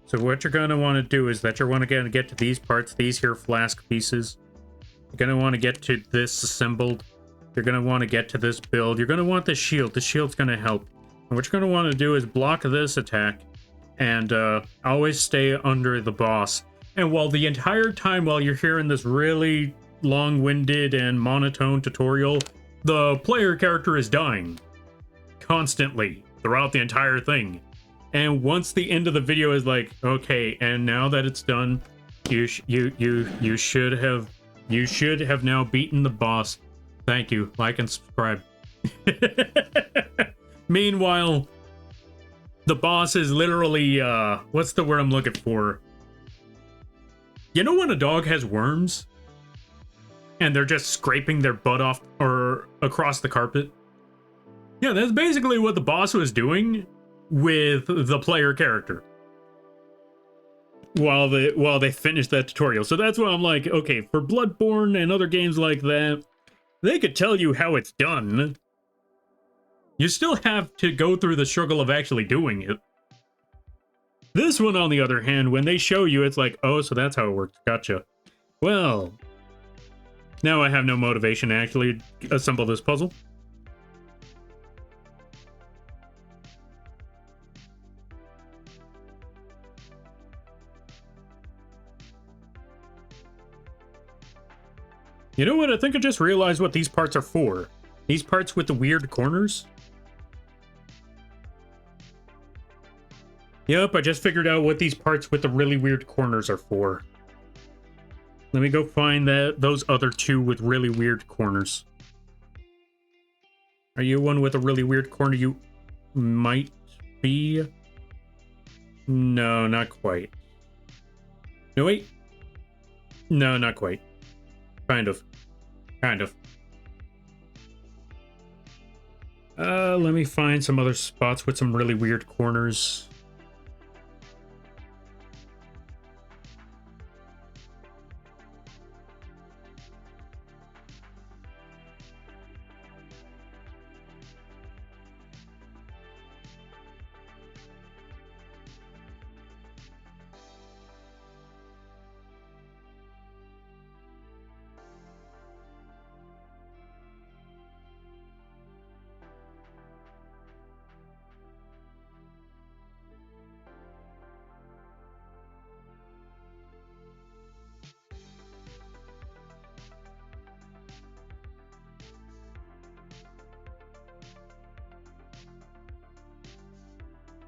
So what you're going to want to do is that you're going to get to these parts, these here flask pieces. You're going to want to get to this assembled. You're going to want to get to this build. You're going to want the shield. The shield's going to help. And what you're going to want to do is block this attack and always stay under the boss. And while the entire time while you're hearing this really long-winded and monotone tutorial, the player character is dying constantly throughout the entire thing. And once the end of the video is like, okay, and now that it's done, you should have now beaten the boss. Thank you. Like and subscribe. Meanwhile, the boss is literally what's the word I'm looking for? You know when a dog has worms and they're just scraping their butt off or across the carpet? Yeah, that's basically what the boss was doing with the player character while they finished that tutorial. So that's why I'm like, okay, for Bloodborne and other games like that, they could tell you how it's done. You still have to go through the struggle of actually doing it. This one, on the other hand, when they show you, it's like, oh, so that's how it works. Gotcha. Well, now I have no motivation to actually assemble this puzzle. You know what? I think I just realized what these parts are for. These parts with the weird corners. Yep, I just figured out what these parts with the really weird corners are for. Let me go find those other two with really weird corners. Are you one with a really weird corner? You might be. No, not quite. No, wait. No, not quite. Kind of. Kind of. Let me find some other spots with some really weird corners.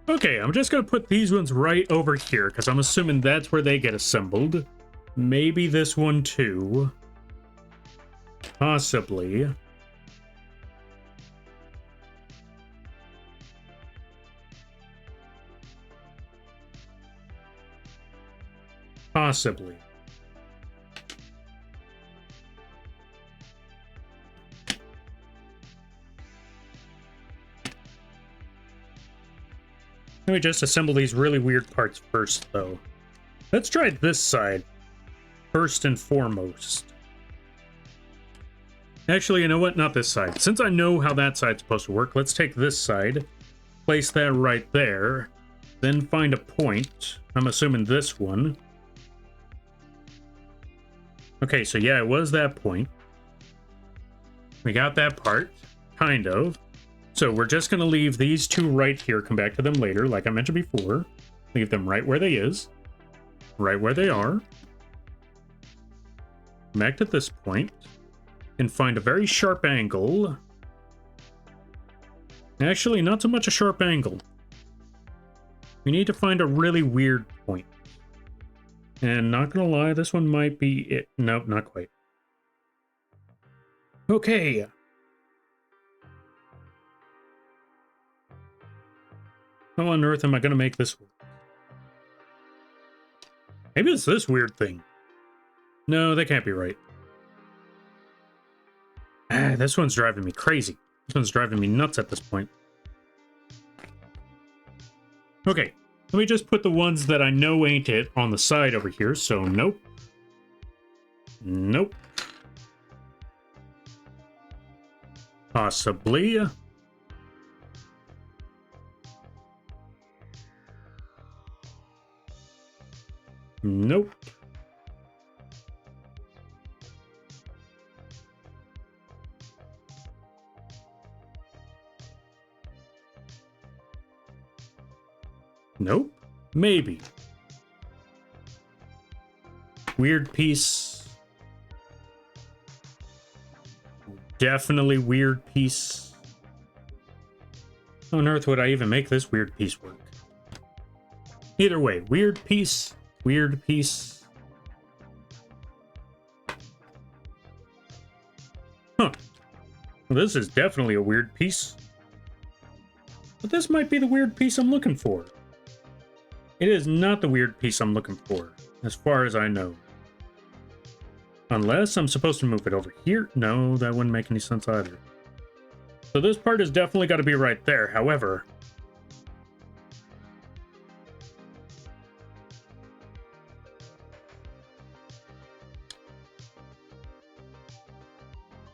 Okay, I'm just gonna put these ones right over here, because I'm assuming that's where they get assembled. Maybe this one too. Possibly. Possibly. Let me just assemble these really weird parts first, though. Let's try this side first and foremost. Actually, you know what? Not this side. Since I know how that side's supposed to work, let's take this side, place that right there, then find a point. I'm assuming this one. Okay, so yeah, it was that point. We got that part, kind of. So we're just going to leave these two right here, come back to them later, like I mentioned before. Leave them right where they is. Right where they are. Back to this point. And find a very sharp angle. Actually, not so much a sharp angle. We need to find a really weird point. And not gonna lie, this one might be it. Nope, not quite. Okay. How on earth am I gonna make this work? Maybe it's this weird thing. No, that can't be right. Ah, this one's driving me crazy. This one's driving me nuts at this point. Okay, let me just put the ones that I know ain't it on the side over here, so nope. Nope. Possibly. Nope. Nope. Maybe. Weird piece. Definitely weird piece. How on earth would I even make this weird piece work? Either way, weird piece, weird piece. Huh. Well, this is definitely a weird piece. But this might be the weird piece I'm looking for. It is not the weird piece I'm looking for, as far as I know. Unless I'm supposed to move it over here. No, that wouldn't make any sense either. So this part has definitely got to be right there. However,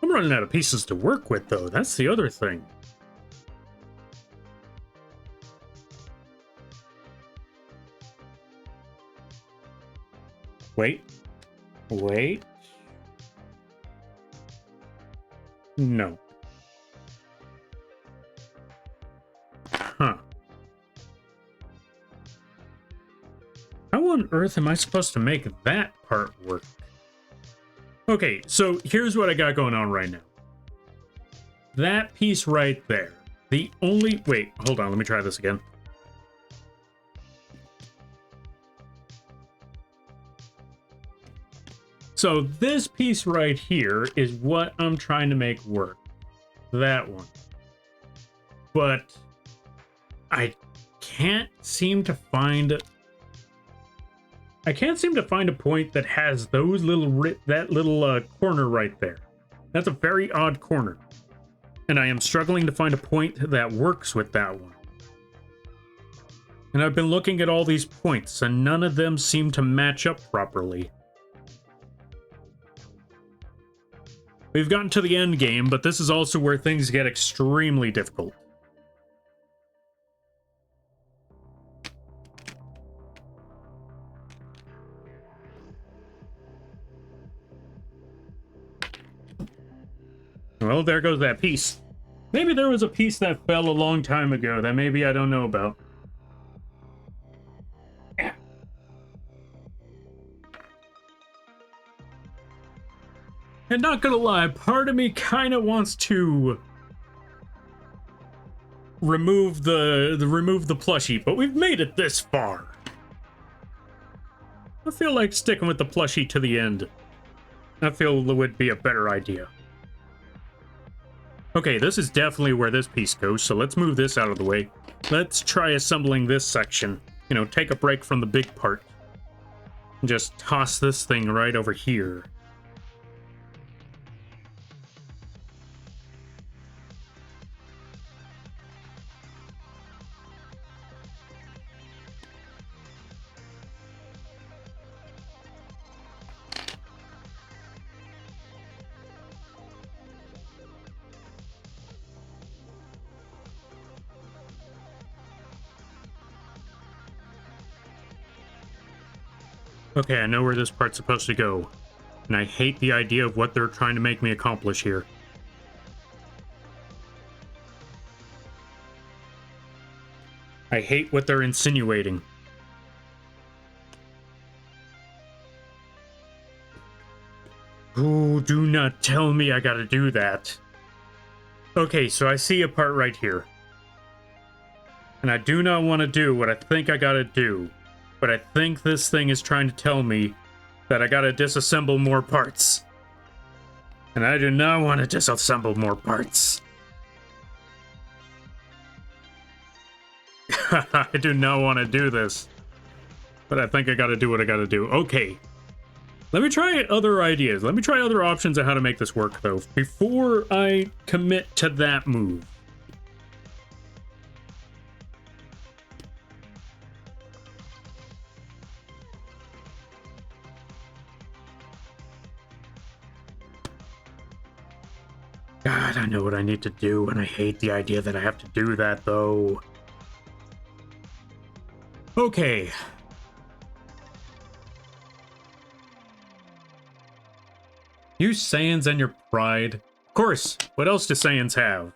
I'm running out of pieces to work with, though. That's the other thing. Wait. Wait. No. Huh. How on earth am I supposed to make that part work? Okay, so here's what I got going on right now. That piece right there. The only... Wait, hold on. Let me try this again. So this piece right here is what I'm trying to make work. That one. But I can't seem to find... I can't seem to find a point that has those little... that little corner right there. That's a very odd corner. And I am struggling to find a point that works with that one. And I've been looking at all these points, and none of them seem to match up properly. We've gotten to the end game, but this is also where things get extremely difficult. Well, there goes that piece. Maybe there was a piece that fell a long time ago that maybe I don't know about. Yeah. And not gonna lie, part of me kind of wants to remove the plushie, but we've made it this far. I feel like sticking with the plushie to the end. I feel it would be a better idea. Okay, this is definitely where this piece goes, so let's move this out of the way. Let's try assembling this section. You know, take a break from the big part. And just toss this thing right over here. Okay, I know where this part's supposed to go. And I hate the idea of what they're trying to make me accomplish here. I hate what they're insinuating. Ooh, do not tell me I gotta do that. Okay, so I see a part right here. And I do not want to do what I think I gotta do. But I think this thing is trying to tell me that I gotta disassemble more parts. And I do not want to disassemble more parts. I do not want to do this. But I think I gotta do what I gotta do. Okay. Let me try other ideas. Let me try other options on how to make this work, though, before I commit to that move. God, I know what I need to do, and I hate the idea that I have to do that, though. Okay. You Saiyans and your pride. Of course, what else do Saiyans have?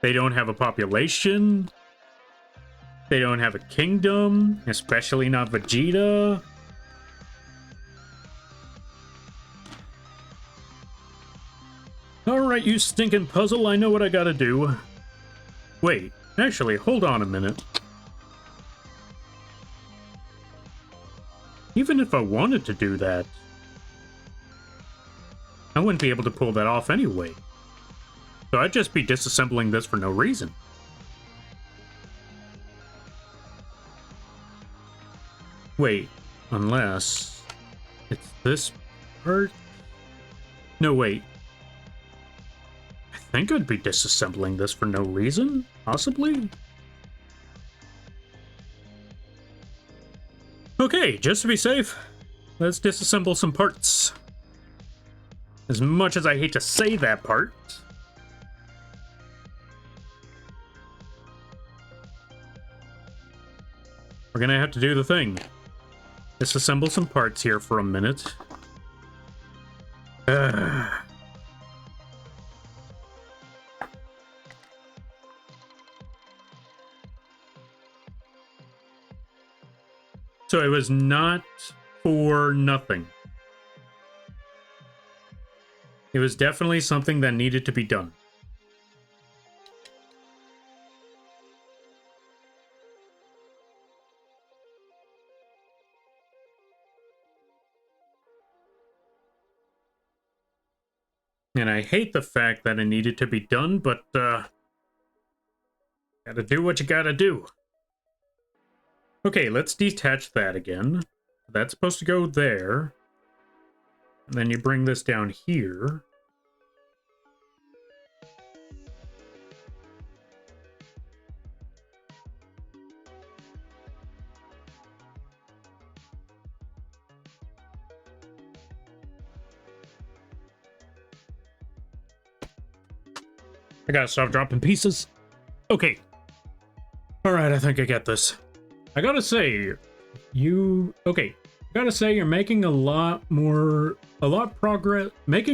They don't have a population. They don't have a kingdom, especially not Vegeta. Alright, you stinking puzzle, I know what I gotta do. Wait, actually, hold on a minute. Even if I wanted to do that, I wouldn't be able to pull that off anyway. So I'd just be disassembling this for no reason. Wait, unless it's this part? No, wait. I think I'd be disassembling this for no reason, possibly? Okay, just to be safe, let's disassemble some parts. As much as I hate to say that part. We're gonna have to do the thing. Disassemble some parts here for a minute. So it was not for nothing. It was definitely something that needed to be done. And I hate the fact that it needed to be done, but, gotta do what you gotta do. Okay, let's detach that again. That's supposed to go there. And then you bring this down here. I gotta stop dropping pieces. Okay. Alright, I think I get this. I gotta say, okay. I gotta say, you're making making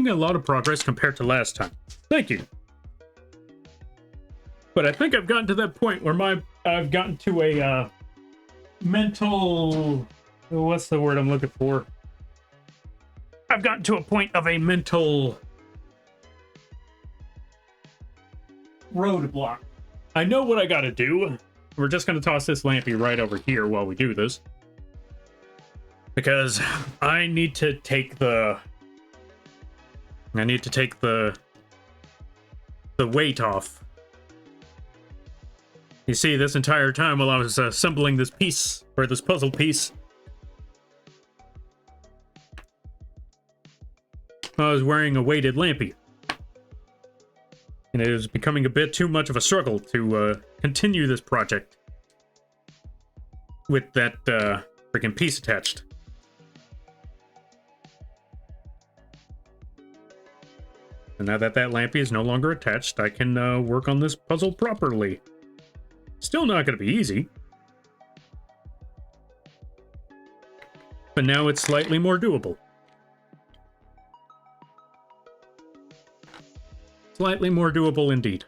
a lot of progress compared to last time. Thank you. But I think I've gotten to that point where I've gotten to a, mental... What's the word I'm looking for? I've gotten to a point of a mental... roadblock. I know what I gotta do. We're just gonna toss this lampy right over here while we do this. Because I need to take the weight off. You see, this entire time while I was assembling this piece, or this puzzle piece, I was wearing a weighted lampy. And it was becoming a bit too much of a struggle to continue this project with that freaking piece attached. And now that lampy is no longer attached, I can work on this puzzle properly. Still not going to be easy. But now it's slightly more doable. Slightly more doable indeed.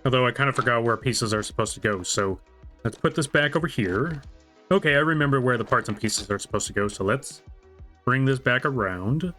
Although I kind of forgot where pieces are supposed to go, so let's put this back over here. Okay, I remember where the parts and pieces are supposed to go, so let's bring this back around.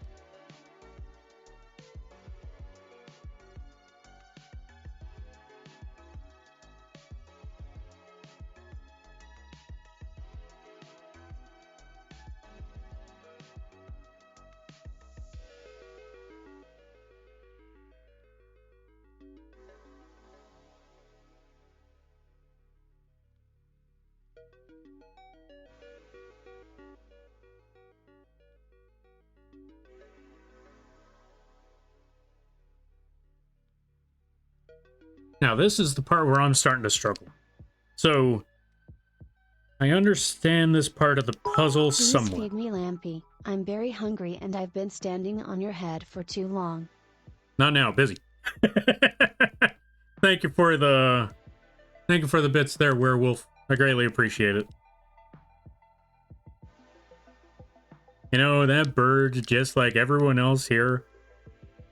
Now, this is the part where I'm starting to struggle. So, I understand this part of the puzzle somewhat. Please feed me, Lampy. I'm very hungry and I've been standing on your head for too long. Not now, busy. Thank you for the bits there, Werewolf. I greatly appreciate it. You know, that bird, just like everyone else here,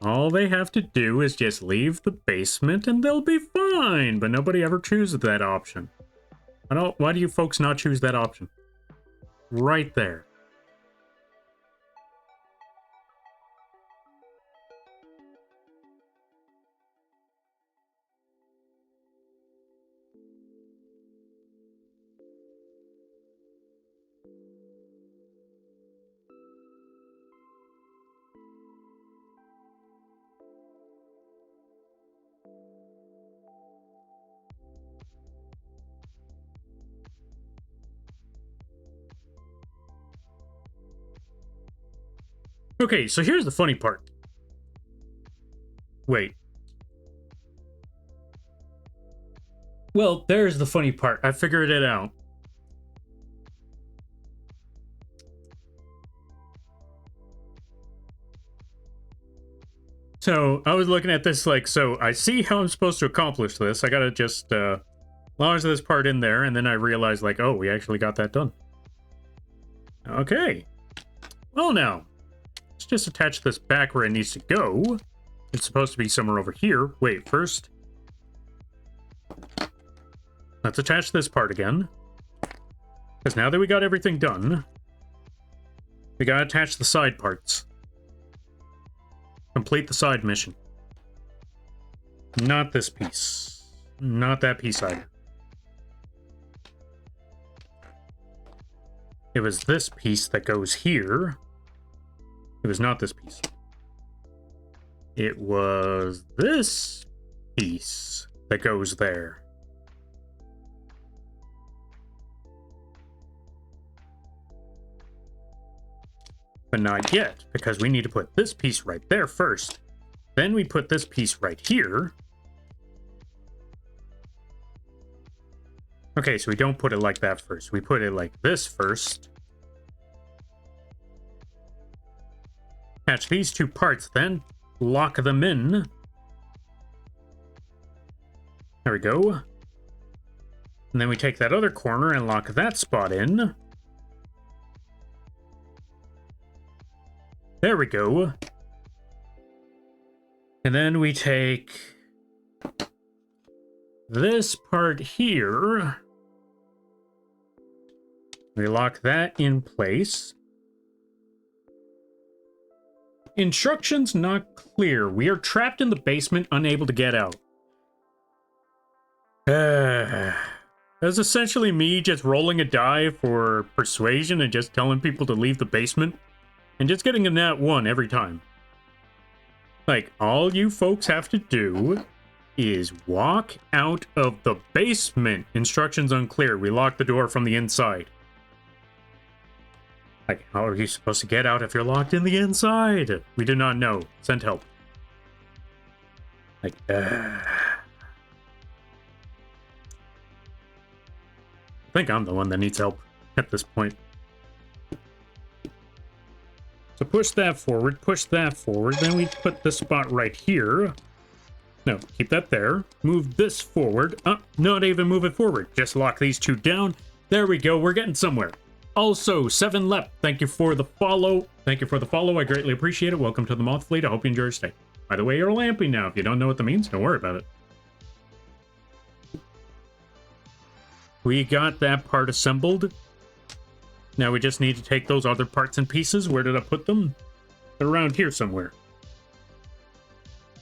all they have to do is just leave the basement and they'll be fine, but nobody ever chooses that option. Why do you folks not choose that option? Right there. Okay, so here's the funny part. Wait. Well, there's the funny part. I figured it out. So, I was looking at this like, so I see how I'm supposed to accomplish this. I gotta just launch this part in there, and then I realized like, oh, we actually got that done. Okay. Well now, let's just attach this back where it needs to go. It's supposed to be somewhere over here. Wait, first, let's attach this part again. Because now that we got everything done, we gotta attach the side parts. Complete the side mission. Not this piece. Not that piece either. It was this piece that goes here. It was not this piece. It was this piece that goes there. But not yet, because we need to put this piece right there first. Then we put this piece right here. Okay, so we don't put it like that first. We put it like this first. Attach these two parts, then lock them in. There we go. And then we take that other corner and lock that spot in. There we go. And then we take this part here. We lock that in place. Instructions not clear. We are trapped in the basement, unable to get out. That's essentially me just rolling a die for persuasion and just telling people to leave the basement. And just getting a nat 1 every time. Like, all you folks have to do is walk out of the basement. Instructions unclear. We lock the door from the inside. Like, how are you supposed to get out if you're locked in the inside? We do not know. Send help. Like, I think I'm the one that needs help at this point. So push that forward, then we put this spot right here. No, keep that there. Move this forward. Not even move it forward. Just lock these two down. There we go, we're getting somewhere. Also, 7 Lep, thank you for the follow. Thank you for the follow, I greatly appreciate it. Welcome to the Moth Fleet, I hope you enjoy your stay. By the way, you're lamping now. If you don't know what that means, don't worry about it. We got that part assembled. Now we just need to take those other parts and pieces. Where did I put them? They're around here somewhere.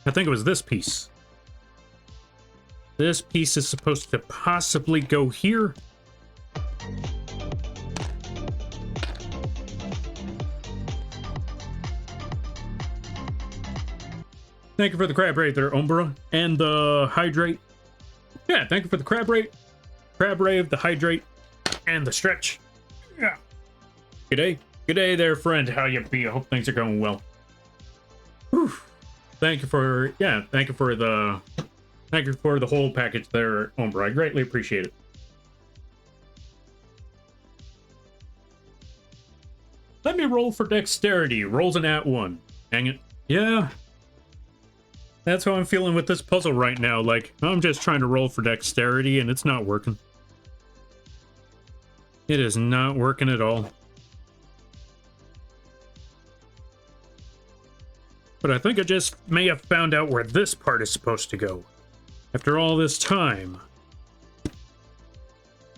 I think it was this piece. This piece is supposed to possibly go here. Thank you for the crab rate there, Umbra. And the hydrate. Yeah, thank you for the crab rate. Crab rave, the hydrate, and the stretch. Yeah. G'day. G'day there, friend. How you be? I hope things are going well. Whew. Thank you for the whole package there, Umbra. I greatly appreciate it. Let me roll for dexterity. Rolls an at 1. Dang it. Yeah. That's how I'm feeling with this puzzle right now. Like, I'm just trying to roll for dexterity and it's not working. It is not working at all. But I think I just may have found out where this part is supposed to go. After all this time.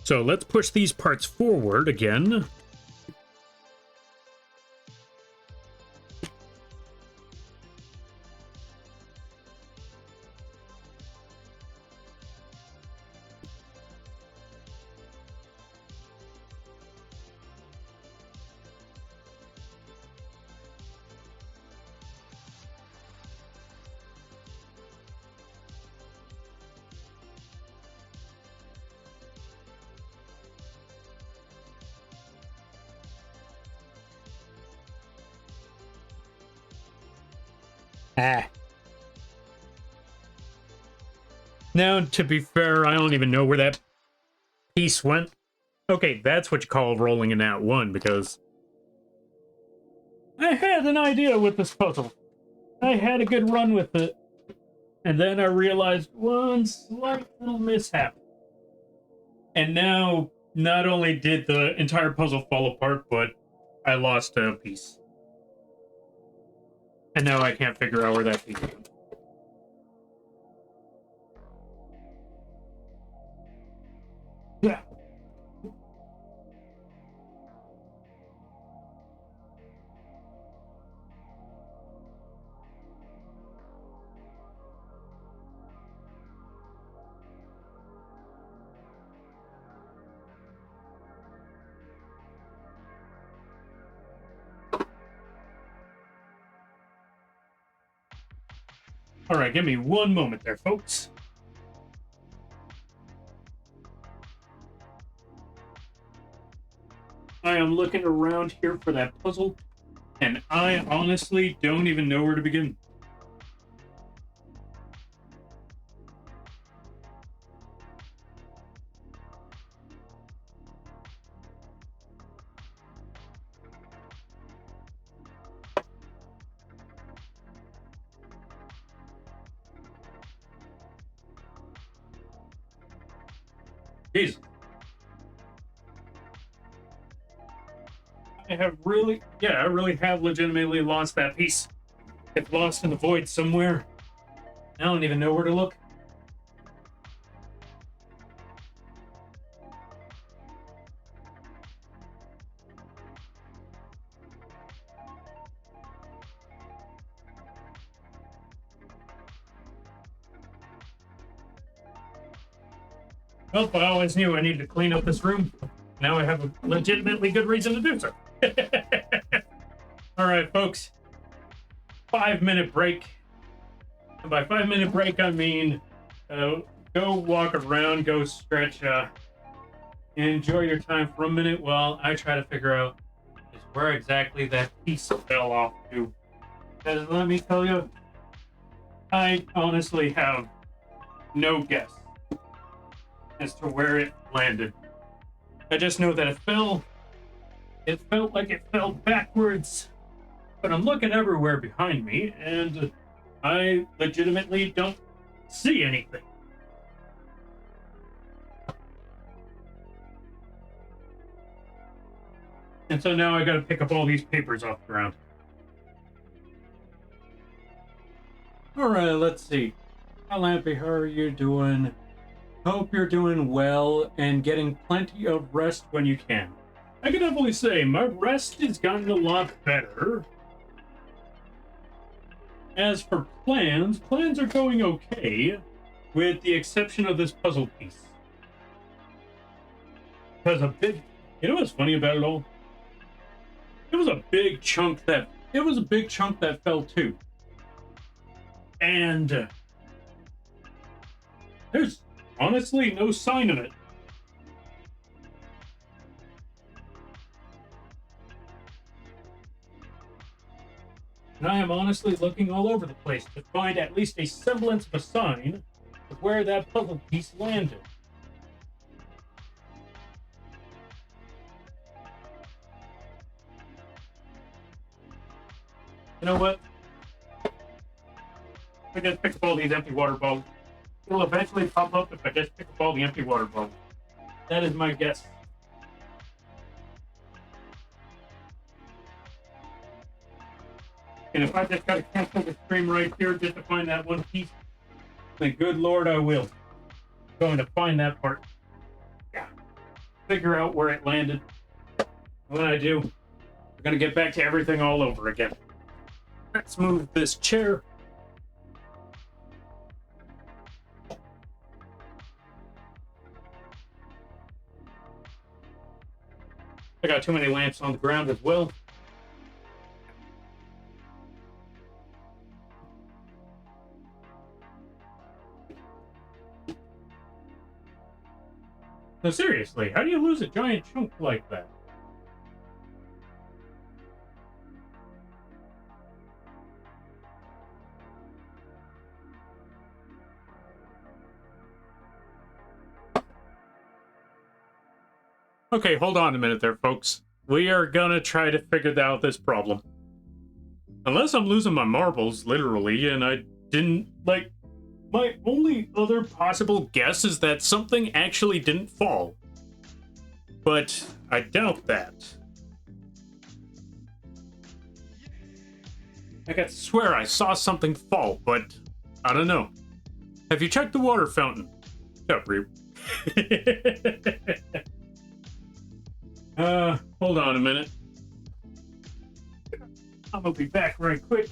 So let's push these parts forward again. Now, to be fair, I don't even know where that piece went. Okay, that's what you call rolling an at 1, because I had an idea with this puzzle. I had a good run with it. And then I realized one slight little mishap. And now, not only did the entire puzzle fall apart, but I lost a piece. And now I can't figure out where that piece went. Yeah. All right, give me one moment there, folks. I am looking around here for that puzzle, and I honestly don't even know where to begin. Jeez. I really have legitimately lost that piece. It's lost in the void somewhere. I don't even know where to look. Well, I always knew I needed to clean up this room. Now I have a legitimately good reason to do so. All right, folks. 5-minute break. And by 5-minute break, I mean go walk around, go stretch, enjoy your time for a minute while I try to figure out just where exactly that piece fell off to. Because let me tell you, I honestly have no guess as to where it landed. I just know that it fell. It felt like it fell backwards. But I'm looking everywhere behind me, and I legitimately don't see anything. And so now I gotta pick up all these papers off the ground. Alright, let's see. Hi, Lampy, how are you doing? Hope you're doing well and getting plenty of rest when you can. I can definitely say my rest has gotten a lot better. As for plans are going okay, with the exception of this puzzle piece. Because you know what's funny about it all? It was a big chunk that fell too. And there's honestly no sign of it. And I am honestly looking all over the place to find at least a semblance of a sign of where that puzzle piece landed. You know what? I just pick up all these empty water bottles. It'll eventually pop up if I just pick up all the empty water bottles. That is my guess. And if I just gotta cancel the stream right here just to find that one piece, then good Lord, I will. I'm going to find that part. Yeah. Figure out where it landed. When I do, we're gonna get back to everything all over again. Let's move this chair. I got too many lamps on the ground as well. No, seriously, how do you lose a giant chunk like that? Okay, hold on a minute there, folks. We are gonna try to figure out this problem. Unless I'm losing my marbles, literally, and I didn't, like... My only other possible guess is that something actually didn't fall. But I doubt that. I could swear I saw something fall, but I don't know. Have you checked the water fountain? Shut up, Reap. Hold on a minute. I'm gonna be back right quick.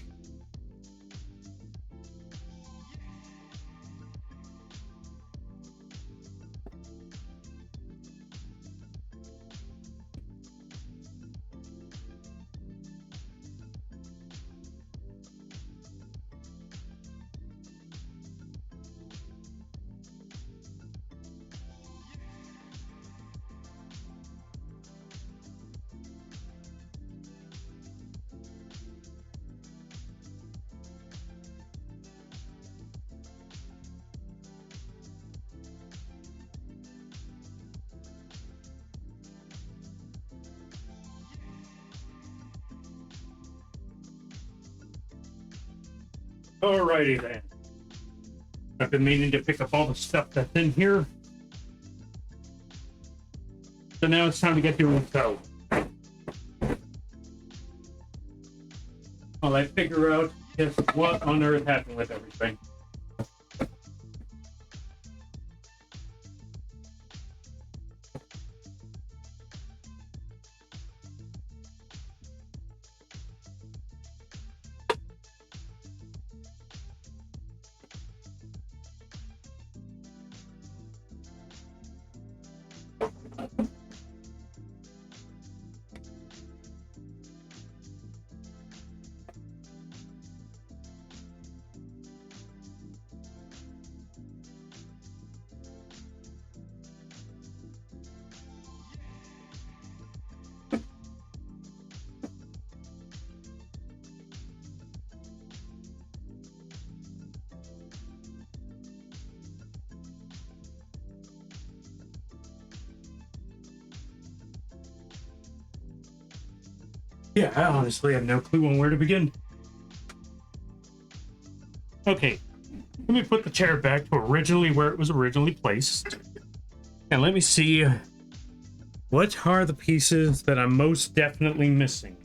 Alrighty then. I've been meaning to pick up all the stuff that's in here. So now it's time to get doing so. While I figure out just what on earth happened with everything. Yeah, I honestly have no clue on where to begin. Okay, let me put the chair back to originally where it was originally placed. And let me see what are the pieces that I'm most definitely missing.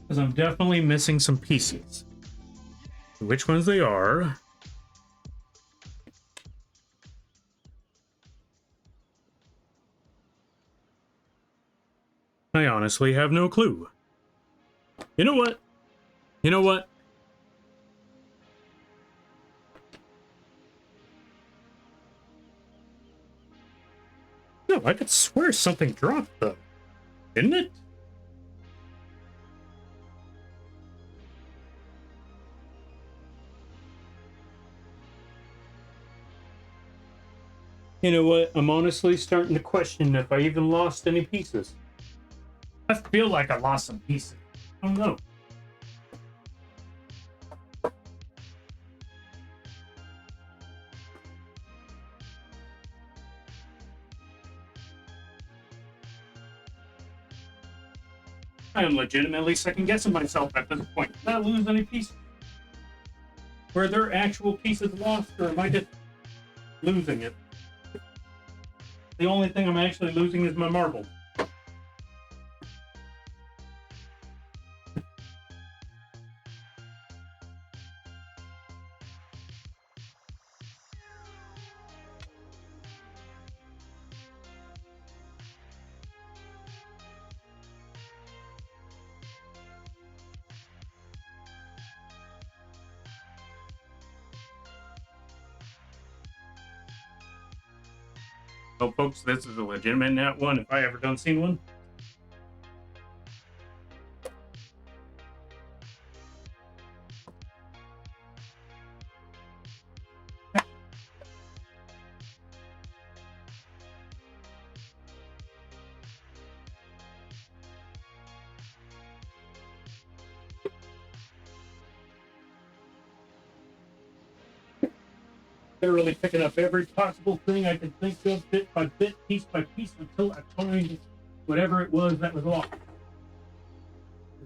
Because I'm definitely missing some pieces. Which ones they are. I honestly have no clue. You know what? You know what? No, I could swear something dropped though. Didn't it? You know what? I'm honestly starting to question if I even lost any pieces. I feel like I lost some pieces. I don't know. I am legitimately second guessing myself at this point. Did I lose any pieces? Were there actual pieces lost, or am I just losing it? The only thing I'm actually losing is my marble. Oh, folks, this is a legitimate nat one if I ever done seen one. Literally picking up every possible thing I could think of, bit by bit, piece by piece, until I find whatever it was that was lost.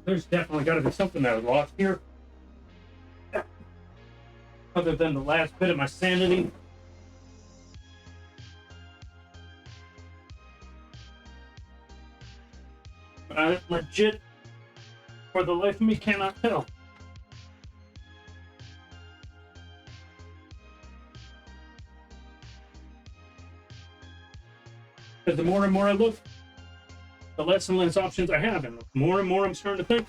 There's definitely got to be something that was lost here. Other than the last bit of my sanity. But I legit, for the life of me, cannot tell. Because the more and more I look, the less and less options I have, and the more and more I'm starting to think,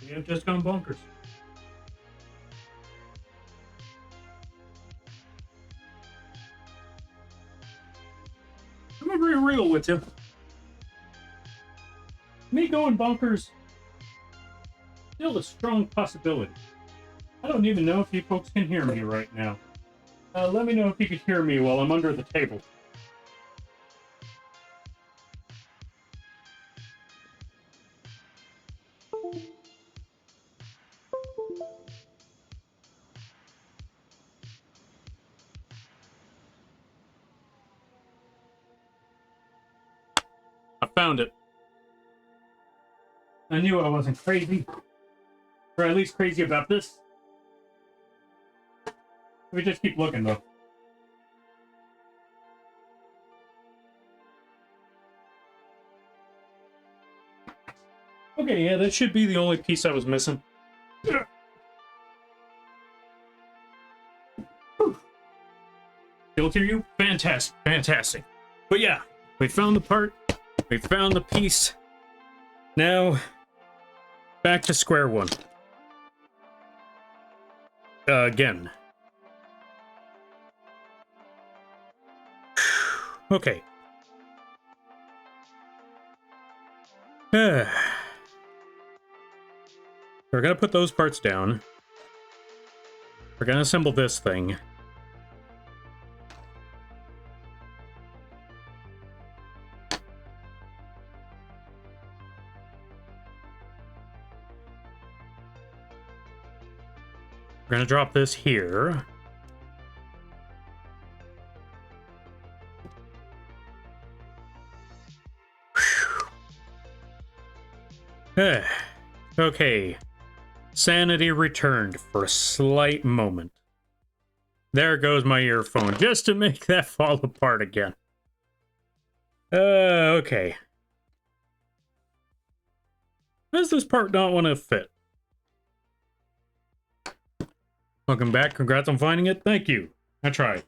we have just gone bonkers. I'm gonna be real with you. Me going bonkers, still a strong possibility. I don't even know if you folks can hear me right now. Let me know if you can hear me while I'm under the table. I found it. I knew I wasn't crazy. Or at least crazy about this. We just keep looking, though. Okay, yeah, that should be the only piece I was missing. Still hear you? Fantastic, fantastic. But yeah, we found the part. We found the piece. Now, back to square one. Again. Okay. We're gonna put those parts down. We're gonna assemble this thing. We're gonna drop this here. Okay. Sanity returned for a slight moment. There goes my earphone, just to make that fall apart again. Okay. Does this part not want to fit? Welcome back. Congrats on finding it. Thank you. I tried.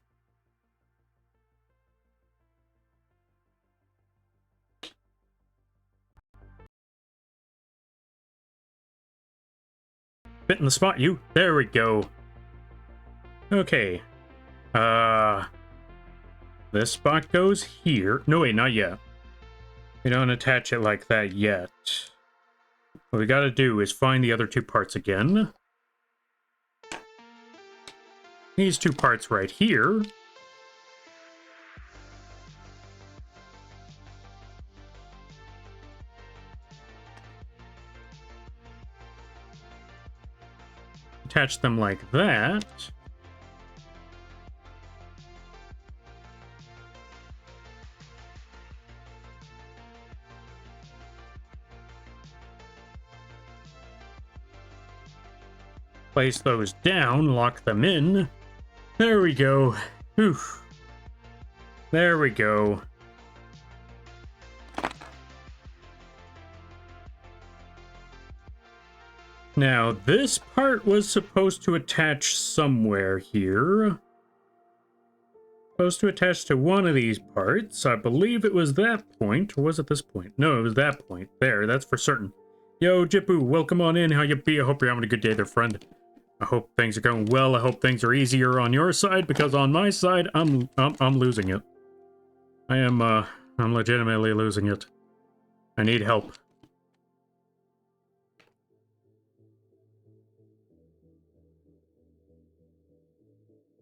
Fit in the spot, you. There we go. Okay. This spot goes here. No, wait, not yet. We don't attach it like that yet. What we gotta do is find the other two parts again. These two parts right here. Attach them like that. Place those down, lock them in. There we go. Oof. There we go. Now, this part was supposed to attach somewhere here. Supposed to attach to one of these parts. I believe it was that point, or was it this point? No, it was that point. There, that's for certain. Yo, Jipu, welcome on in. How you be? I hope you're having a good day there, friend. I hope things are going well. I hope things are easier on your side, because on my side, I'm losing it. I'm legitimately losing it. I need help.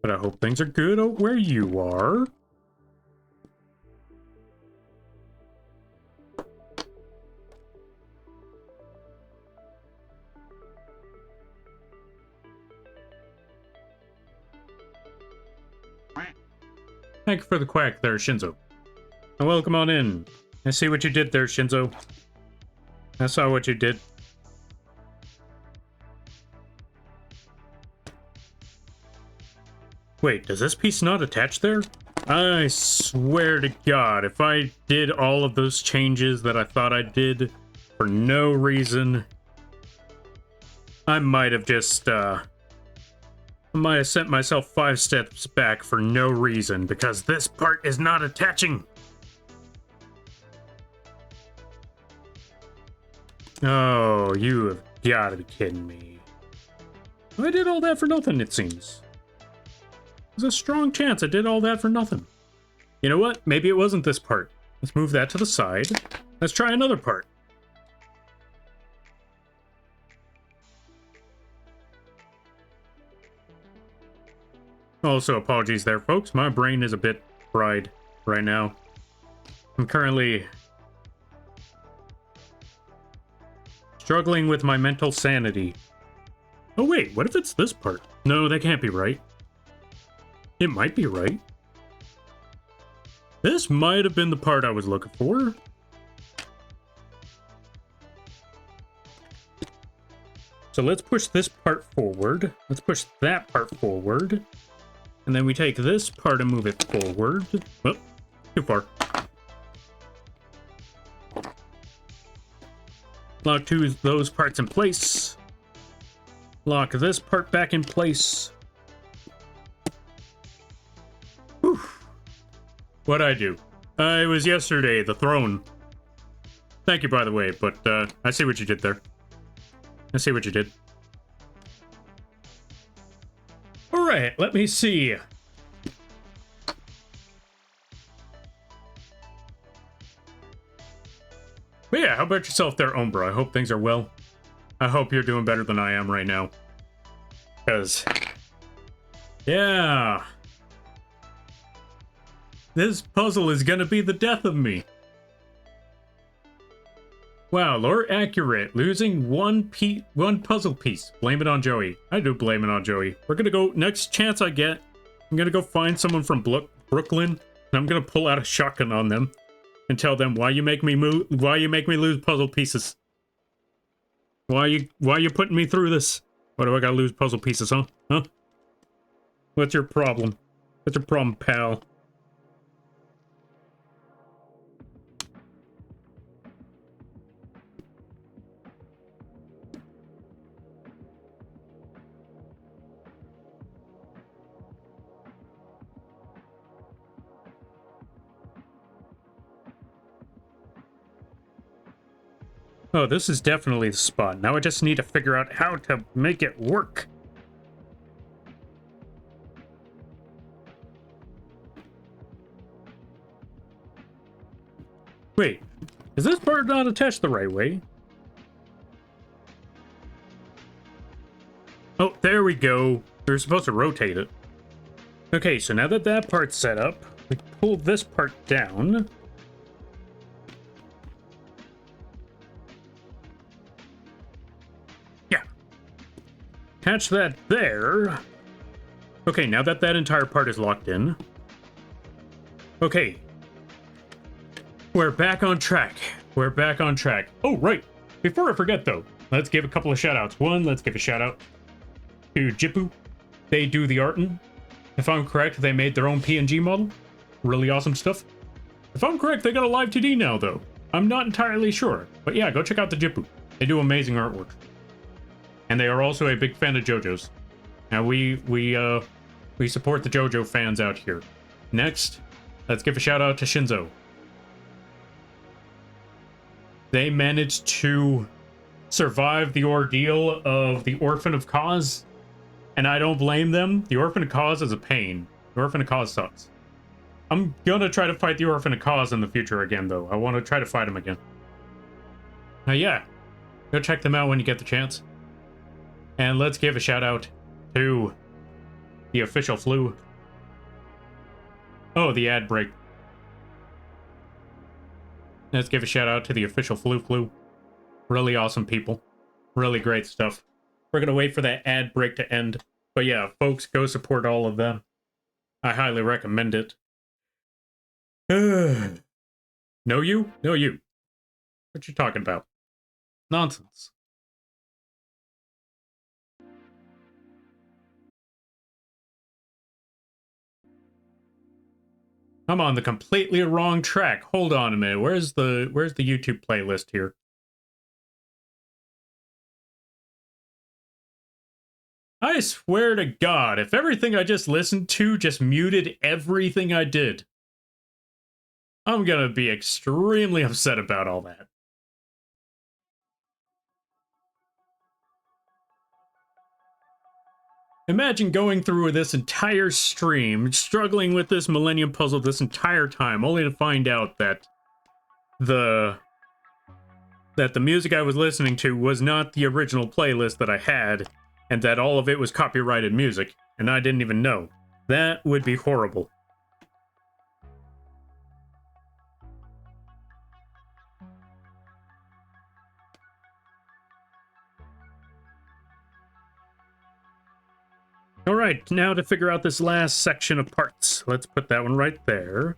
But I hope things are good out where you are. Thank you for the quack there, Shinzo. And welcome on in. I see what you did there, Shinzo. I saw what you did. Wait, does this piece not attach there? I swear to God, if I did all of those changes that I thought I did for no reason, I might have just, I might have sent myself 5 steps back for no reason, because this part is not attaching. Oh, you have got to be kidding me. I did all that for nothing, it seems. There's a strong chance I did all that for nothing. You know what? Maybe it wasn't this part. Let's move that to the side. Let's try another part. Also, apologies there, folks. My brain is a bit fried right now. I'm currently struggling with my mental sanity. Oh wait, what if it's this part? No, that can't be right. It might be right. This might have been the part I was looking for. So let's push this part forward. Let's push that part forward. And then we take this part and move it forward. Oh, too far. Lock those parts in place. Lock this part back in place. Whew. What'd I do? It was yesterday, the throne. Thank you, by the way, but I see what you did there. I see what you did. Alright, let me see. But yeah, how about yourself there, Umbra? I hope things are well. I hope you're doing better than I am right now. Because, yeah. This puzzle is gonna be the death of me. Wow, lore accurate. Losing one puzzle piece. Blame it on Joey. I do blame it on Joey. We're gonna go, next chance I get, I'm gonna go find someone from Brooklyn, and I'm gonna pull out a shotgun on them and tell them, why you make me lose puzzle pieces? Why you putting me through this? Why do I gotta lose puzzle pieces, huh? Huh? What's your problem? What's your problem, pal? Oh, this is definitely the spot. Now I just need to figure out how to make it work. Wait, is this part not attached the right way? Oh, there we go. We're supposed to rotate it. Okay, so now that that part's set up, we pull this part down. Attach that there. Okay, now that that entire part is locked in. Okay. We're back on track. We're back on track. Oh, right. Before I forget, though, let's give a couple of shout-outs. One, let's give a shout-out to Jipu. They do the arting. If I'm correct, they made their own PNG model. Really awesome stuff. If I'm correct, they got a live 2D now, though. I'm not entirely sure. But yeah, go check out the Jipu. They do amazing artwork. And they are also a big fan of JoJo's. Now we support the JoJo fans out here. Next, let's give a shout out to Shinzo. They managed to survive the ordeal of the Orphan of Cause, and I don't blame them. The Orphan of Cause is a pain. The Orphan of Cause sucks. I'm gonna try to fight the Orphan of Cause in the future again, though. I want to try to fight him again. Now, yeah, go check them out when you get the chance. And let's give a shout out to the official flu. Oh, the ad break. Let's give a shout out to the official flu. Really awesome people. Really great stuff. We're going to wait for that ad break to end. But yeah, folks, go support all of them. I highly recommend it. Know you? Know you. What you talking about? Nonsense. I'm on the completely wrong track. Hold on a minute. Where's the YouTube playlist here? I I swear to God, if everything I just listened to just muted everything I did, I'm gonna be extremely upset about all that. Imagine going through this entire stream, struggling with this Millennium Puzzle this entire time, only to find out that the music I was listening to was not the original playlist that I had, and that all of it was copyrighted music, and I didn't even know. That would be horrible. Alright, now to figure out this last section of parts. Let's put that one right there.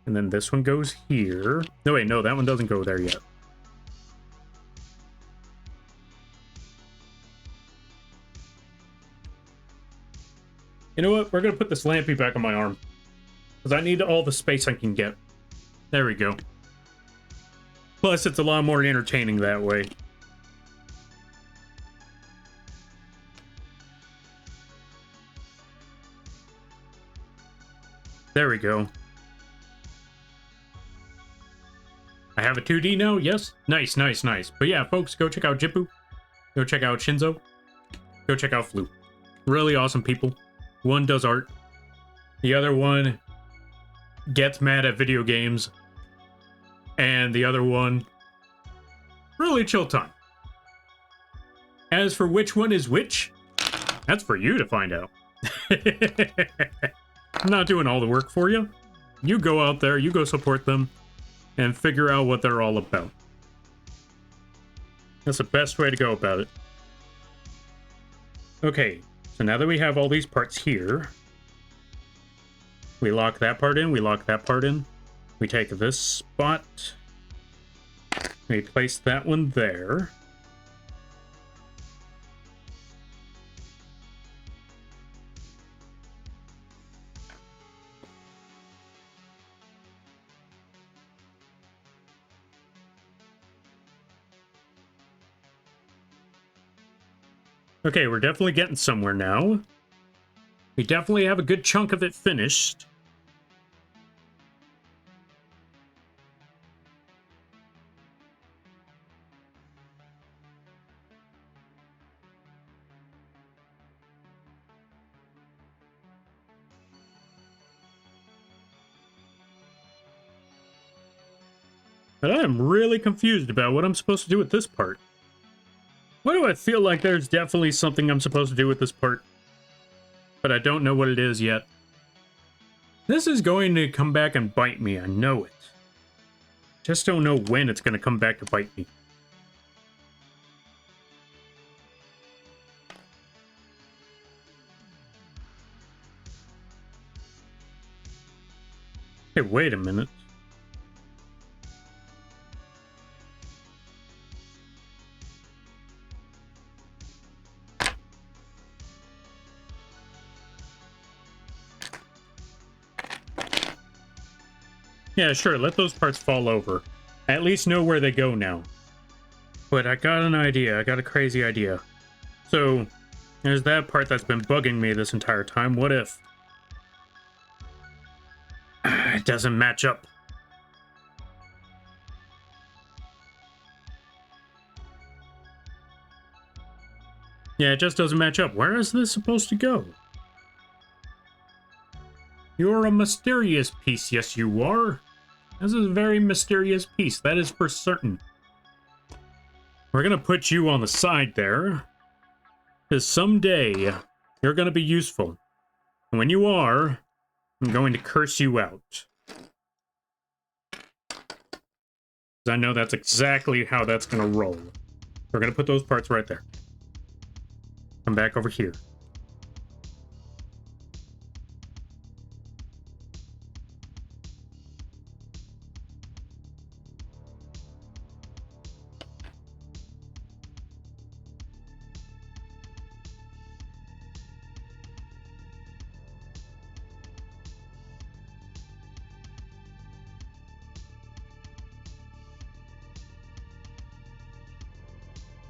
And then this one goes here. No, wait, no, that one doesn't go there yet. You know what? We're gonna put this lampy back on my arm. Because I need all the space I can get. There we go. Plus, it's a lot more entertaining that way. There we go. I have a 2D now? Yes? Nice, nice, nice. But yeah, folks, go check out Jippu. Go check out Shinzo. Go check out Flu. Really awesome people. One does art. The other one gets mad at video games. And the other one, really chill time. As for which one is which, that's for you to find out. I'm not doing all the work for you. You go out there, you go support them, and figure out what they're all about. That's the best way to go about it. Okay, so now that we have all these parts here, we lock that part in, we lock that part in. We take this spot, we place that one there. Okay, we're definitely getting somewhere now. We definitely have a good chunk of it finished. But I am really confused about what I'm supposed to do with this part. Why do I feel like there's definitely something I'm supposed to do with this part? But I don't know what it is yet. This is going to come back and bite me, I know it. Just don't know when it's going to come back to bite me. Hey, wait a minute. Yeah, sure, let those parts fall over. I at least know where they go now. But I got an idea, I got a crazy idea. So, there's that part that's been bugging me this entire time. What if it doesn't match up? Yeah, it just doesn't match up. Where is this supposed to go? You're a mysterious piece, yes you are. This is a very mysterious piece, that is for certain. We're gonna put you on the side there, because someday you're gonna be useful. And when you are, I'm going to curse you out. Because I know that's exactly how that's gonna roll. We're gonna put those parts right there. Come back over here.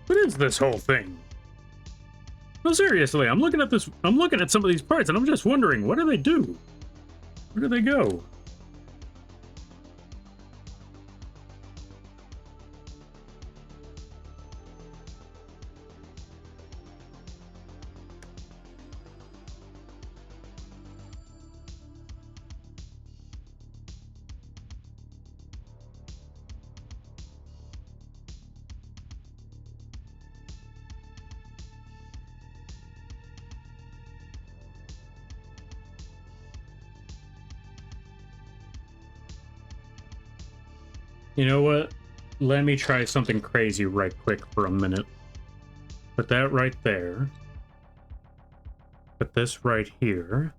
What is this whole thing? No, seriously, I'm looking at this. I'm looking at some of these parts, and I'm just wondering, what do they do? Where do they go? You know what? Let me try something crazy right quick for a minute. Put that right there. Put this right here.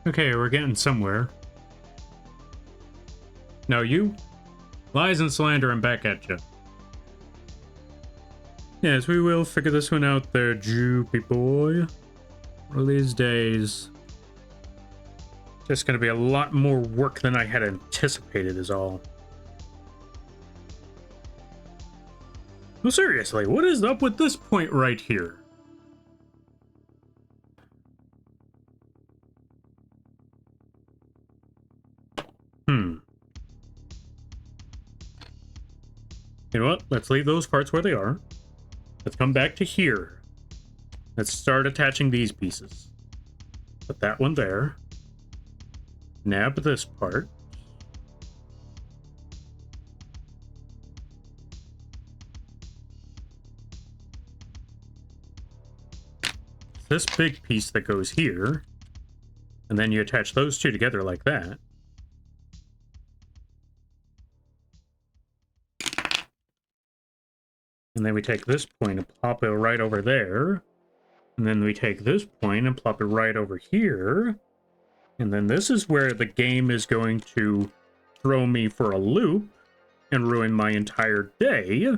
Okay, we're getting somewhere. Now you, lies and slander, and back at you. Yes, we will figure this one out there, Joopy boy. One of these days. Just gonna be a lot more work than I had anticipated is all. Well, seriously, what is up with this point right here? You know what? Let's leave those parts where they are. Let's come back to here. Let's start attaching these pieces. Put that one there. Nab this part. This big piece that goes here. And then you attach those two together like that. And then we take this point and plop it right over there. And then we take this point and plop it right over here. And then this is where the game is going to throw me for a loop and ruin my entire day.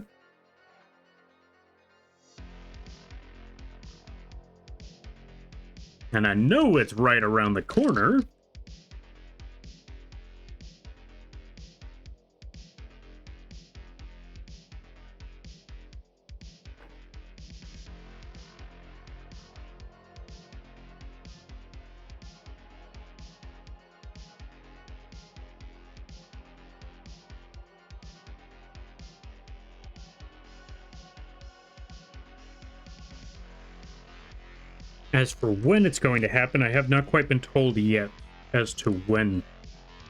And I know it's right around the corner. As for when it's going to happen, I have not quite been told yet as to when.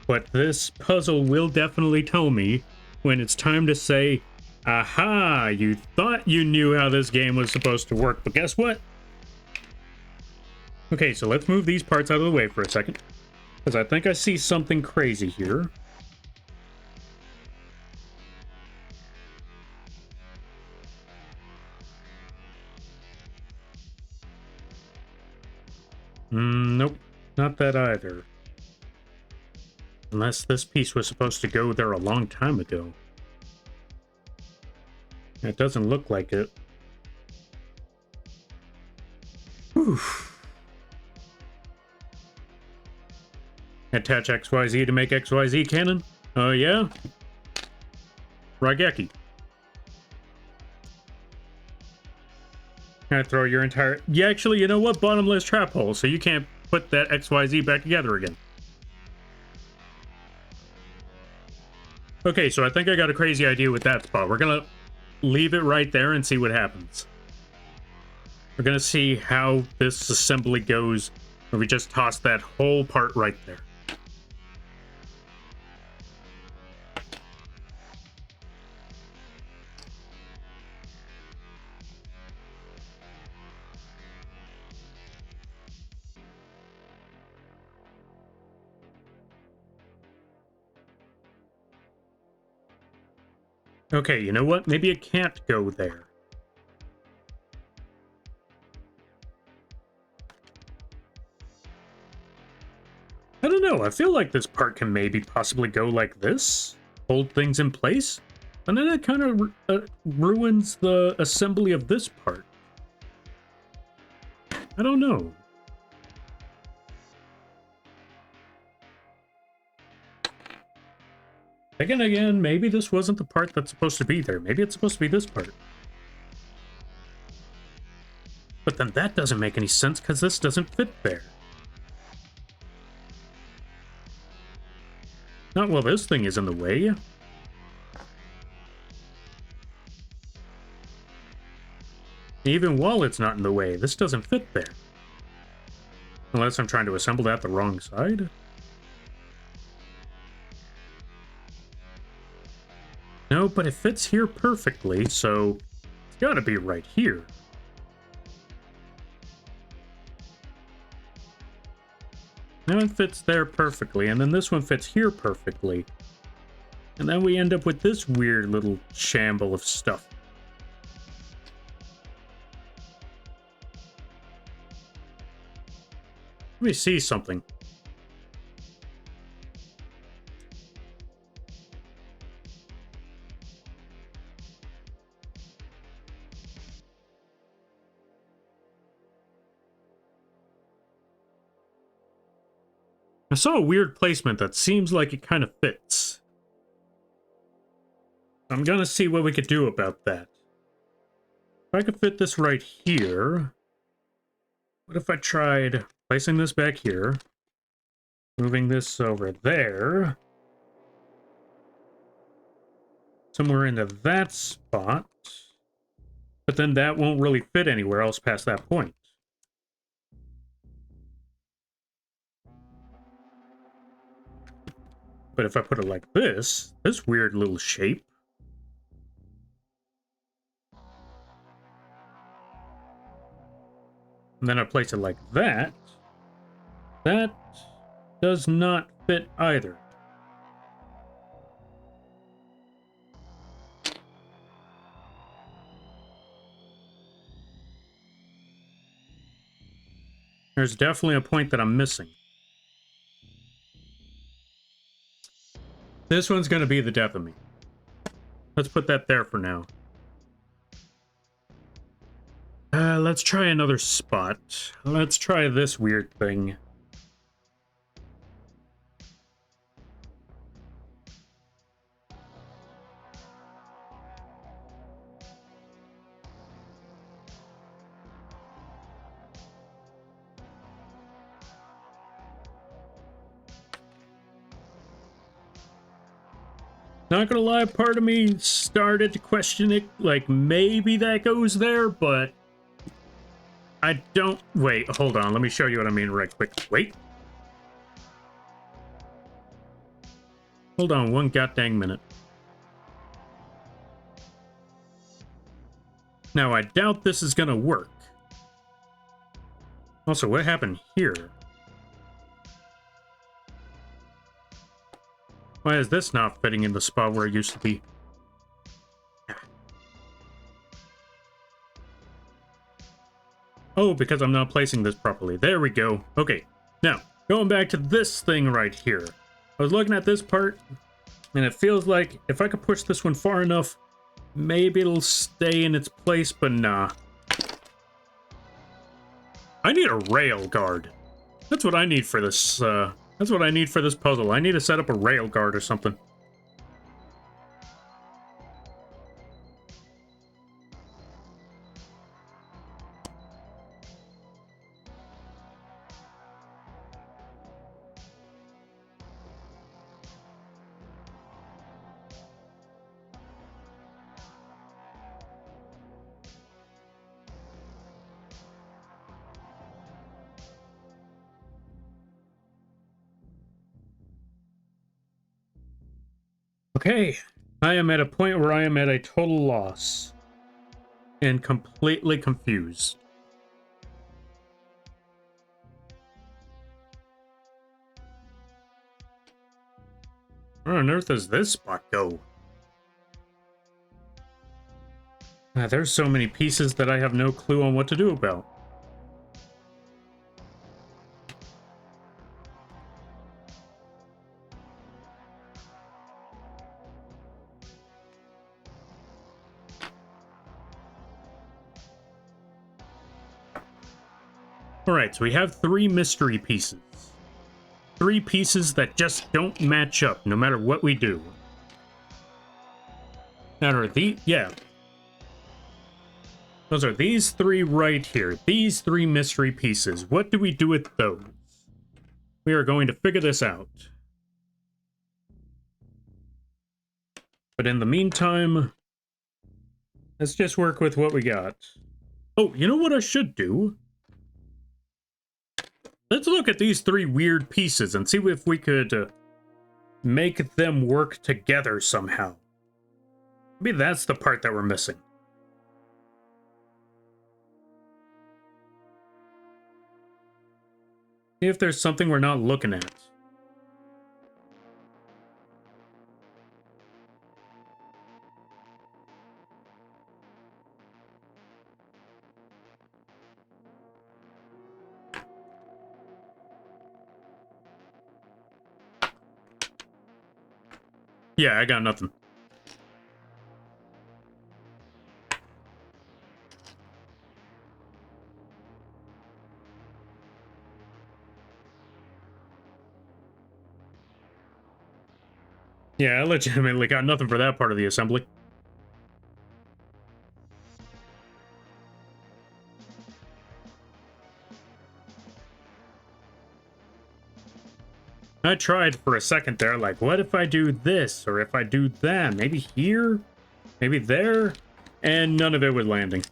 But this puzzle will definitely tell me when it's time to say, aha, you thought you knew how this game was supposed to work, but guess what? Okay, so let's move these parts out of the way for a second, because I think I see something crazy here. Nope, not that either. Unless this piece was supposed to go there a long time ago. It doesn't look like it. Whew. Attach XYZ to make XYZ cannon? Oh yeah? Raigeki. Gonna throw your entire... Yeah, actually, you know what? Bottomless trap hole, so you can't put that XYZ back together again. Okay, so I think I got a crazy idea with that spot. We're gonna leave it right there and see what happens. We're gonna see how this assembly goes when we just toss that whole part right there. Okay, you know what? Maybe it can't go there. I don't know. I feel like this part can maybe possibly go like this. Hold things in place. And then it kind of ruins the assembly of this part. I don't know. Again, maybe this wasn't the part that's supposed to be there. Maybe it's supposed to be this part. But then that doesn't make any sense because this doesn't fit there. Not while this thing is in the way. Even while it's not in the way, this doesn't fit there. Unless I'm trying to assemble that the wrong side. No, but it fits here perfectly, so it's gotta be right here. Now it fits there perfectly, and then this one fits here perfectly. And then we end up with this weird little shamble of stuff. Let me see something. I saw a weird placement that seems like it kind of fits. I'm gonna see what we could do about that. If I could fit this right here, what if I tried placing this back here, moving this over there, somewhere into that spot, but then that won't really fit anywhere else past that point. But if I put it like this weird little shape, and then I place it like that, that does not fit either. There's definitely a point that I'm missing. This one's going to be the death of me. Let's put that there for now. Let's try another spot. Let's try this weird thing. Not gonna lie, part of me started to question it, like maybe that goes there, but I don't... Wait, hold on, let me show you what I mean right quick. Wait. Hold on one goddamn minute. Now, I doubt this is gonna work. Also, what happened here? Why is this not fitting in the spot where it used to be? Oh, because I'm not placing this properly. There we go. Okay, now, going back to this thing right here. I was looking at this part, and it feels like if I could push this one far enough, maybe it'll stay in its place, but nah. I need a rail guard. That's what I need for this, that's what I need for this puzzle. I need to set up a rail guard or something. Okay, I am at a point where I am at a total loss. And completely confused. Where on earth does this spot go? There's so many pieces that I have no clue on what to do about. Alright, so we have 3 mystery pieces. 3 pieces that just don't match up, no matter what we do. That are yeah. Those are these 3 right here. These 3 mystery pieces. What do we do with those? We are going to figure this out. But in the meantime, let's just work with what we got. Oh, you know what I should do? Let's look at these 3 weird pieces and see if we could make them work together somehow. Maybe that's the part that we're missing. See if there's something we're not looking at. Yeah, I got nothing. Yeah, I legitimately got nothing for that part of the assembly. I tried for a second there, like, what if I do this, or if I do that? Maybe here? Maybe there? And none of it was landing.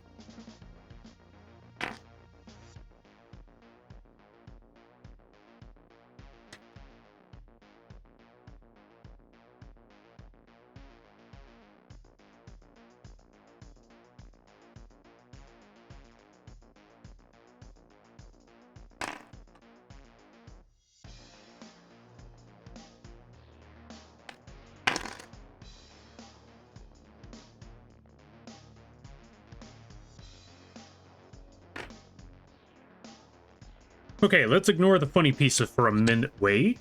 Okay, let's ignore the funny pieces for a minute. Wait.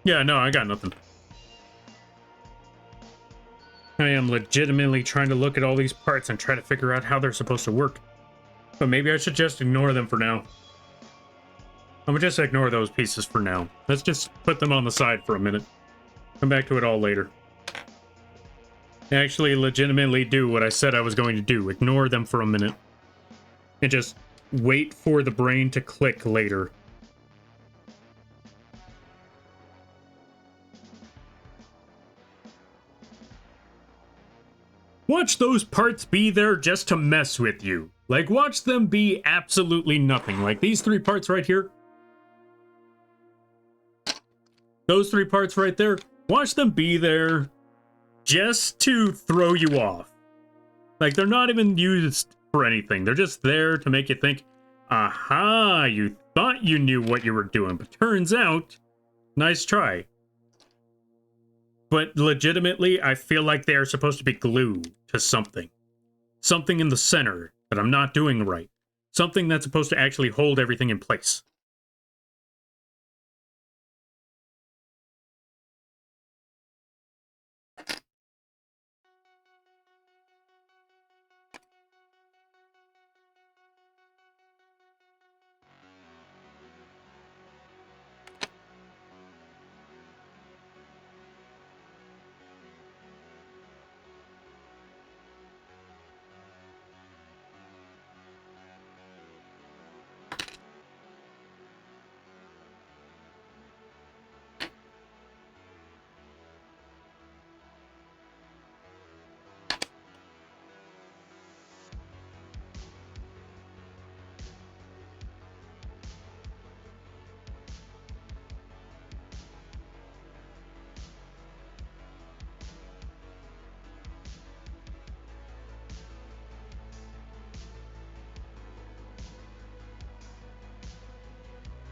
Yeah, no, I got nothing. I am legitimately trying to look at all these parts and try to figure out how they're supposed to work. But maybe I should just ignore them for now. I'm gonna just ignore those pieces for now. Let's just put them on the side for a minute. Come back to it all later. Actually, legitimately do what I said I was going to do. Ignore them for a minute. And just wait for the brain to click later. Watch those parts be there just to mess with you. Like, watch them be absolutely nothing. Like, these 3 parts right here. Those 3 parts right there. Watch them be there just to throw you off. Like, they're not even used for anything. They're just there to make you think, aha, you thought you knew what you were doing, but turns out, nice try. But legitimately, I feel like they are supposed to be glued to something. Something in the center that I'm not doing right. Something that's supposed to actually hold everything in place.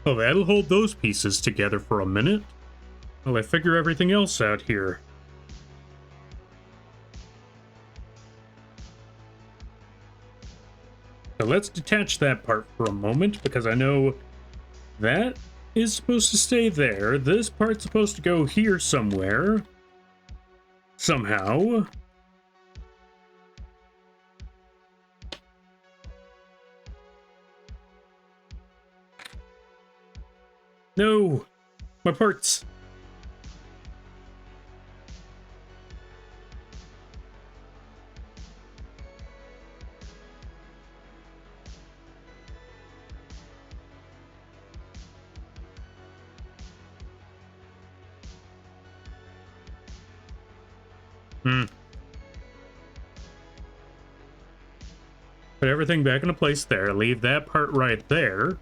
Well, that'll hold those pieces together for a minute while I figure everything else out here. So let's detach that part for a moment, because I know that is supposed to stay there. This part's supposed to go here somewhere. Somehow. No! My parts! Put everything back into place there. Leave that part right there.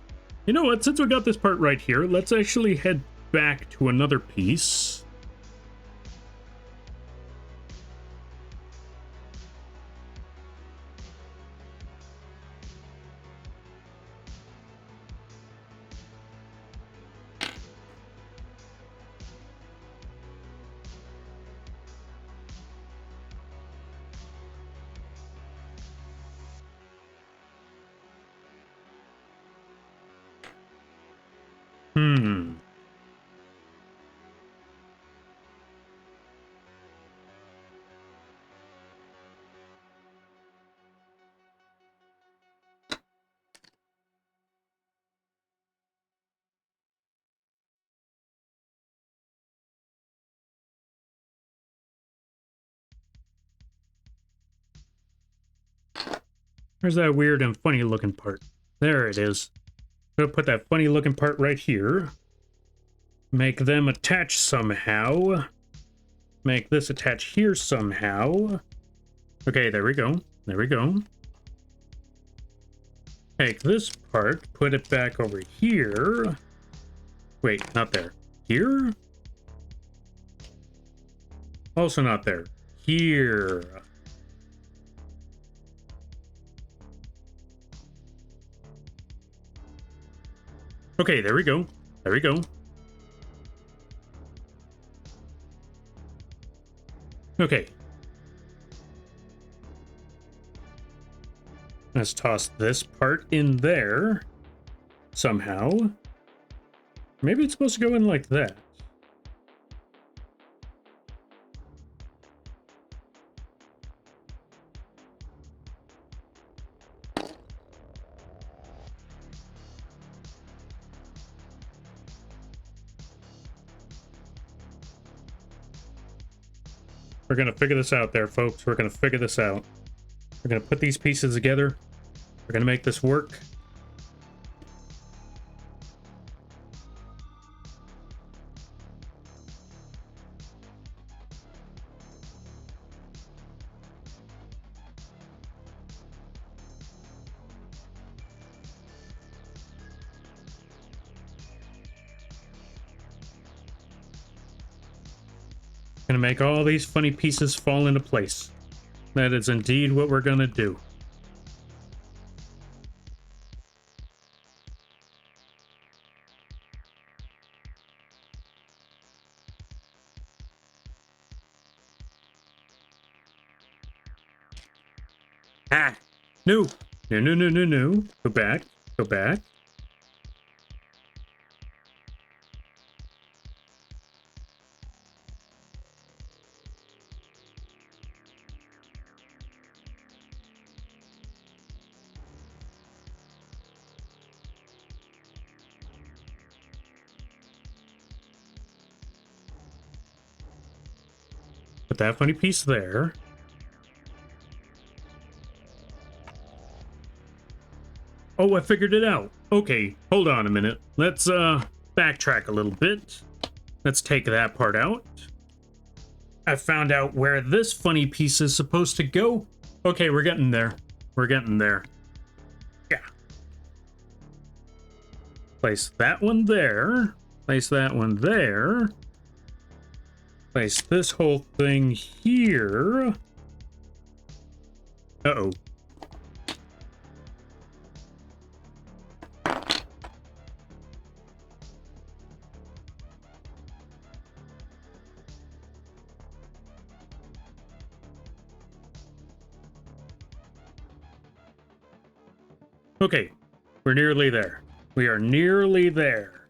You know what? Since we got this part right here, let's actually head back to another piece. Where's that weird and funny looking part? There it is. Gonna put that funny looking part right here. Make them attach somehow. Make this attach here somehow. Okay, there we go. There we go. Take this part, put it back over here. Wait, not there. Here? Also not there. Here. Okay, there we go. There we go. Okay. Let's toss this part in there somehow. Maybe it's supposed to go in like that. We're going to figure this out there, folks. We're going to figure this out. We're going to put these pieces together. We're going to make this work. Gonna make all these funny pieces fall into place. That is indeed what we're gonna do. Ah! No! No, no, no, no, no. Go back. Go back. Put that funny piece there. Oh, I figured it out. Okay, hold on a minute. Let's backtrack a little bit. Let's take that part out. I found out where this funny piece is supposed to go. Okay, we're getting there. We're getting there. Yeah. Place that one there. Place that one there. Place this whole thing here. Uh-oh. Okay, we're nearly there. We are nearly there.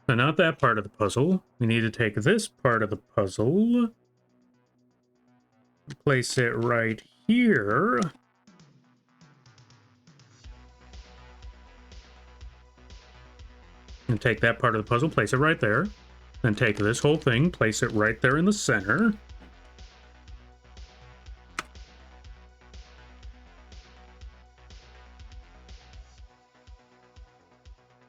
So not that part of the puzzle. We need to take this part of the puzzle, place it right here. And take that part of the puzzle, place it right there. Then take this whole thing, place it right there in the center.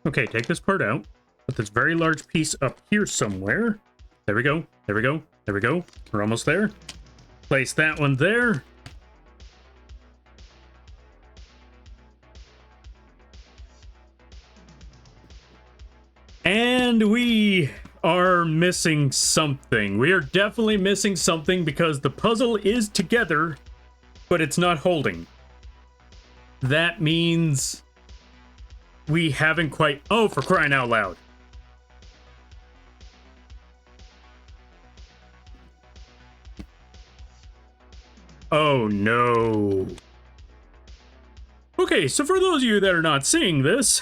Okay, take this part out. Put this very large piece up here somewhere. There we go. There we go. There we go. We're almost there. Place that one there. And we are missing something. We are definitely missing something because the puzzle is together, but it's not holding. That means we haven't quite... Oh, for crying out loud. Oh, no. Okay, so for those of you that are not seeing this...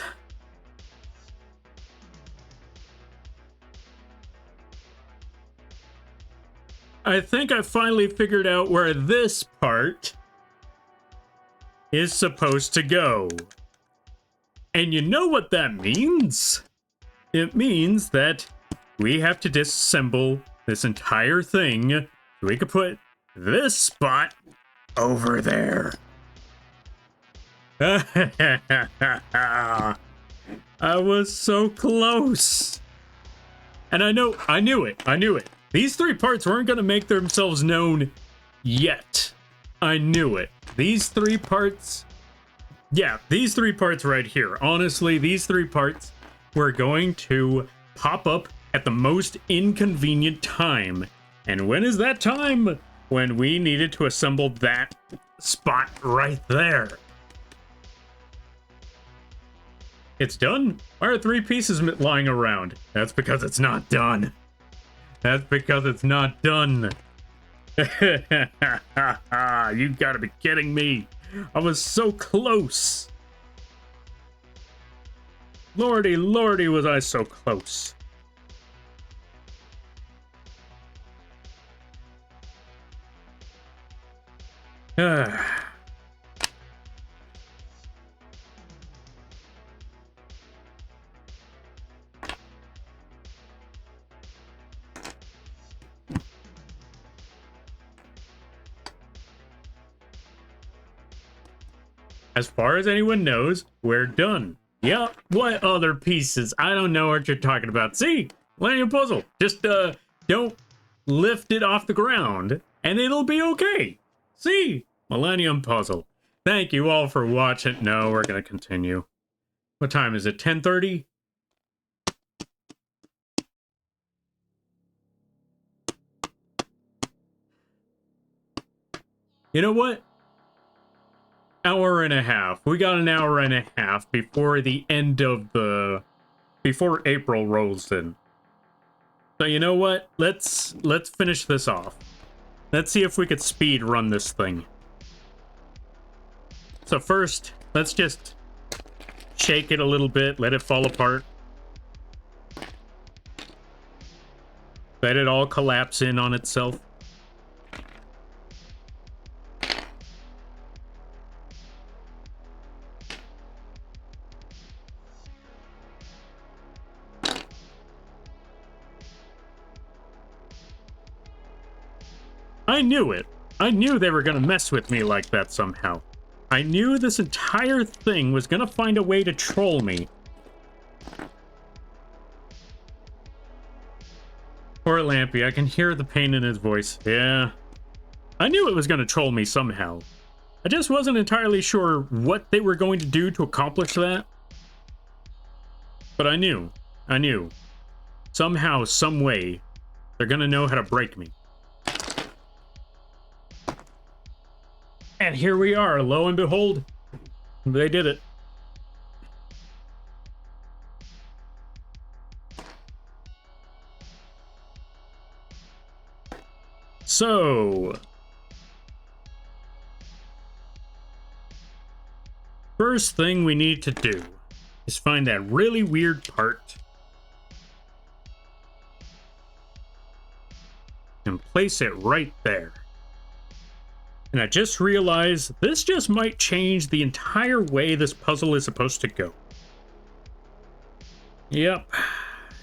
I think I finally figured out where this part is supposed to go. And you know what that means? It means that we have to disassemble this entire thing so we can put this spot over there. I was so close. And I knew it. These three parts weren't going to make themselves known yet. I knew it. These three parts... Yeah, these three parts right here. Honestly, these three parts were going to pop up at the most inconvenient time. And when is that time? When we needed to assemble that spot right there. It's done? Why are three pieces lying around? That's because it's not done. That's because it's not done. You gotta be kidding me. I was so close. Lordy, lordy, was I so close. As far as anyone knows, we're done. Yep, what other pieces? I don't know what you're talking about. See? Millennium Puzzle. Just, don't lift it off the ground, and it'll be okay. See? Millennium Puzzle. Thank you all for watching. No, we're gonna continue. What time is it? 10:30? You know what? Hour and a half. We got an hour and a half before the end of the... before April rolls in. So you know what? Let's finish this off. Let's see if we could speed run this thing. So first, let's just shake it a little bit, let it fall apart. Let it all collapse in on itself. I knew it. I knew they were gonna mess with me like that somehow. I knew this entire thing was gonna find a way to troll me. Poor Lampy, I can hear the pain in his voice. Yeah. I knew it was gonna troll me somehow. I just wasn't entirely sure what they were going to do to accomplish that. But I knew. I knew. Somehow, some way, they're gonna know how to break me. And here we are, lo and behold, they did it. So first thing we need to do is find that really weird part and place it right there. And I just realized this just might change the entire way this puzzle is supposed to go. Yep,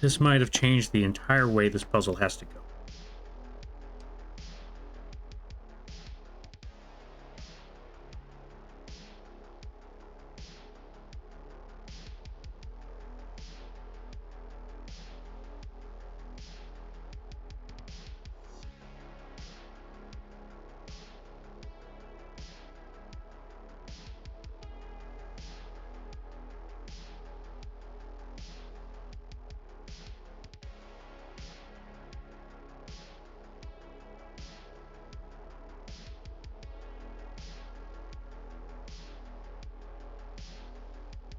this might have changed the entire way this puzzle has to go.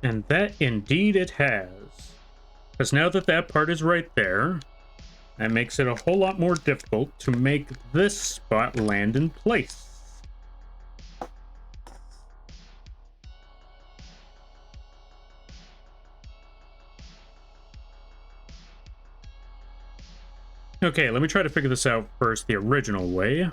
And that indeed it has. Because now that that part is right there, that makes it a whole lot more difficult to make this spot land in place. Okay, let me try to figure this out first the original way.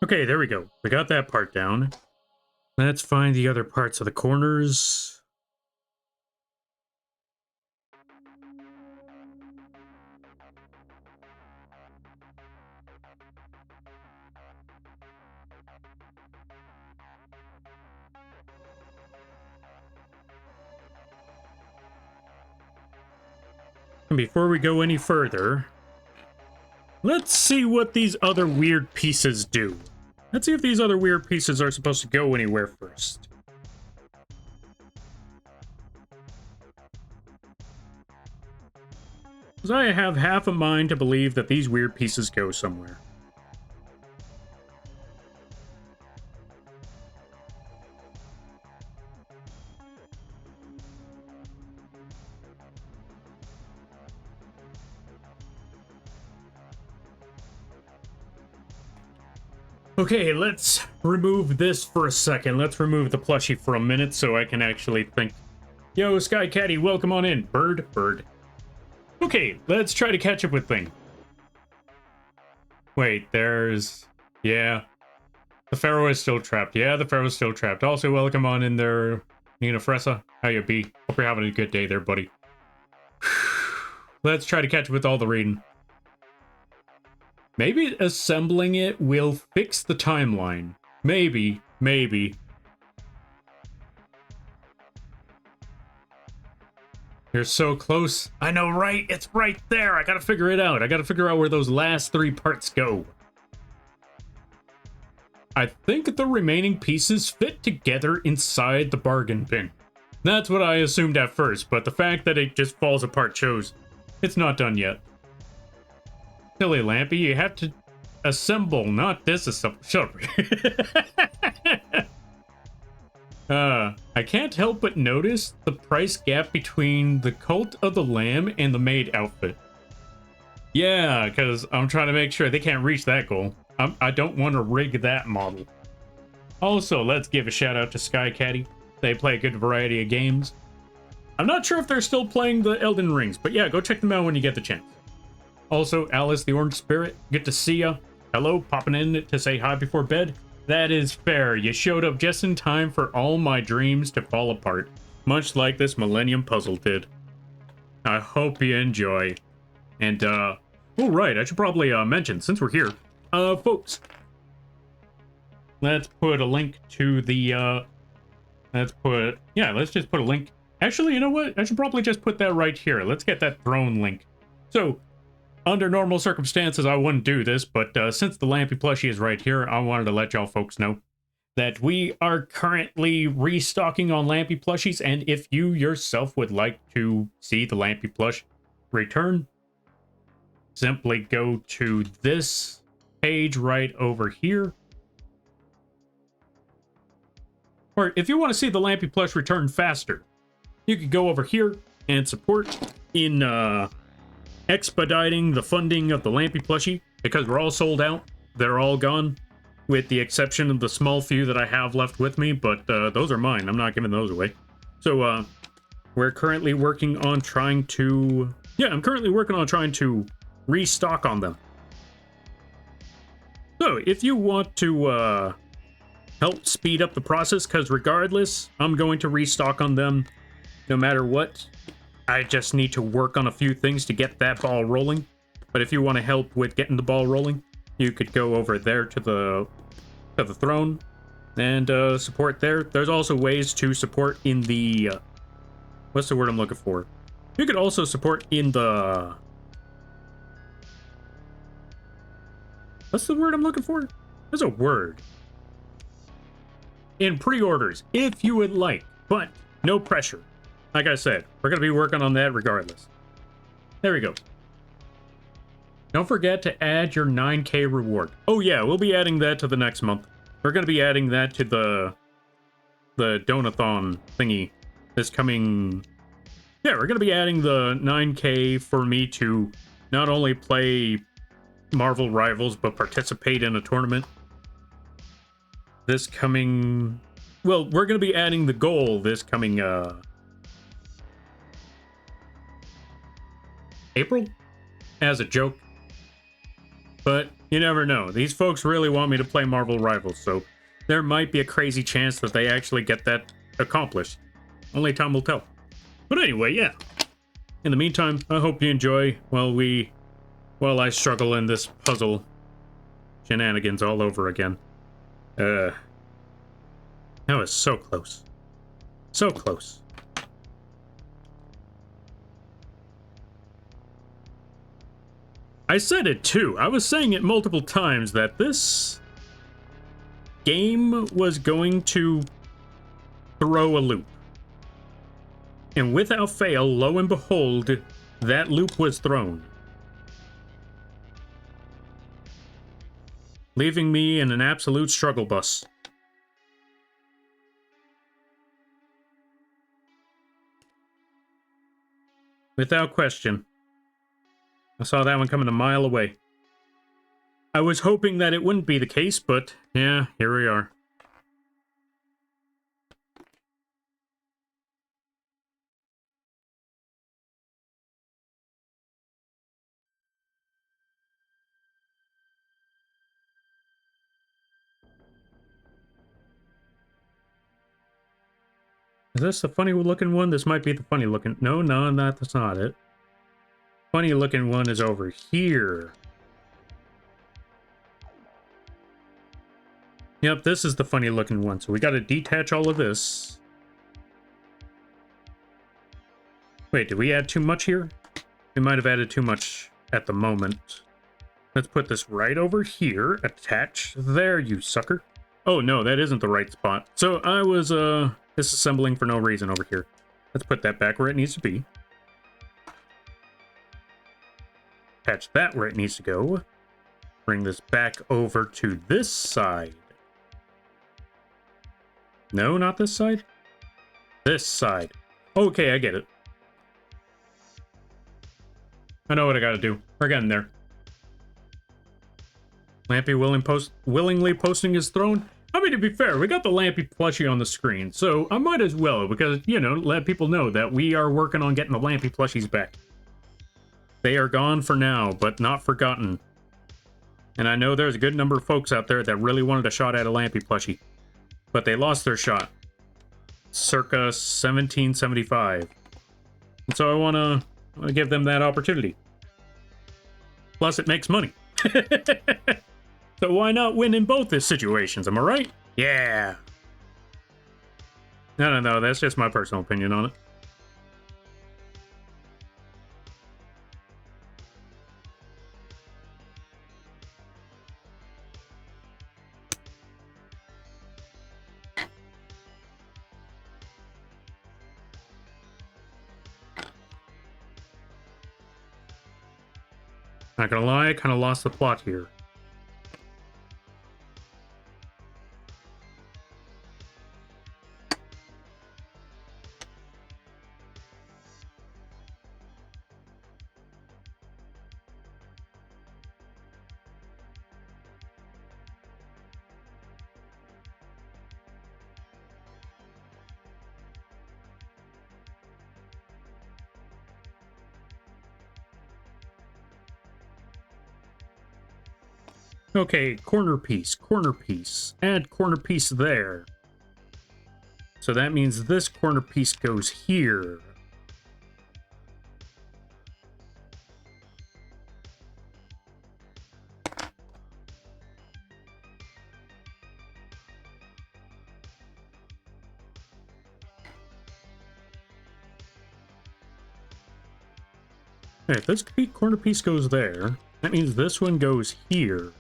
Okay, there we go. We got that part down. Let's find the other parts of the corners. And before we go any further, let's see what these other weird pieces do. Let's see if these other weird pieces are supposed to go anywhere first. Because I have half a mind to believe that these weird pieces go somewhere. Okay, let's remove this for a second. Let's remove the plushie for a minute so I can actually think. Yo, Sky Caddy, welcome on in. Bird, bird. Okay, let's try to catch up with thing. Wait, there's... Yeah. The Pharaoh is still trapped. Yeah, the Pharaoh is still trapped. Also, welcome on in there, Nina Fressa. How you be? Hope you're having a good day there, buddy. Let's try to catch up with all the reading. Maybe assembling it will fix the timeline. Maybe, maybe. You're so close. I know, right? It's right there. I gotta figure it out. I gotta figure out where those last three parts go. I think the remaining pieces fit together inside the bargain bin. That's what I assumed at first, but the fact that it just falls apart shows it's not done yet. Silly Lampy, you have to assemble, not disassemble. Shut up. I can't help but notice the price gap between the Cult of the Lamb and the maid outfit. Yeah, because I'm trying to make sure they can't reach that goal. I don't want to rig that model. Also, let's give a shout out to Sky Caddy. They play a good variety of games. I'm not sure if they're still playing the Elden Rings, but yeah, go check them out when you get the chance. Also, Alice the Orange Spirit, good to see ya. Hello, popping in to say hi before bed. That is fair. You showed up just in time for all my dreams to fall apart, much like this Millennium Puzzle did. I hope you enjoy. And, oh right, I should probably mention, since we're here, folks, let's put a link to the, let's just put a link. Actually, you know what? I should probably just put that right here. Let's get that throne link. So, under normal circumstances, I wouldn't do this, but since the Lampy plushie is right here, I wanted to let y'all folks know that we are currently restocking on Lampy plushies, and if you yourself would like to see the Lampy plush, return, simply go to this page right over here. Or if you want to see the Lampy plush return faster, you could go over here and support in expediting the funding of the Lampy plushie, because we're all sold out. They're all gone, with the exception of the small few that I have left with me, but those are mine. I'm not giving those away. So we're currently working on trying to... Yeah, I'm currently working on trying to restock on them. So if you want to help speed up the process, because regardless, I'm going to restock on them no matter what. I just need to work on a few things to get that ball rolling. But if you want to help with getting the ball rolling, you could go over there to the throne and support there. There's also ways to support in the... what's the word I'm looking for? You could also support in the... What's the word I'm looking for? There's a word. In pre-orders, if you would like, but no pressure. Like I said, we're going to be working on that regardless. There we go. Don't forget to add your 9K reward. Oh yeah, we'll be adding that to the next month. We're going to be adding that to the Donathon thingy this coming... Yeah, we're going to be adding the 9K for me to not only play Marvel Rivals, but participate in a tournament. This coming... Well, we're going to be adding the goal this coming... April? As a joke. But you never know. These folks really want me to play Marvel Rivals, so there might be a crazy chance that they actually get that accomplished. Only time will tell. But anyway, yeah. In the meantime, I hope you enjoy while I struggle in this puzzle shenanigans all over again. That was so close. So close. I said it too. I was saying it multiple times that this game was going to throw a loop. And without fail, lo and behold, that loop was thrown. Leaving me in an absolute struggle bus. Without question. I saw that one coming a mile away. I was hoping that it wouldn't be the case, but yeah, here we are. Is this the funny looking one? This might be the funny looking... No, that's not it. Funny looking one is over here. Yep, this is the funny looking one. So we got to detach all of this. Wait, did we add too much here? We might have added too much at the moment. Let's put this right over here. Attach. There, you sucker. Oh, no, that isn't the right spot. So I was disassembling for no reason over here. Let's put that back where it needs to be. Attach that where it needs to go. Bring this back over to this side. No, not this side. This side. Okay, I get it. I know what I gotta do. We're getting there. Lampy willingly posting his throne. I mean, to be fair, we got the Lampy plushie on the screen, so I might as well, because, you know, let people know that we are working on getting the Lampy plushies back. They are gone for now, but not forgotten. And I know there's a good number of folks out there that really wanted a shot at a Lampy plushie, but they lost their shot. Circa 1775. And so I want to give them that opportunity. Plus, it makes money. So why not win in both these situations, am I right? Yeah. No, that's just my personal opinion on it. Not gonna lie, I kind of lost the plot here. Okay, corner piece, add corner piece there. So that means this corner piece goes here. If this corner piece goes there, that means this one goes here.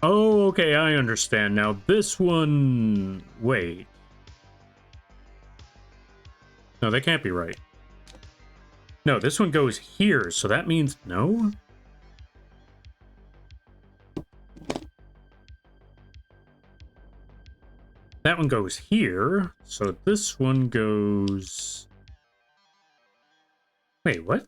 Oh, okay, I understand. Now this one... Wait. No, that can't be right. No, this one goes here, so that means... No? That one goes here, so this one goes... Wait, what?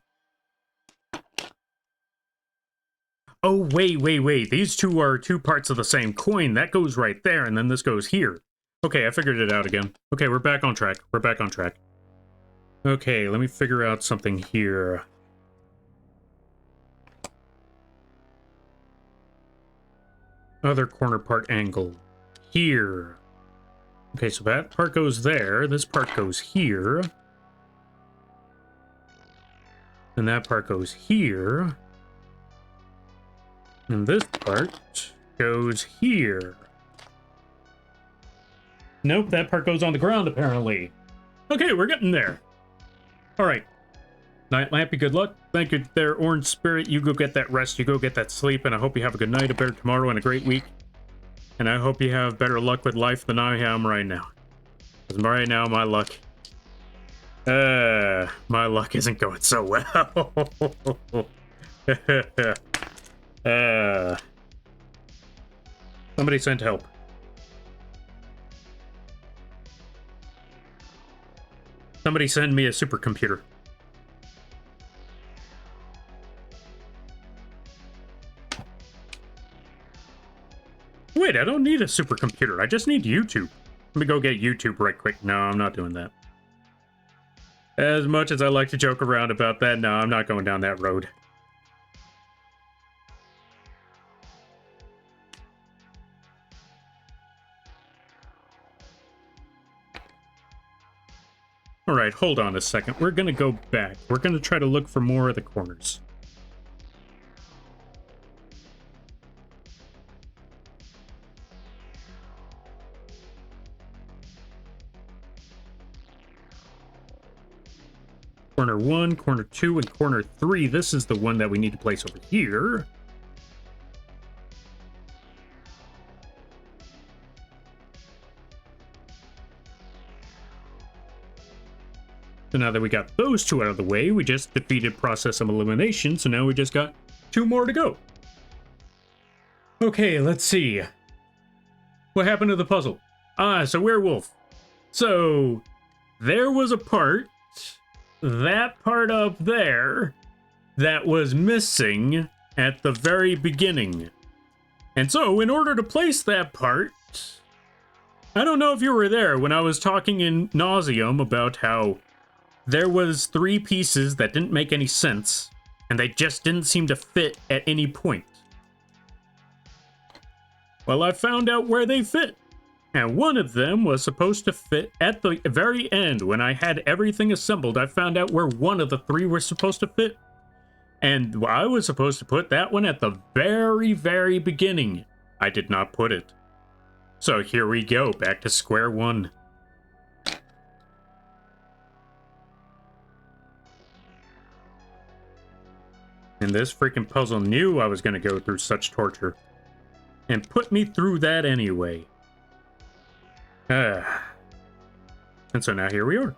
Oh, wait. These two are two parts of the same coin. That goes right there, and then this goes here. Okay, I figured it out again. Okay, we're back on track. Okay, let me figure out something here. Other corner part angle. Here. Okay, so that part goes there. This part goes here. And that part goes here. And this part goes here. Nope, that part goes on the ground, apparently. Okay, we're getting there. Alright. Night Lampy, good luck. Thank you there, Orange Spirit. You go get that rest, you go get that sleep, and I hope you have a good night, a better tomorrow, and a great week. And I hope you have better luck with life than I am right now. Because right now, my luck isn't going so well. Somebody send help. Somebody send me a supercomputer. Wait, I don't need a supercomputer. I just need YouTube. Let me go get YouTube right quick. No, I'm not doing that. As much as I like to joke around about that, no, I'm not going down that road. Alright, hold on a second. We're gonna go back. We're gonna try to look for more of the corners. Corner 1, corner 2, and corner 3. This is the one that we need to place over here. So now that we got those two out of the way, we just defeated process of elimination, so now we just got 2 more to go. Okay, let's see. What happened to the puzzle? Ah, it's a werewolf. So, there was a part, that part up there, that was missing at the very beginning. And so, in order to place that part, I don't know if you were there when I was talking in nauseam about how there was 3 pieces that didn't make any sense, and they just didn't seem to fit at any point. Well, I found out where they fit, and one of them was supposed to fit at the very end. When I had everything assembled, I found out where one of the 3 were supposed to fit, and I was supposed to put that one at the very, very beginning. I did not put it. So here we go, back to square one. And this freaking puzzle knew I was going to go through such torture. And put me through that anyway. And so now here we are.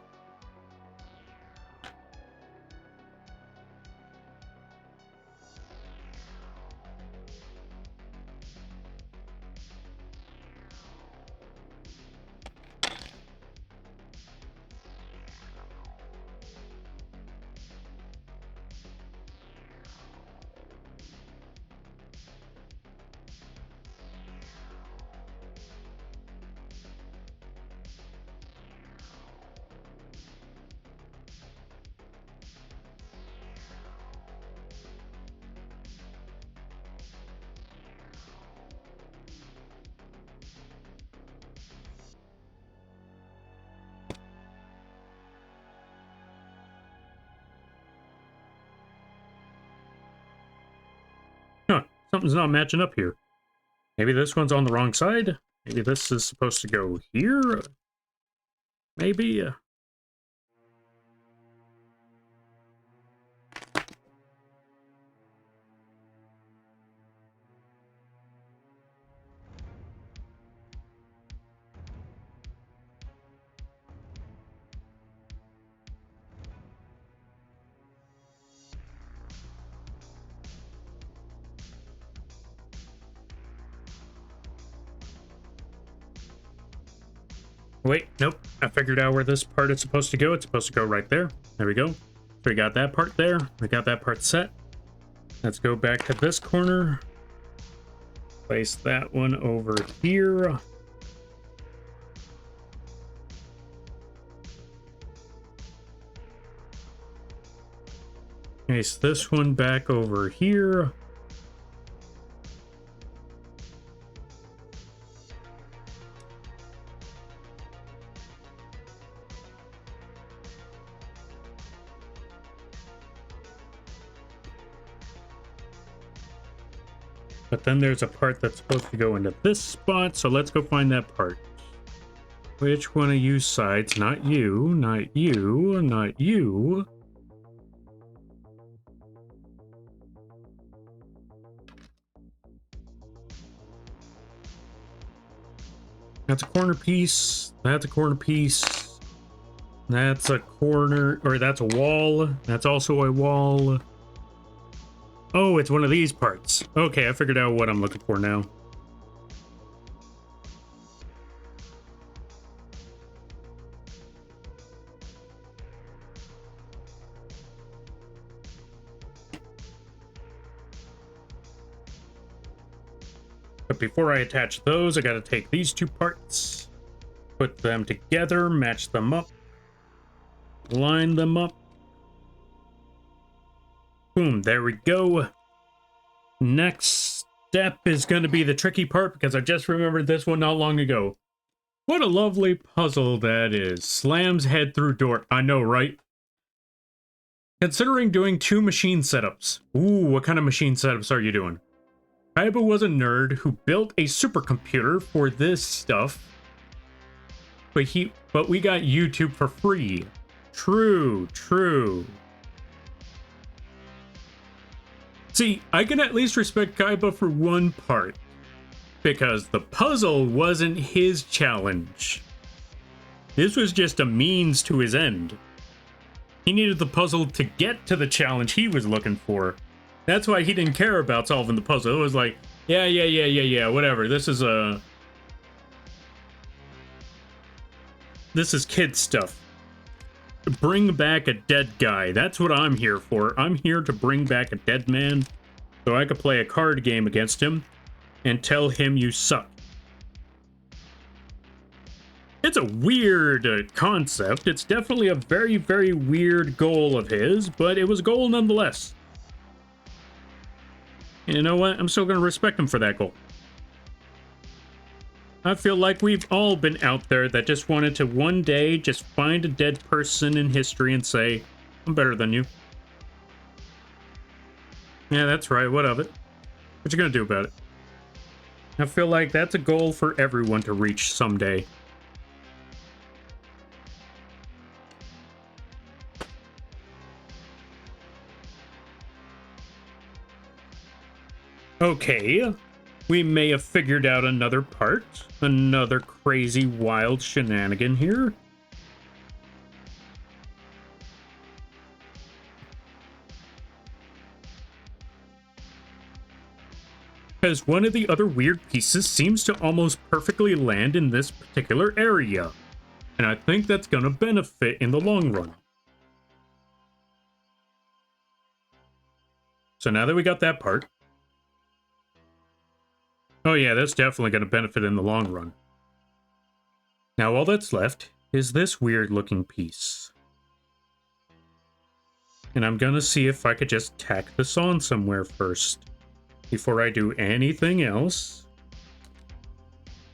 Something's not matching up here. Maybe this one's on the wrong side? Maybe this is supposed to go here? Maybe? Wait, nope. I figured out where this part is supposed to go. It's supposed to go right there. There we go. So we got that part there. We got that part set. Let's go back to this corner. Place that one over here. Place this one back over here. But then there's a part that's supposed to go into this spot, so let's go find that part. Which one of you sides? Not you, not you, not you. That's a corner piece. That's a corner piece. That's a corner, or that's a wall. That's also a wall. Oh, it's one of these parts. Okay, I figured out what I'm looking for now. But before I attach those, I gotta take these two parts, put them together, match them up, line them up. Boom, there we go. Next step is going to be the tricky part because I just remembered this one not long ago. What a lovely puzzle that is. Slams head through door. I know, right? Considering doing 2 machine setups. Ooh, what kind of machine setups are you doing? Kaiba was a nerd who built a supercomputer for this stuff. But we got YouTube for free. True, true. See, I can at least respect Kaiba for one part, because the puzzle wasn't his challenge. This was just a means to his end. He needed the puzzle to get to the challenge he was looking for. That's why he didn't care about solving the puzzle. It was like, yeah, whatever. This is kid stuff. Bring back a dead guy. That's what I'm here for. I'm here to bring back a dead man so I could play a card game against him and tell him you suck. It's a weird concept. It's definitely a very, very weird goal of his, but it was a goal nonetheless. And you know what? I'm still going to respect him for that goal. I feel like we've all been out there that just wanted to one day just find a dead person in history and say, I'm better than you. Yeah, that's right. What of it? What you gonna do about it? I feel like that's a goal for everyone to reach someday. Okay. We may have figured out another part. Another crazy, wild shenanigan here. Because one of the other weird pieces seems to almost perfectly land in this particular area. And I think that's going to benefit in the long run. So now that we got that part, oh yeah, that's definitely going to benefit in the long run. Now all that's left is this weird looking piece. And I'm going to see if I could just tack this on somewhere first. Before I do anything else.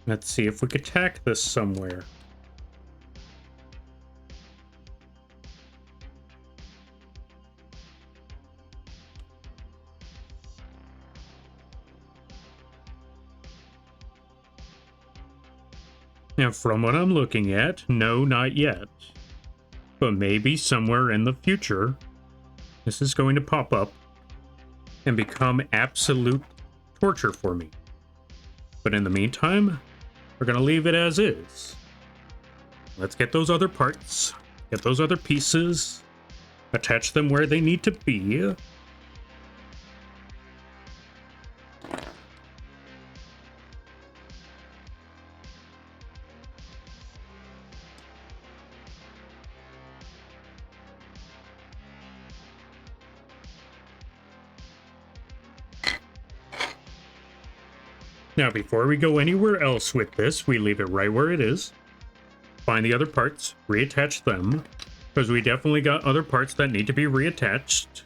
Let's see if we could tack this somewhere. Now, from what I'm looking at, no, not yet. But maybe somewhere in the future, this is going to pop up and become absolute torture for me. But in the meantime, we're going to leave it as is. Let's get those other parts, get those other pieces, attach them where they need to be. Now, before we go anywhere else with this, we leave it right where it is. Find the other parts, reattach them, because we definitely got other parts that need to be reattached.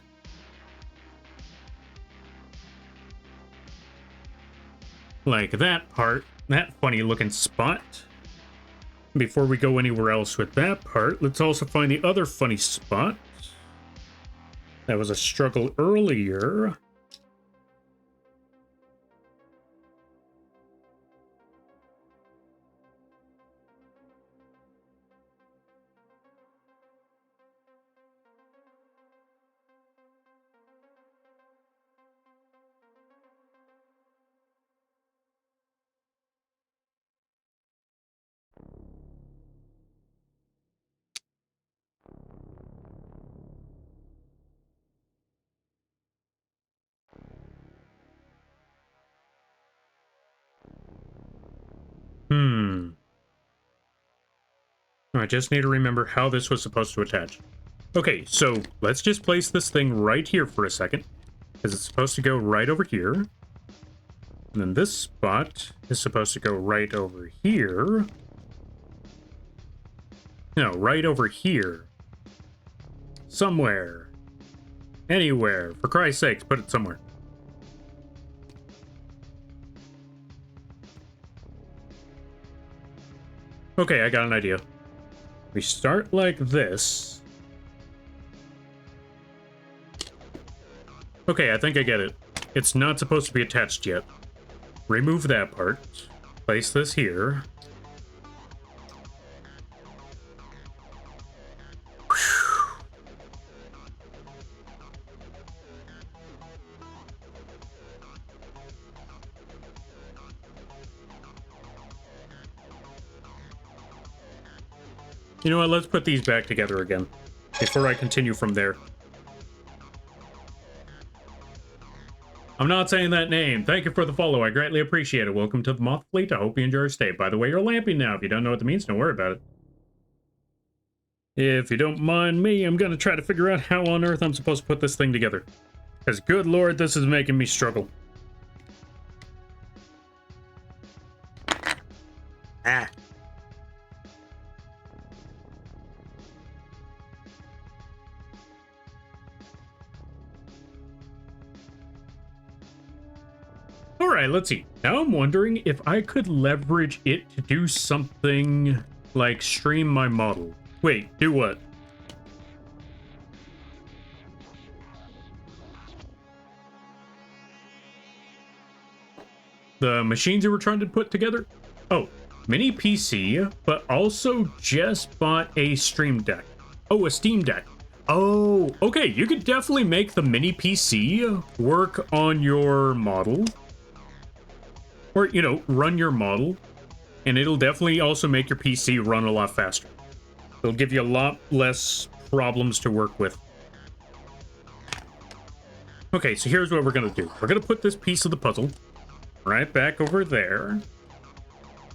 Like that part, that funny looking spot. Before we go anywhere else with that part, let's also find the other funny spot. That was a struggle earlier. I just need to remember how this was supposed to attach. Okay, so let's just place this thing right here for a second, because it's supposed to go right over here. And then this spot is supposed to go right over here. No, right over here. Somewhere. Anywhere. For Christ's sakes, put it somewhere. Okay, I got an idea. We start like this. Okay, I think I get it. It's not supposed to be attached yet. Remove that part. Place this here. You know what, let's put these back together again, before I continue from there. I'm not saying that name. Thank you for the follow, I greatly appreciate it. Welcome to the Moth Fleet, I hope you enjoy your stay. By the way, you're lamping now. If you don't know what that means, don't worry about it. If you don't mind me, I'm gonna try to figure out how on earth I'm supposed to put this thing together. Because good lord, this is making me struggle. Ah. Alright, let's see. Now I'm wondering if I could leverage it to do something like stream my model. Wait, do what? The machines you were trying to put together? Oh, mini PC, but also just bought a Stream Deck. Oh, a Steam Deck. Oh, okay, you could definitely make the mini PC work on your model. Or, you know, run your model. And it'll definitely also make your PC run a lot faster. It'll give you a lot less problems to work with. Okay, so here's what we're gonna do. We're gonna put this piece of the puzzle right back over there.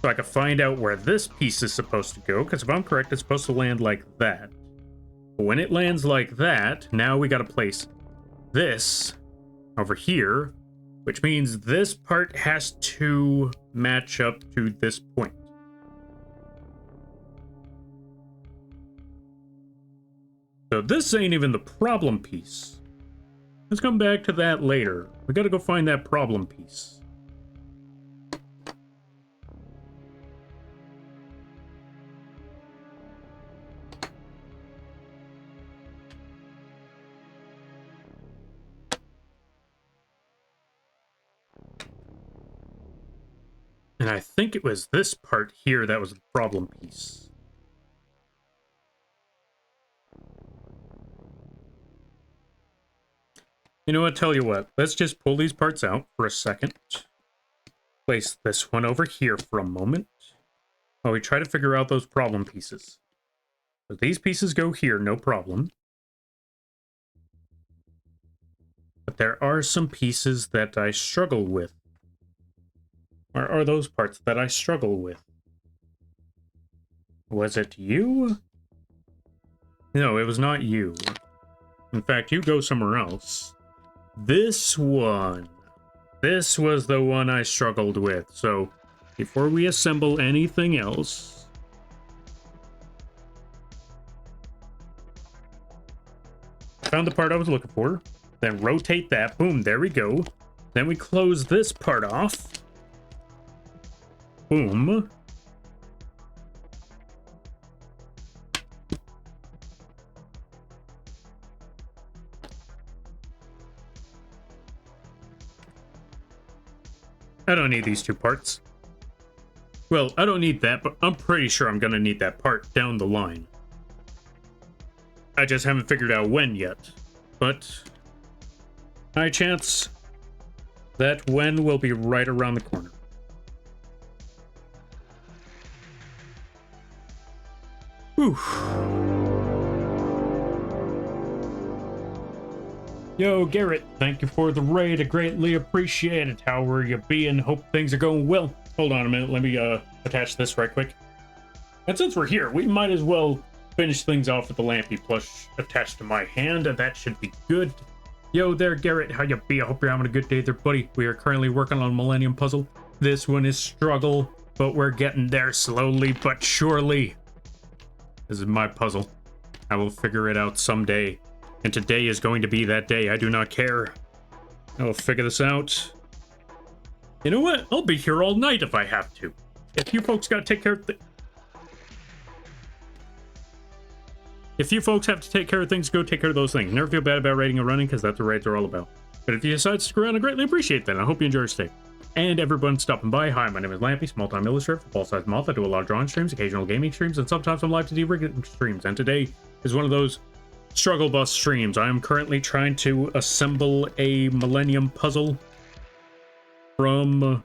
So I can find out where this piece is supposed to go, because if I'm correct, it's supposed to land like that. But when it lands like that, now we gotta place this over here, which means this part has to match up to this point. So this ain't even the problem piece. Let's come back to that later. We gotta go find that problem piece. And I think it was this part here that was the problem piece. You know what, tell you what, let's just pull these parts out for a second. Place this one over here for a moment while we try to figure out those problem pieces. So these pieces go here, no problem. But there are some pieces that I struggle with. Or are those parts that I struggle with? Was it you? No, it was not you. In fact, you go somewhere else. This one. This was the one I struggled with. So, before we assemble anything else... Found the part I was looking for. Then rotate that. Boom, there we go. Then we close this part off. Boom. I don't need these two parts. Well, I don't need that, but I'm pretty sure I'm gonna need that part down the line. I just haven't figured out when yet. But high chance that when will be right around the corner. Whew. Yo, Garrett, thank you for the raid. I greatly appreciate it. How are you being? Hope things are going well. Hold on a minute. Let me attach this right quick. And since we're here, we might as well finish things off with the Lampy plush attached to my hand. That should be good. Yo there, Garrett. How you be? I hope you're having a good day there, buddy. We are currently working on Millennium Puzzle. This one is struggle, but we're getting there slowly but surely. This is my puzzle. I will figure it out someday. And today is going to be that day. I do not care. I will figure this out. You know what? I'll be here all night if I have to. If you folks gotta take care of If you folks have to take care of things, go take care of those things. Never feel bad about raiding or running, because that's what raids are all about. But if you decide to stick around, I greatly appreciate that. I hope you enjoy your stay. And everyone stopping by. Hi, my name is Lampy, small-time illustrator for Ball-Sized Moth. I do a lot of drawing streams, occasional gaming streams, and sometimes I'm live to rigging streams. And today is one of those struggle bus streams. I am currently trying to assemble a Millennium Puzzle from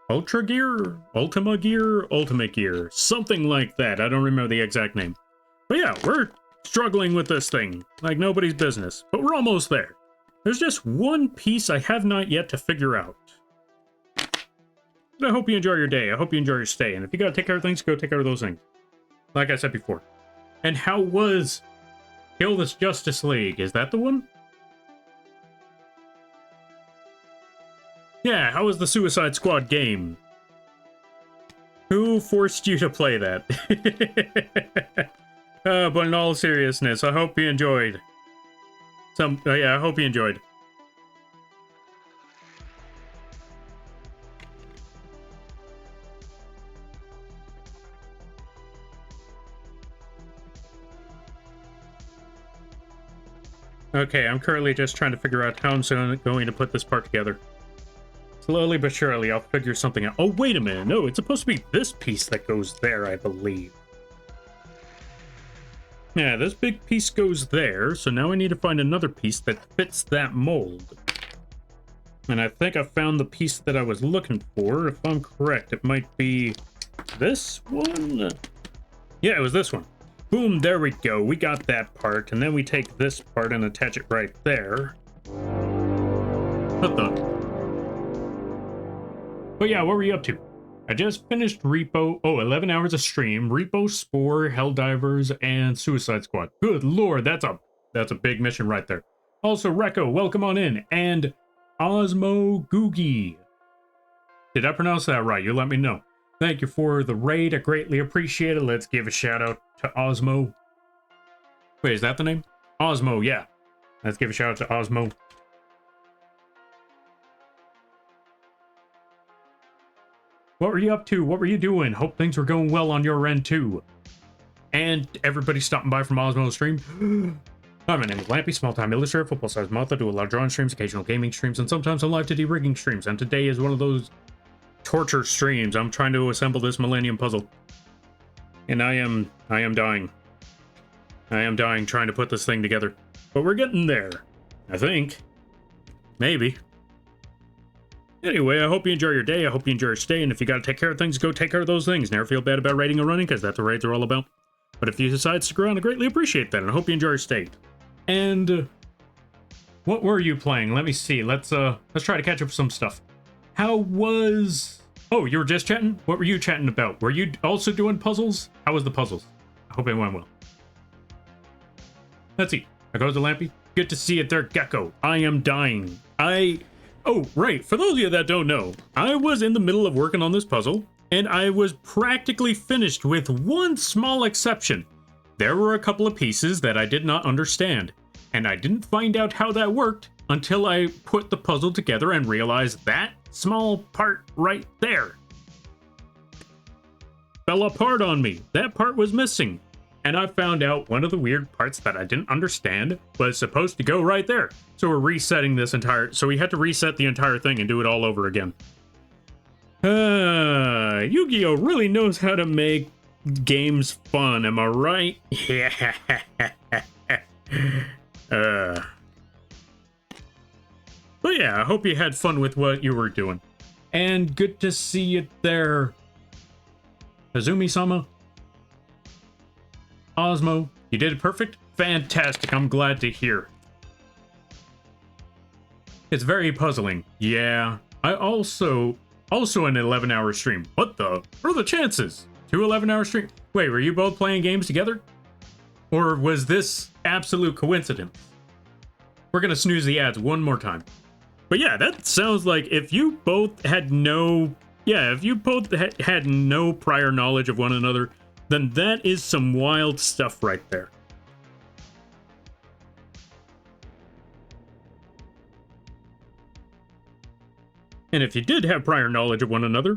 Ultra Gear, Ultima Gear, Ultimate Gear, something like that. I don't remember the exact name. But yeah, we're struggling with this thing like nobody's business, but we're almost there. There's just one piece I have not yet to figure out. But I hope you enjoy your day. I hope you enjoy your stay. And if you gotta take care of things, go take care of those things. Like I said before. And how was Kill This Justice League? Is that the one? Yeah, how was the Suicide Squad game? Who forced you to play that? But in all seriousness, I hope you enjoyed. Yeah, I hope you enjoyed. Okay, I'm currently just trying to figure out how I'm going to put this part together. Slowly but surely, I'll figure something out. Oh, wait a minute. No, it's supposed to be this piece that goes there, I believe. Yeah, this big piece goes there, so now I need to find another piece that fits that mold. And I think I found the piece that I was looking for. If I'm correct, it might be this one? Yeah, it was this one. Boom, there we go. We got that part, and then we take this part and attach it right there. What the? But yeah, what were you up to? I just finished Repo. Oh, 11 hours of stream. Repo, Spore, Helldivers, and Suicide Squad. Good lord, that's a big mission right there. Also, Rekko, welcome on in. And Osmo Googie. Did I pronounce that right? You let me know. Thank you for the raid. I greatly appreciate it. Let's give a shout out to Osmo. Wait, is that the name? Osmo, yeah. Let's give a shout out to Osmo. What were you up to? What were you doing? Hope things were going well on your end too. And everybody stopping by from Osmo's stream. Hi, my name is Lampy, small-time illustrator, football-sized moth. I do a lot of drawing streams, occasional gaming streams, and sometimes I'm live to rigging streams. And today is one of those torture streams. I'm trying to assemble this Millennium Puzzle. And I am dying. I am dying trying to put this thing together. But we're getting there. I think. Maybe. Anyway, I hope you enjoy your day. I hope you enjoy your stay. And if you gotta take care of things, go take care of those things. Never feel bad about raiding or running, because that's what raids are all about. But if you decide to stick around, I greatly appreciate that. And I hope you enjoy your stay. And what were you playing? Let me see. Let's try to catch up with some stuff. How was... Oh, you were just chatting? What were you chatting about? Were you also doing puzzles? How was the puzzles? I hope it went well. Let's see. There goes the Lampy. Good to see you there, Gecko. I am dying. Oh, right. For those of you that don't know, I was in the middle of working on this puzzle, and I was practically finished with one small exception. There were a couple of pieces that I did not understand, and I didn't find out how that worked until I put the puzzle together and realized that small part right there fell apart on me. That part was missing. And I found out one of the weird parts that I didn't understand was supposed to go right there. So we're resetting this entire... So we had to reset the entire thing and do it all over again. Yu-Gi-Oh! Really knows how to make games fun, am I right? Yeah. But yeah, I hope you had fun with what you were doing. And good to see you there, Azumi-sama. Osmo, you did it perfect? Fantastic, I'm glad to hear. It's very puzzling. Yeah, I also an 11-hour stream. What the? What are the chances? 2 11-hour streams? Wait, were you both playing games together? Or was this absolute coincidence? We're gonna snooze the ads one more time. But yeah, that sounds like if you both had no... Yeah, if you both had no prior knowledge of one another, then that is some wild stuff right there. And if you did have prior knowledge of one another,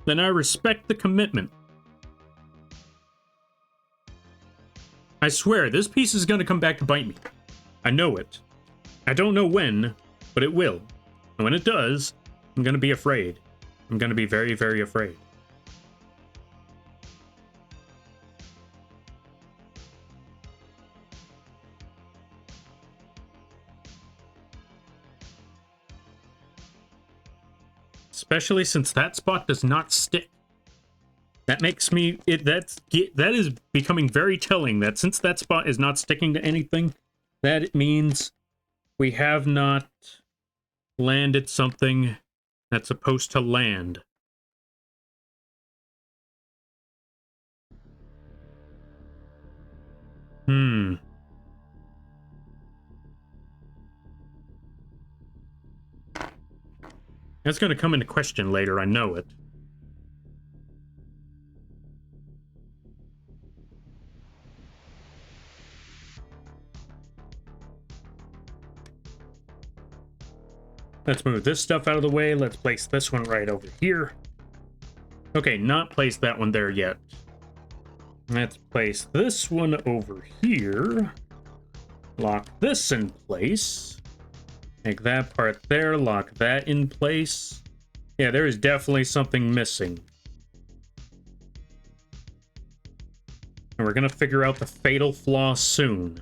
then I respect the commitment. I swear, this piece is going to come back to bite me. I know it. I don't know when, but it will. And when it does, I'm going to be afraid. I'm going to be very, very afraid. Especially since that spot does not stick. That makes me... that is becoming very telling that since that spot is not sticking to anything, that means we have not landed something that's supposed to land. That's going to come into question later, I know it. Let's move this stuff out of the way. Let's place this one right over here. Okay, not place that one there yet. Let's place this one over here. Lock this in place. Make that part there, lock that in place. Yeah, there is definitely something missing. And we're gonna figure out the fatal flaw soon.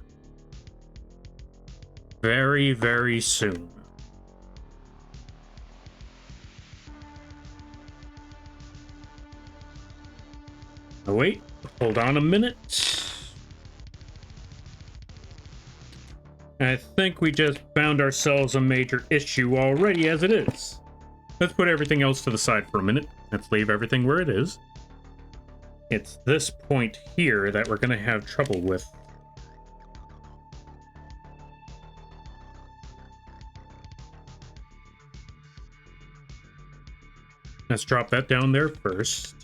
Very, very soon. Oh, wait, hold on a minute. I think we just found ourselves a major issue already as it is. Let's put everything else to the side for a minute. Let's leave everything where it is. It's this point here that we're going to have trouble with. Let's drop that down there first.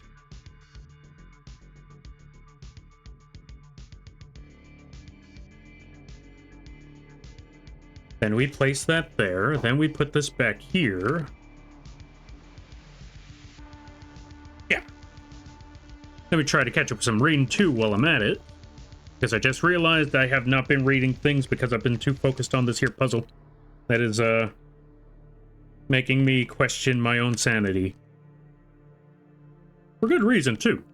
Then we place that there. Then we put this back here. Yeah. Let me try to catch up with some reading too while I'm at it. Because I just realized I have not been reading things because I've been too focused on this here puzzle. That is, making me question my own sanity. For good reason, too.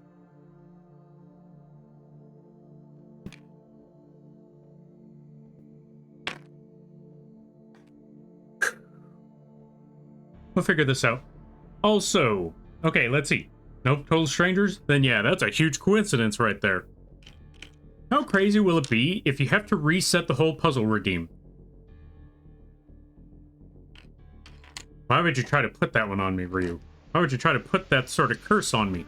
We'll figure this out. Also, okay, let's see. Nope, total strangers? Then yeah, that's a huge coincidence right there. How crazy will it be if you have to reset the whole puzzle redeem? Why would you try to put that one on me, Ryu? Why would you try to put that sort of curse on me?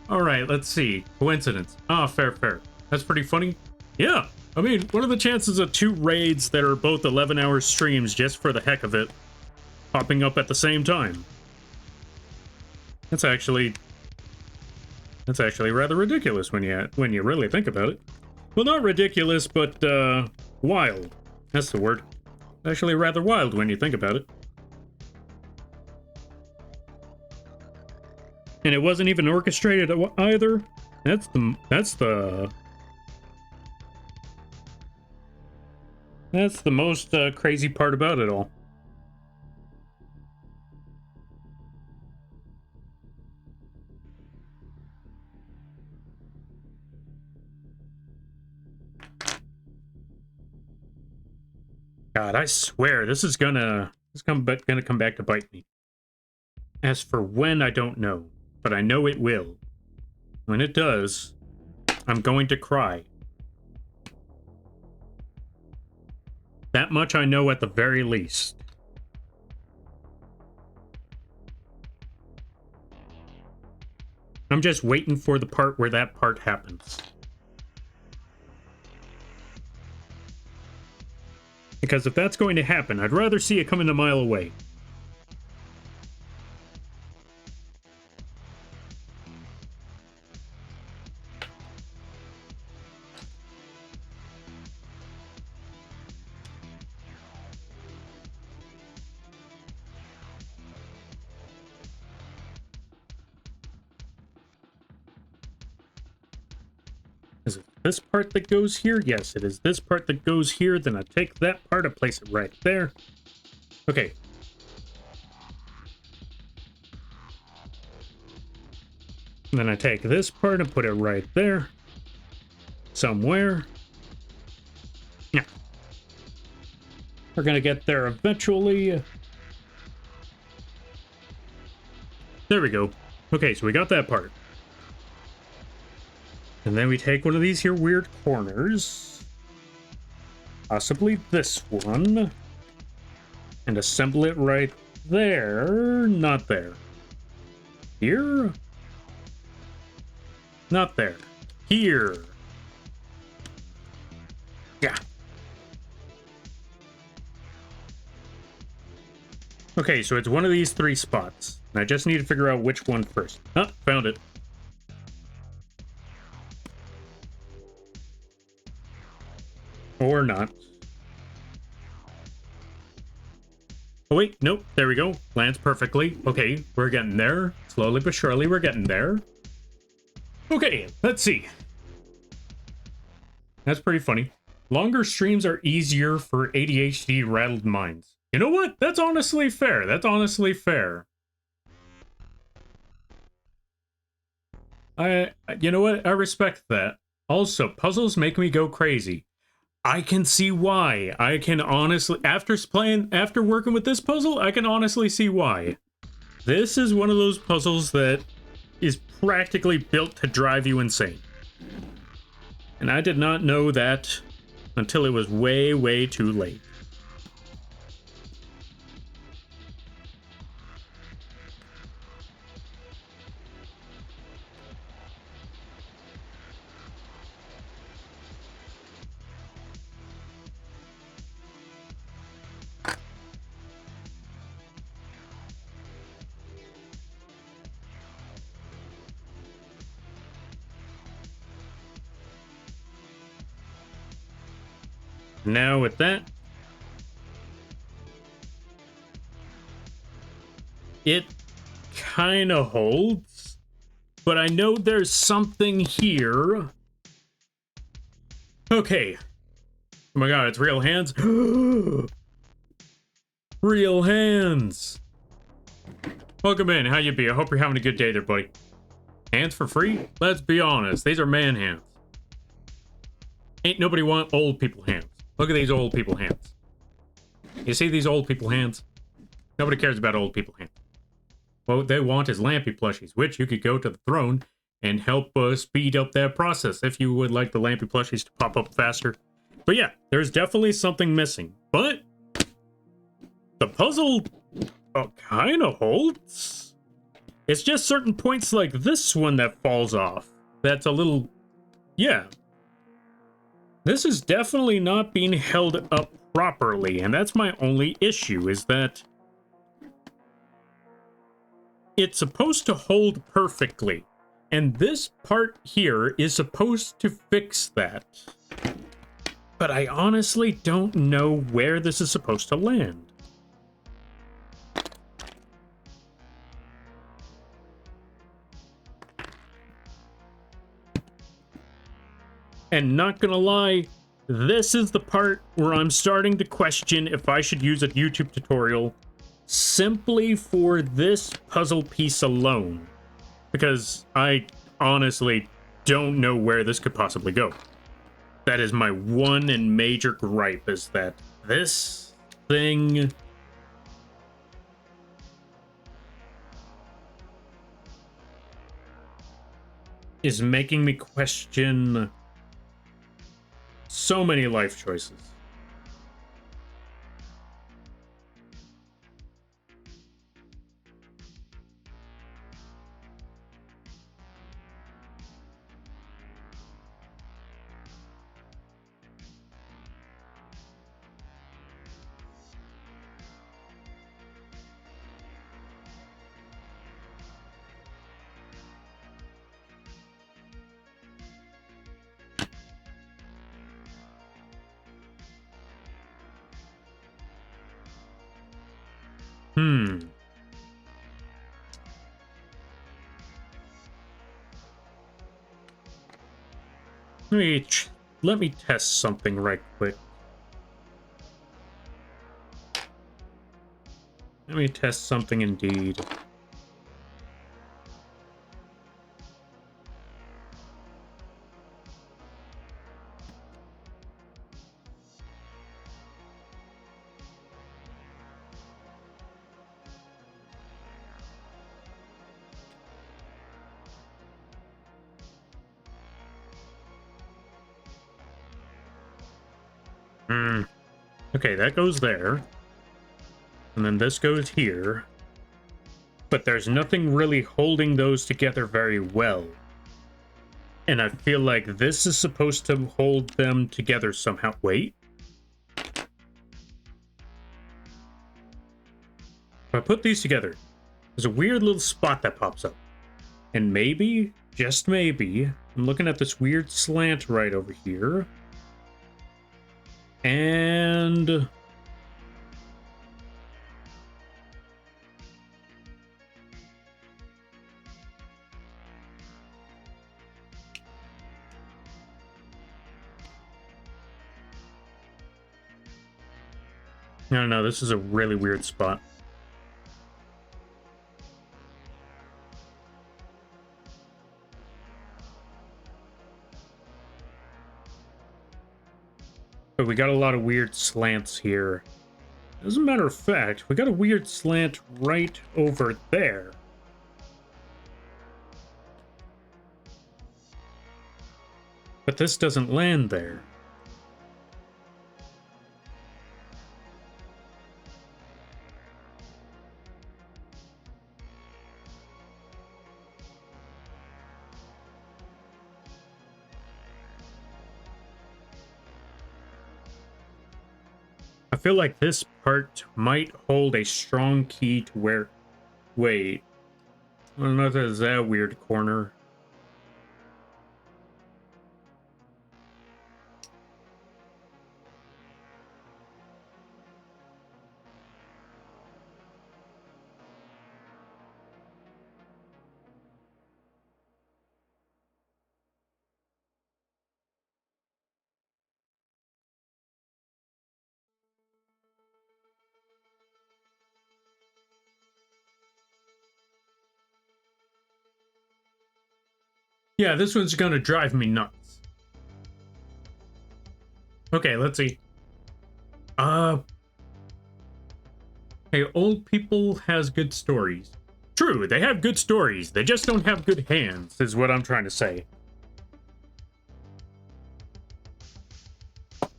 Alright, let's see. Coincidence. Ah, fair. That's pretty funny. Yeah, I mean, what are the chances of 2 raids that are both 11-hour streams just for the heck of it popping up at the same time? That's actually rather ridiculous when you really think about it. Well, not ridiculous, but wild. That's the word. Actually rather wild when you think about it. And it wasn't even orchestrated either. That's the most crazy part about it all. God, I swear this is gonna come back to bite me. As for when, I don't know, but I know it will. When it does, I'm going to cry. That much I know at the very least. I'm just waiting for the part where that part happens. Because if that's going to happen, I'd rather see it coming a mile away. Is it this part that goes here? Yes, it is this part that goes here. Then I take that part, I place it right there. Okay. And then I take this part and put it right there. Somewhere. Yeah. We're gonna get there eventually. There we go. Okay, so we got that part. And then we take one of these here weird corners. Possibly this one. And assemble it right there. Not there. Here? Not there. Here. Yeah. Okay, so it's one of these 3 spots. And I just need to figure out which one first. Ah, found it. Or not. Oh wait, nope, there we go. Lands perfectly. Okay, we're getting there. Slowly but surely, we're getting there. Okay, let's see. That's pretty funny. Longer streams are easier for ADHD rattled minds. You know what? That's honestly fair. That's honestly fair. You know what? I respect that. Also, puzzles make me go crazy. I can see why. I can honestly, after working with this puzzle, I can honestly see why. This is one of those puzzles that is practically built to drive you insane. And I did not know that until it was way, way too late. Now with that, it kind of holds, but I know there's something here. Okay. Oh my god, it's real hands. Real hands. Welcome in. How you be? I hope you're having a good day there, buddy. Hands for free? Let's be honest. These are man hands. Ain't nobody want old people hands. Look at these old people hands. You see these old people hands? Nobody cares about old people hands. What they want is Lampy plushies, which you could go to the throne and help speed up that process if you would like the Lampy plushies to pop up faster. But yeah, there's definitely something missing. But the puzzle kind of holds. It's just certain points like this one that falls off. That's a little... Yeah. This is definitely not being held up properly, and that's my only issue, is that it's supposed to hold perfectly, and this part here is supposed to fix that. But I honestly don't know where this is supposed to land. And not gonna lie, this is the part where I'm starting to question if I should use a YouTube tutorial simply for this puzzle piece alone. Because I honestly don't know where this could possibly go. That is my one and major gripe, is that this thing... is making me question so many life choices. Let me test something right quick. Let me test something indeed. Okay, that goes there. And then this goes here. But there's nothing really holding those together very well. And I feel like this is supposed to hold them together somehow. Wait. If I put these together, there's a weird little spot that pops up. And maybe, just maybe, I'm looking at this weird slant right over here. And... no, this is a really weird spot. But we got a lot of weird slants here. As a matter of fact, we got a weird slant right over there. But this doesn't land there. I feel like this part might hold a strong key to where... Wait. I don't know if there's that weird corner. Yeah, this one's gonna drive me nuts. Okay, let's see. Hey, old people has good stories. True, they have good stories. They just don't have good hands, is what I'm trying to say. To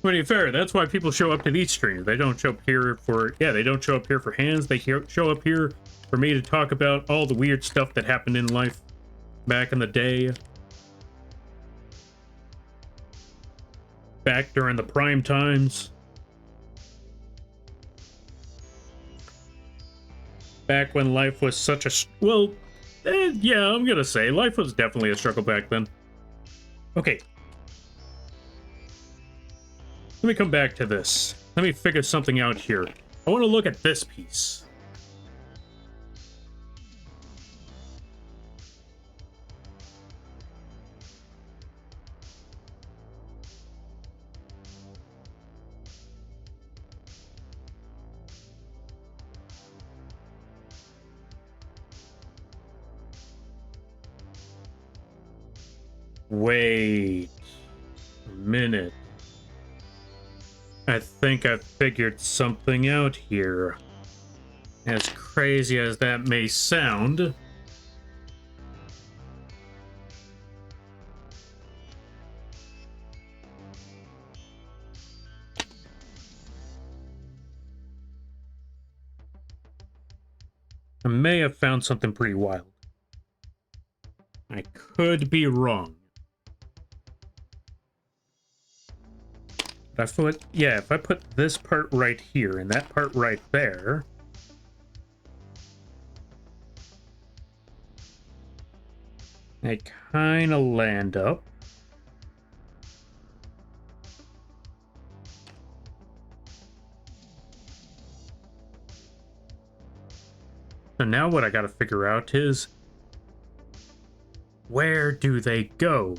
be fair, that's why people show up to these streams. They don't show up here for... Yeah, they don't show up here for hands. They show up here for me to talk about all the weird stuff that happened in life back in the day. Back during the prime times. Back when life was such a... Well, yeah, I'm gonna say life was definitely a struggle back then. Okay. Let me come back to this. Let me figure something out here. I want to look at this piece. Wait a minute. I think I figured something out here. As crazy as that may sound. I may have found something pretty wild. I could be wrong. But if I put this part right here and that part right there, they kind of land up. So now what I gotta figure out is, where do they go?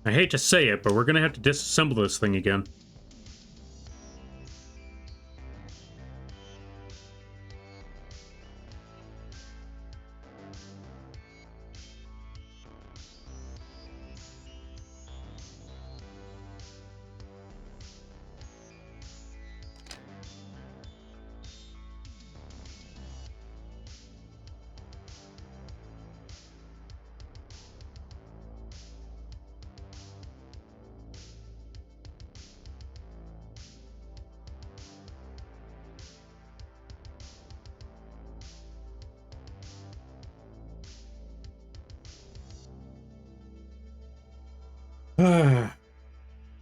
I hate to say it, but we're gonna have to disassemble this thing again.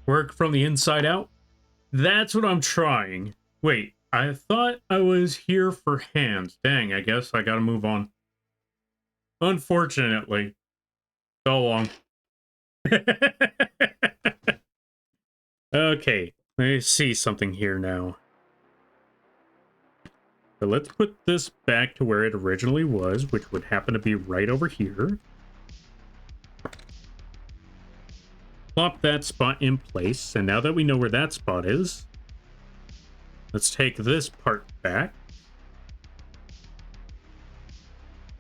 Work from the inside out? That's what I'm trying. Wait, I thought I was here for hands. Dang, I guess I gotta move on. Unfortunately. So long. Okay, let me see something here now. So let's put this back to where it originally was, which would happen to be right over here. Plop that spot in place, and now that we know where that spot is, let's take this part back.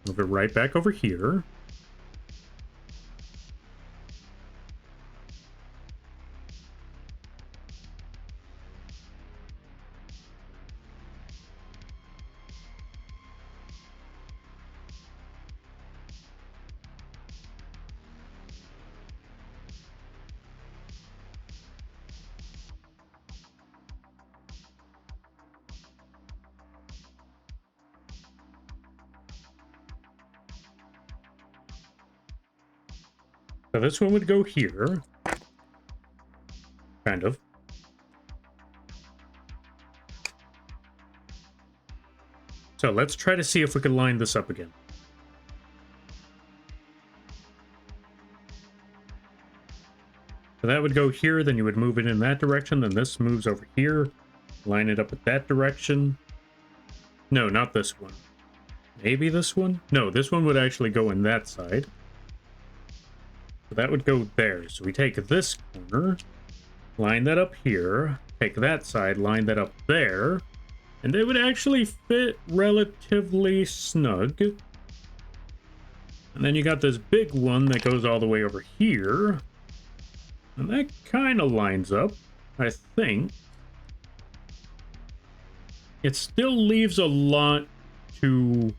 Move it right back over here. So this one would go here. Kind of. So let's try to see if we can line this up again. So that would go here, then you would move it in that direction, then this moves over here. Line it up with that direction. No, not this one. Maybe this one? No, this one would actually go in that side. So that would go there. So we take this corner, line that up here, take that side, line that up there, and they would actually fit relatively snug. And then you got this big one that goes all the way over here. And that kind of lines up, I think. It still leaves a lot to...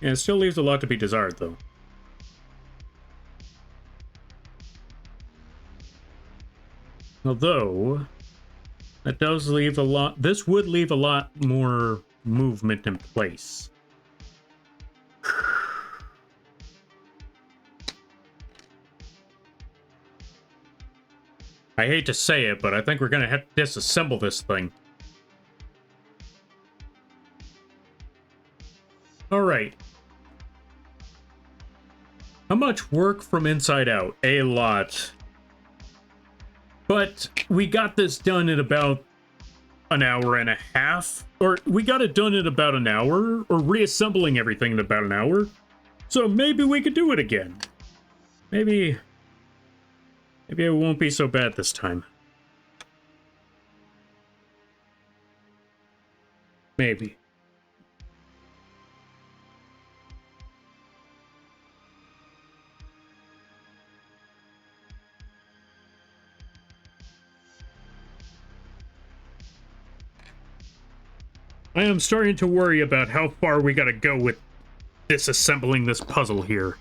Yeah, it still leaves a lot to be desired, though. Although, that does leave a lot... This would leave a lot more movement in place. I hate to say it, but I think we're going to have to disassemble this thing. Alright. How much work from inside out? A lot. But we got this done in about an hour and a half. Or we got it done in about an hour. Or reassembling everything in about an hour. So maybe we could do it again. Maybe it won't be so bad this time. Maybe. I am starting to worry about how far we gotta go with disassembling this puzzle here.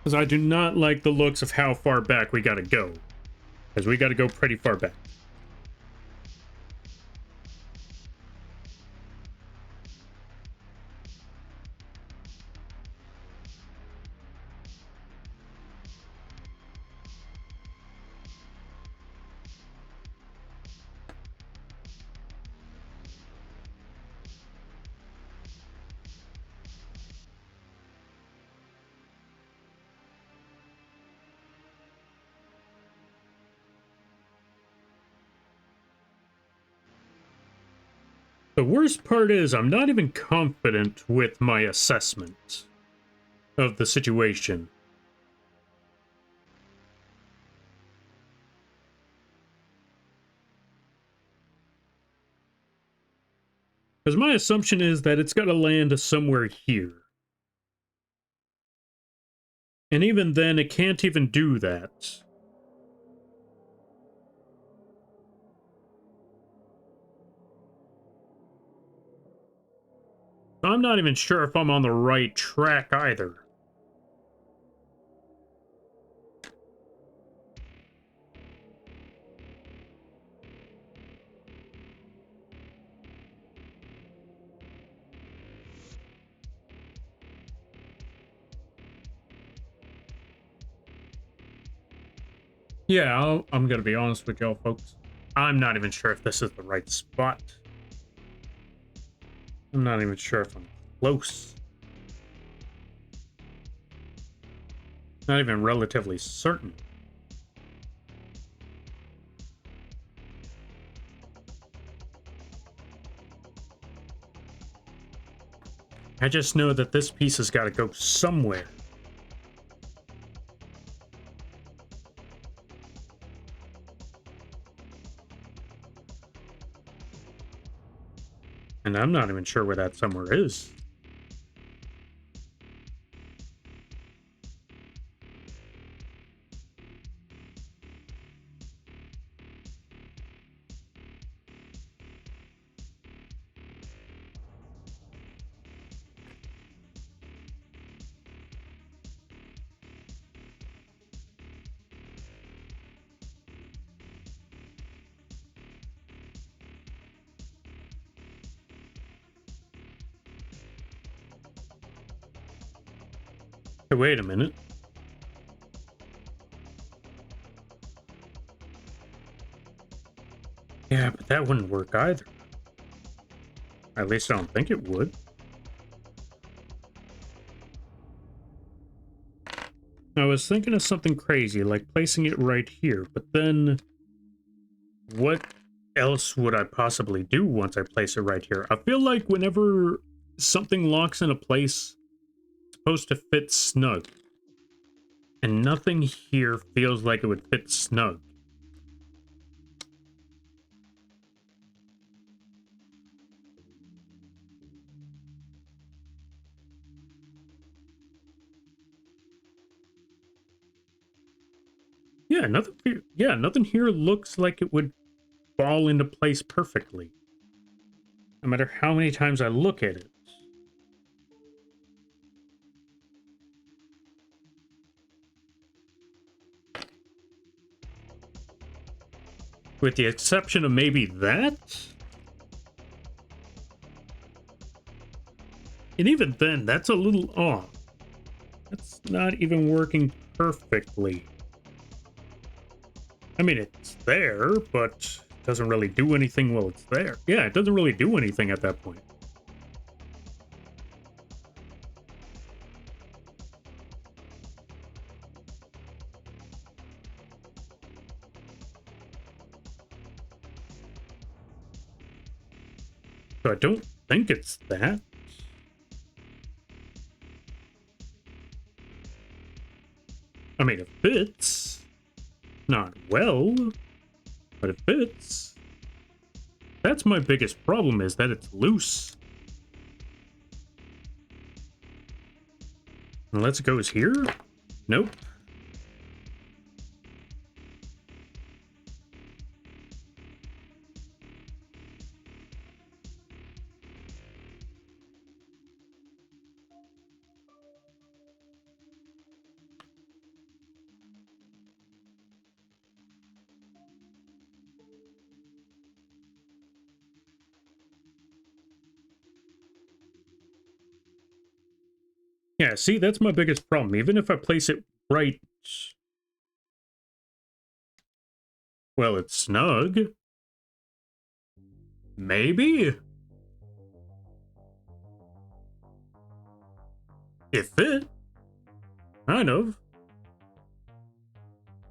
Because I do not like the looks of how far back we gotta go. Because we gotta go pretty far back. The worst part is I'm not even confident with my assessment of the situation. Because my assumption is that it's got to land somewhere here. And even then, it can't even do that. I'm not even sure if I'm on the right track either. Yeah, I'm gonna be honest with y'all, folks. I'm not even sure if this is the right spot. I'm not even sure if I'm close. Not even relatively certain. I just know that this piece has got to go somewhere. And I'm not even sure where that somewhere is. Hey, wait a minute. Yeah, but that wouldn't work either. At least I don't think it would. I was thinking of something crazy, like placing it right here, but then what else would I possibly do once I place it right here? I feel like whenever something locks in a place, it's supposed to fit snug. And nothing here feels like it would fit snug. Yeah, nothing here looks like it would fall into place perfectly. No matter how many times I look at it. With the exception of maybe that. And even then, that's a little off. That's not even working perfectly. I mean, it's there, but it doesn't really do anything while it's there. Yeah, it doesn't really do anything at that point. So I don't think it's that. I mean, it fits. Not well, but it fits. That's my biggest problem, is that it's loose. Unless it goes here? Nope. Yeah, see, that's my biggest problem. Even if I place it right... Well, it's snug. Maybe? It fit. Kind of.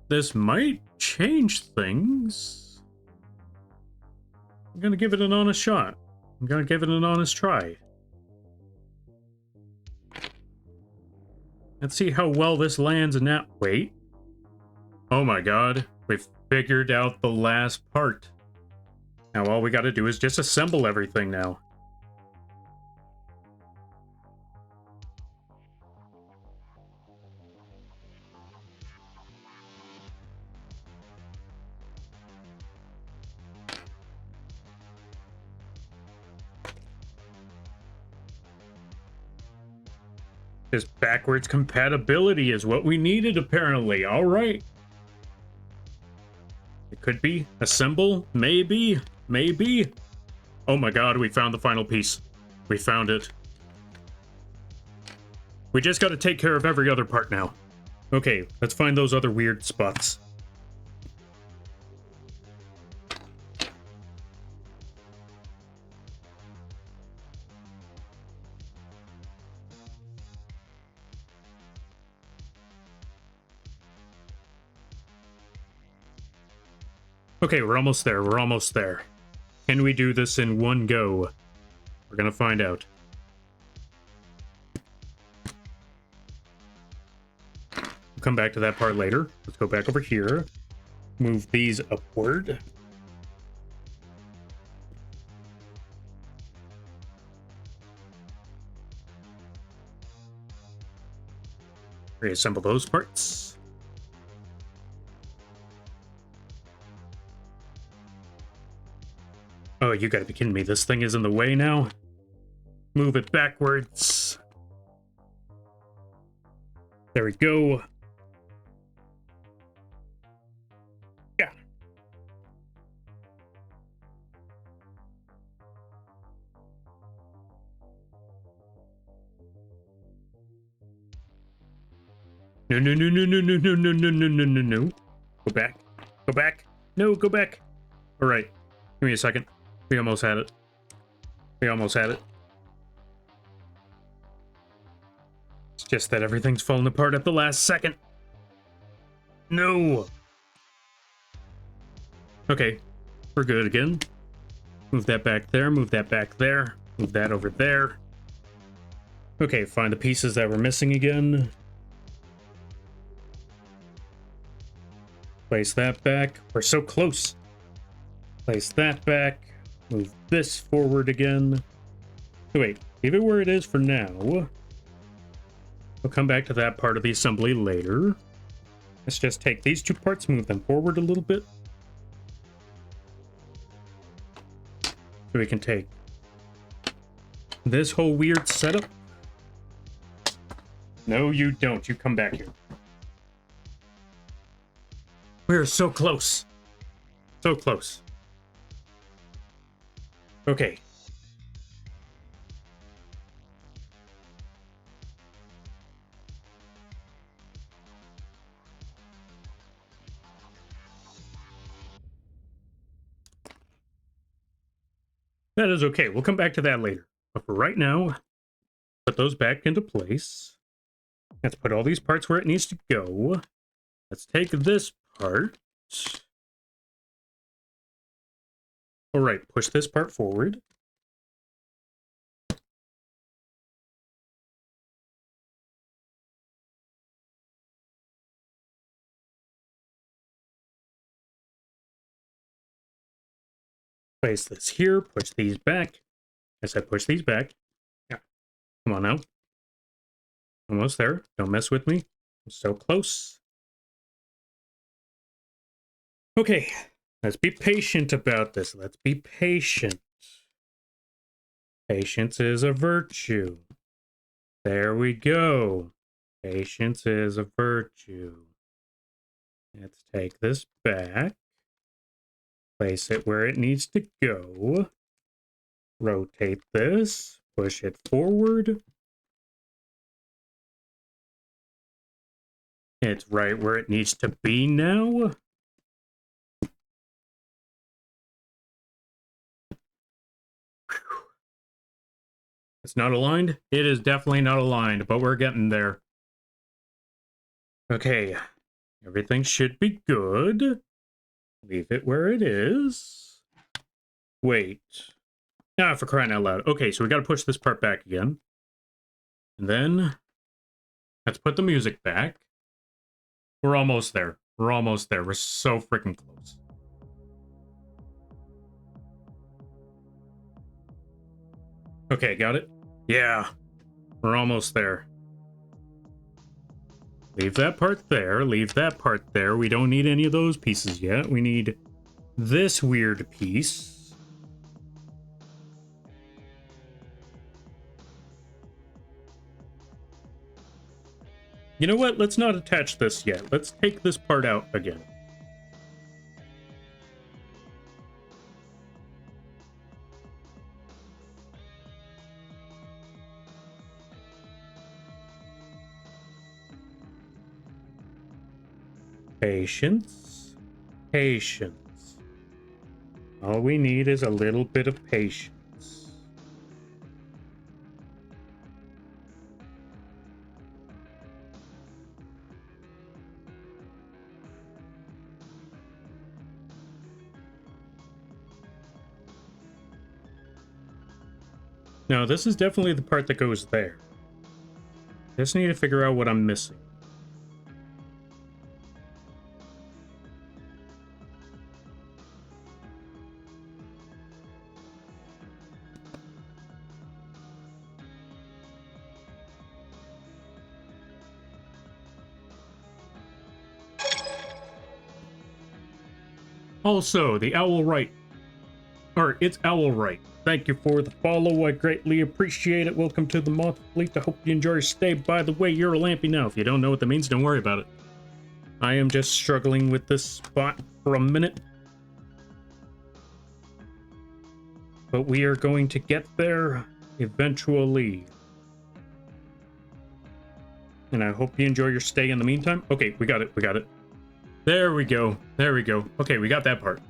This might change things. I'm gonna give it an honest shot. I'm gonna give it an honest try. Let's see how well this lands in that. Wait. Oh my god. We've figured out the last part. Now all we gotta do is just assemble everything now. This backwards compatibility is what we needed, apparently. All right. It could be. Assemble? Maybe. Maybe. Oh my god, we found the final piece. We found it. We just got to take care of every other part now. Okay, let's find those other weird spots. Okay, we're almost there. We're almost there. Can we do this in one go? We're gonna find out. We'll come back to that part later. Let's go back over here. Move these upward. Reassemble those parts. Oh, you gotta be kidding me. This thing is in the way now? Move it backwards. There we go. Yeah. No, no, no, no, no, no, no, no, no, no, no, no, no. Go back. Go back. No, go back. All right. Give me a second. We almost had it. We almost had it. It's just that everything's falling apart at the last second. No. Okay. We're good again. Move that back there. Move that back there. Move that over there. Okay, find the pieces that we're missing again. Place that back. We're so close. Place that back. Move this forward again. Oh, wait, leave it where it is for now. We'll come back to that part of the assembly later. Let's just take these two parts, move them forward a little bit. So we can take this whole weird setup. No, you don't. You come back here. We're so close. So close. Okay. That is okay. We'll come back to that later. But for right now, put those back into place. Let's put all these parts where it needs to go. Let's take this part. All right, push this part forward. Place this here, push these back. As I push these back. Yeah. Come on now. Almost there. Don't mess with me. I'm so close. Okay. Let's be patient about this. Let's be patient. Patience is a virtue. There we go. Patience is a virtue. Let's take this back. Place it where it needs to go. Rotate this. Push it forward. It's right where it needs to be now. It's not aligned? It is definitely not aligned, but we're getting there. Okay. Everything should be good. Leave it where it is. Wait. Ah, for crying out loud. Okay, so we gotta push this part back again. And then let's put the music back. We're almost there. We're almost there. We're so freaking close. Okay, got it? Yeah. We're almost there. Leave that part there. Leave that part there. We don't need any of those pieces yet. We need this weird piece. You know what? Let's not attach this yet. Let's take this part out again. Patience. Patience. All we need is a little bit of patience. No, this is definitely the part that goes there. Just need to figure out what I'm missing. Also, the owl right. Or, it's owl right. Thank you for the follow. I greatly appreciate it. Welcome to the Moth Fleet. I hope you enjoy your stay. By the way, you're a lampy now. If you don't know what that means, don't worry about it. I am just struggling with this spot for a minute. But we are going to get there eventually. And I hope you enjoy your stay in the meantime. Okay, we got it. We got it. There we go. There we go. Okay, we got that part.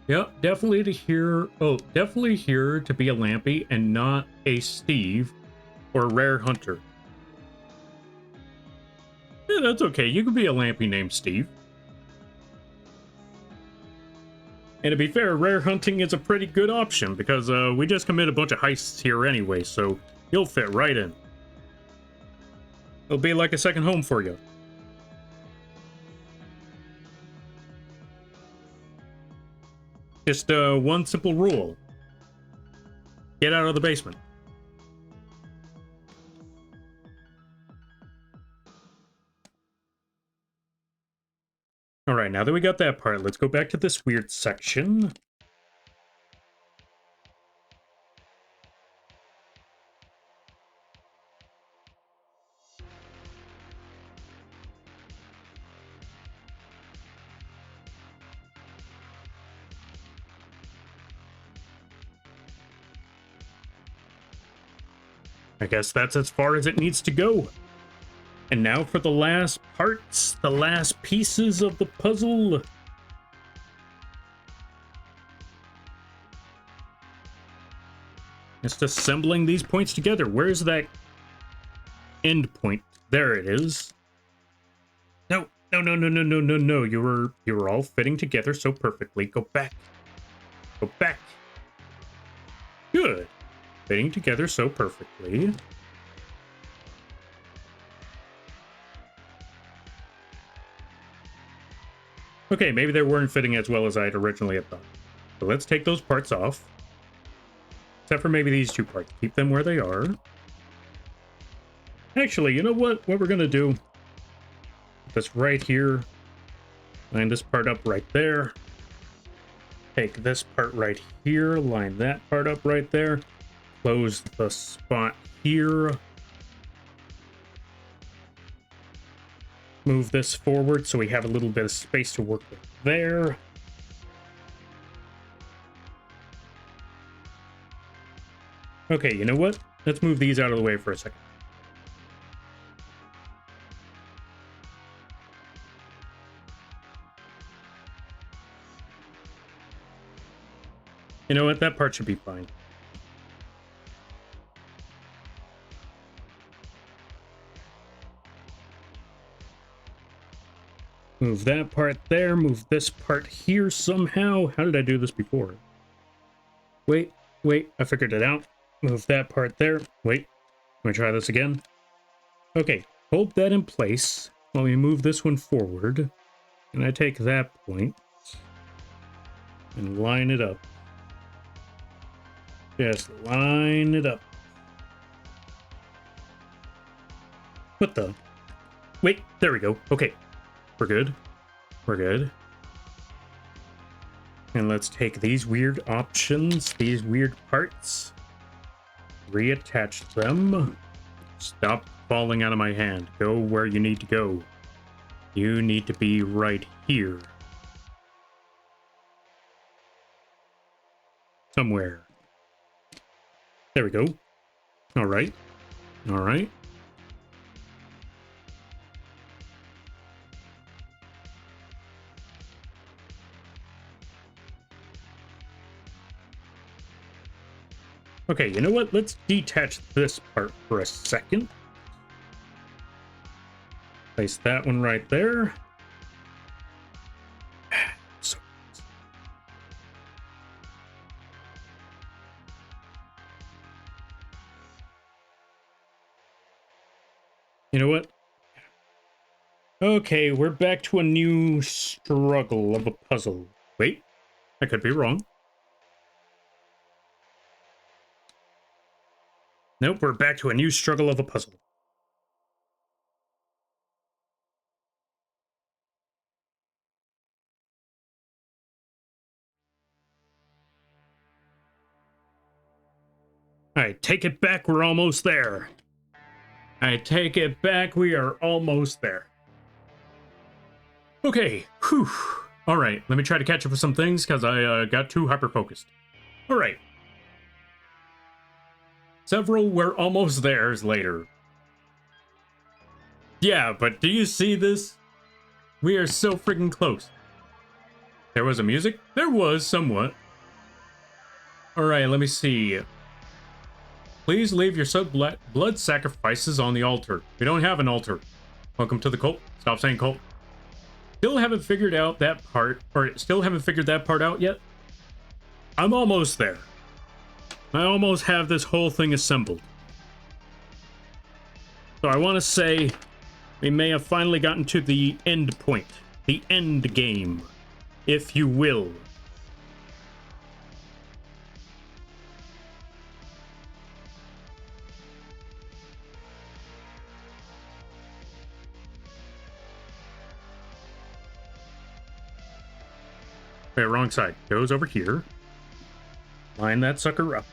Yep, definitely to hear. Oh, definitely here to be a Lampy and not a Steve or a Rare Hunter. Yeah, that's okay. You could be a Lampy named Steve. And to be fair, Rare Hunting is a pretty good option because we just commit a bunch of heists here anyway, so you'll fit right in. It'll be like a second home for you. Just one simple rule. Get out of the basement. right, now that we got that part, let's go back to this weird section. I guess that's as far as it needs to go. And now for the last parts, the last pieces of the puzzle. Just assembling these points together. Where's that end point? There it is. No, no, no, no, no, no, no, no. You were all fitting together so perfectly. Go back. Go back. Good. Fitting together so perfectly. Okay, maybe they weren't fitting as well as I had originally thought. So let's take those parts off. Except for maybe these two parts. Keep them where they are. Actually, you know what? What we're going to do... This right here. Line this part up right there. Take this part right here. Line that part up right there. Close the spot here. Move this forward so we have a little bit of space to work with there. Okay, you know what? Let's move these out of the way for a second. You know what? That part should be fine. Move that part there. Move this part here somehow. How did I do this before? Wait, I figured it out. Move that part there. Wait, let me try this again. Okay, hold that in place while we move this one forward. And I take that point and line it up. Just line it up. What the? Wait, there we go. Okay, we're good. We're good. And let's take these weird options, these weird parts, reattach them. Stop falling out of my hand. Go where you need to go. You need to be right here. Somewhere. There we go. All right. All right. Okay, you know what? Let's detach this part for a second. Place that one right there. So, you know what? Okay, we're back to a new struggle of a puzzle. Wait, I could be wrong. Nope, we're back to a new struggle of a puzzle. I take it back, we're almost there. I take it back, we are almost there. Okay, whew. All right, let me try to catch up with some things because I got too hyper-focused. All right. Several we're almost there's later. Yeah, but do you see this? We are so freaking close. There was a music? There was, somewhat. Alright, let me see. Please leave your blood sacrifices on the altar. We don't have an altar. Welcome to the cult. Stop saying cult. Still haven't figured out that part, or still haven't figured that part out yet? I'm almost there. I almost have this whole thing assembled. So I want to say we may have finally gotten to the end point. The end game, if you will. Wait, wrong side. Goes over here. Line that sucker up.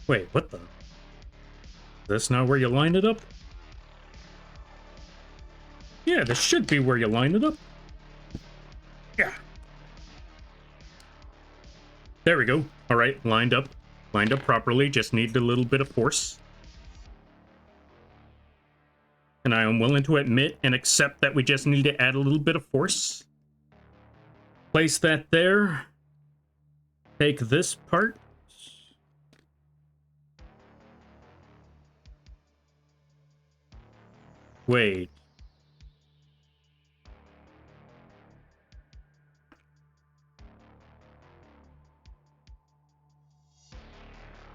Wait, what the? Is this not where you line it up? Yeah, this should be where you line it up. Yeah. There we go. All right, lined up. Lined up properly. Just need a little bit of force. And I am willing to admit and accept that we just need to add a little bit of force. Place that there. Take this part. Wait.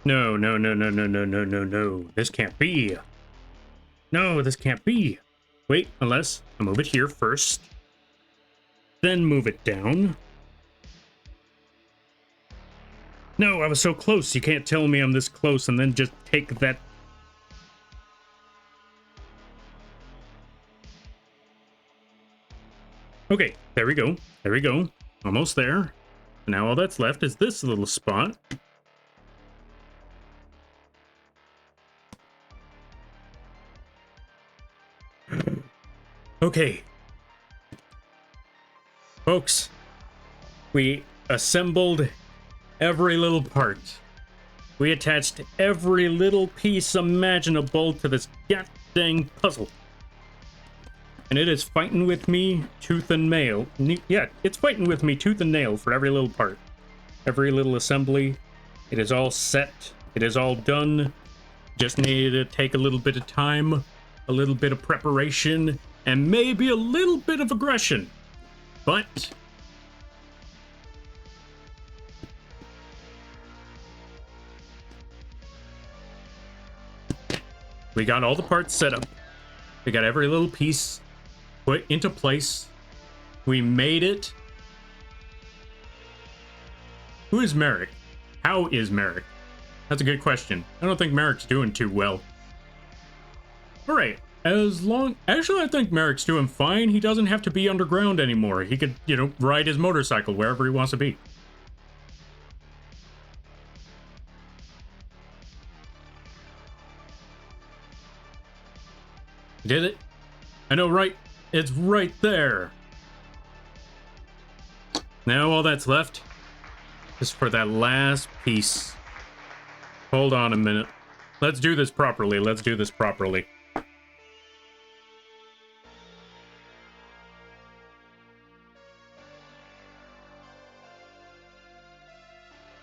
No, no, no, no, no, no, no, no, no. This can't be. No, this can't be. Wait, unless I move it here first. Then move it down. No, I was so close. You can't tell me I'm this close and then just take that. Okay, there we go. There we go. Almost there. Now all that's left is this little spot. Okay. Folks, we assembled every little part. We attached every little piece imaginable to this goddamn puzzle. And it is fighting with me tooth and nail. Yeah, it's fighting with me tooth and nail for every little part. Every little assembly. It is all set. It is all done. Just needed to take a little bit of time, a little bit of preparation, and maybe a little bit of aggression. But we got all the parts set up. We got every little piece put into place. We made it. Who is Merrick? How is Merrick? That's a good question. I don't think Merrick's doing too well. All right. Actually, I think Merrick's doing fine. He doesn't have to be underground anymore. He could, you know, ride his motorcycle wherever he wants to be. Did it? I know, right? It's right there. Now all that's left is for that last piece. Hold on a minute. Let's do this properly. Let's do this properly.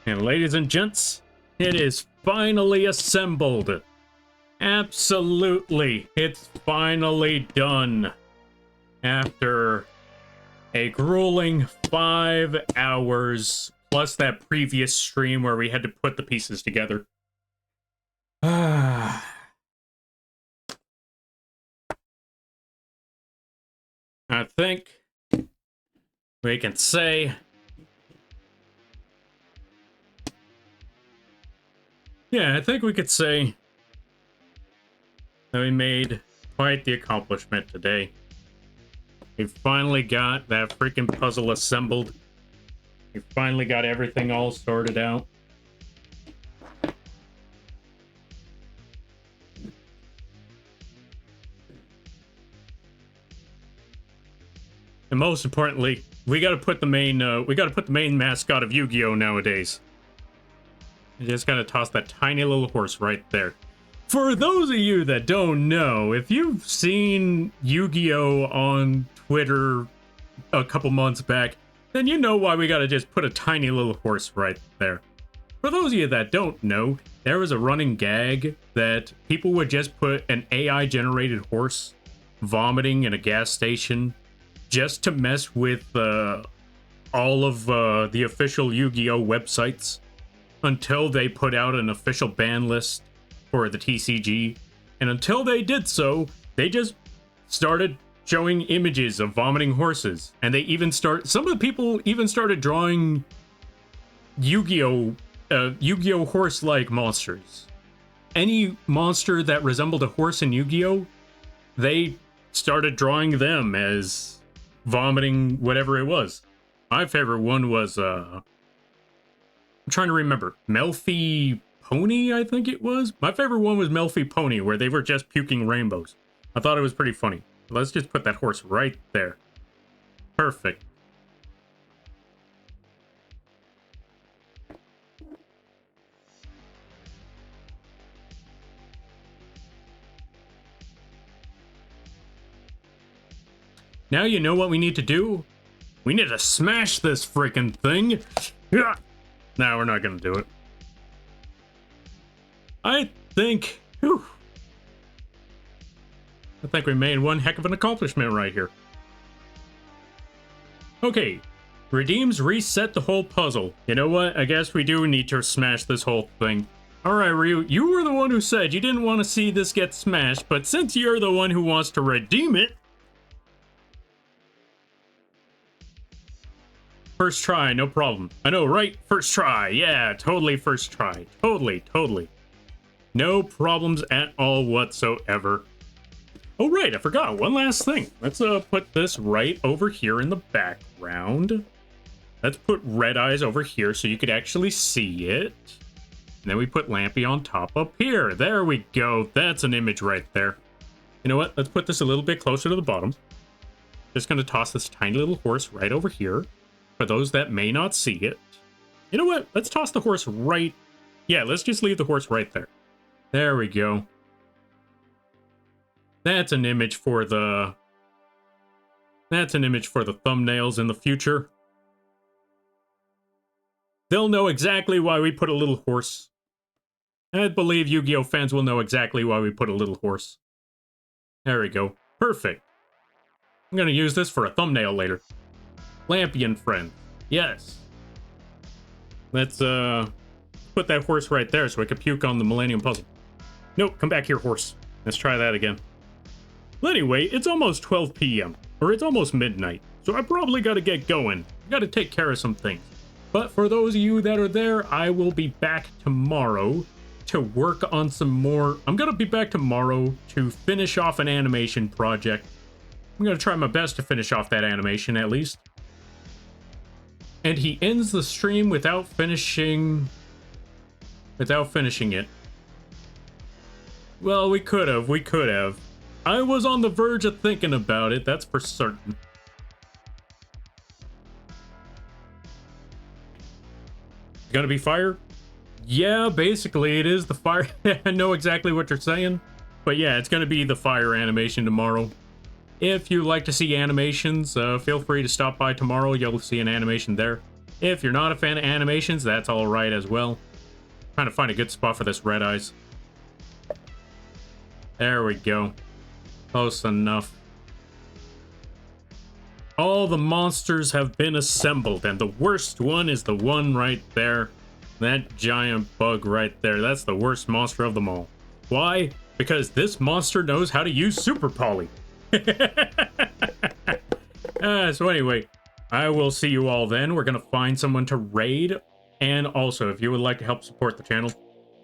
And ladies and gents, it is finally assembled. Absolutely, it's finally done. After a grueling 5 hours, plus that previous stream where we had to put the pieces together. I think we can say, yeah, I think we could say that we made quite the accomplishment today. We finally got that freaking puzzle assembled. We finally got everything all sorted out. And most importantly, we got to put the main mascot of Yu-Gi-Oh nowadays. You just gotta toss that tiny little horse right there. For those of you that don't know, if you've seen Yu-Gi-Oh on Twitter a couple months back, then you know why we gotta just put a tiny little horse right there. For those of you that don't know, there was a running gag that people would just put an AI-generated horse vomiting in a gas station just to mess with all of the official Yu-Gi-Oh websites until they put out an official ban list for the TCG. And until they did so, they just started showing images of vomiting horses. And they even some of the people even started drawing Yu-Gi-Oh horse-like monsters. Any monster that resembled a horse in Yu-Gi-Oh, they started drawing them as vomiting whatever it was. My favorite one was, I'm trying to remember, Melfi Pony, I think it was? My favorite one was Melfi Pony, where they were just puking rainbows. I thought it was pretty funny. Let's just put that horse right there. Perfect. Now you know what we need to do? We need to smash this freaking thing. Yeah. No, we're not gonna do it. I think we made one heck of an accomplishment right here. Okay, redeems reset the whole puzzle. You know what? I guess we do need to smash this whole thing. Alright, Ryu, you were the one who said you didn't want to see this get smashed, but since you're the one who wants to redeem it... First try, no problem. I know, right? First try. Yeah, totally first try. Totally. No problems at all whatsoever. Oh, right, I forgot. One last thing. Let's put this right over here in the background. Let's put Red Eyes over here so you could actually see it. And then we put Lampy on top up here. There we go. That's an image right there. You know what? Let's put this a little bit closer to the bottom. Just going to toss this tiny little horse right over here. For those that may not see it. You know what? Let's toss the horse right... Yeah, let's just leave the horse right there. There we go. That's an image for the... That's an image for the thumbnails in the future. They'll know exactly why we put a little horse. I believe Yu-Gi-Oh fans will know exactly why we put a little horse. There we go. Perfect. I'm gonna use this for a thumbnail later. Lampion friend. Yes. Let's put that horse right there so I can puke on the Millennium Puzzle. Nope, come back here, horse. Let's try that again. Well, anyway, it's almost 12 p.m. Or it's almost midnight. So I probably gotta get going. I gotta take care of some things. But for those of you that are there, I will be back tomorrow to work on some more. I'm gonna be back tomorrow to finish off an animation project. I'm gonna try my best to finish off that animation at least. And he ends the stream without finishing it. Well, we could have. I was on the verge of thinking about it, that's for certain. Gonna be fire? Yeah, basically it is the fire. I know exactly what you're saying. But yeah, it's gonna be the fire animation tomorrow. If you like to see animations, feel free to stop by tomorrow. You'll see an animation there. If you're not a fan of animations, that's all right as well. Trying to find a good spot for this Red Eyes. There we go. Close enough. All the monsters have been assembled, and the worst one is the one right there. That giant bug right there. That's the worst monster of them all. Why? Because this monster knows how to use Super Poly. So anyway, I will see you all then. We're gonna find someone to raid, and also if you would like to help support the channel,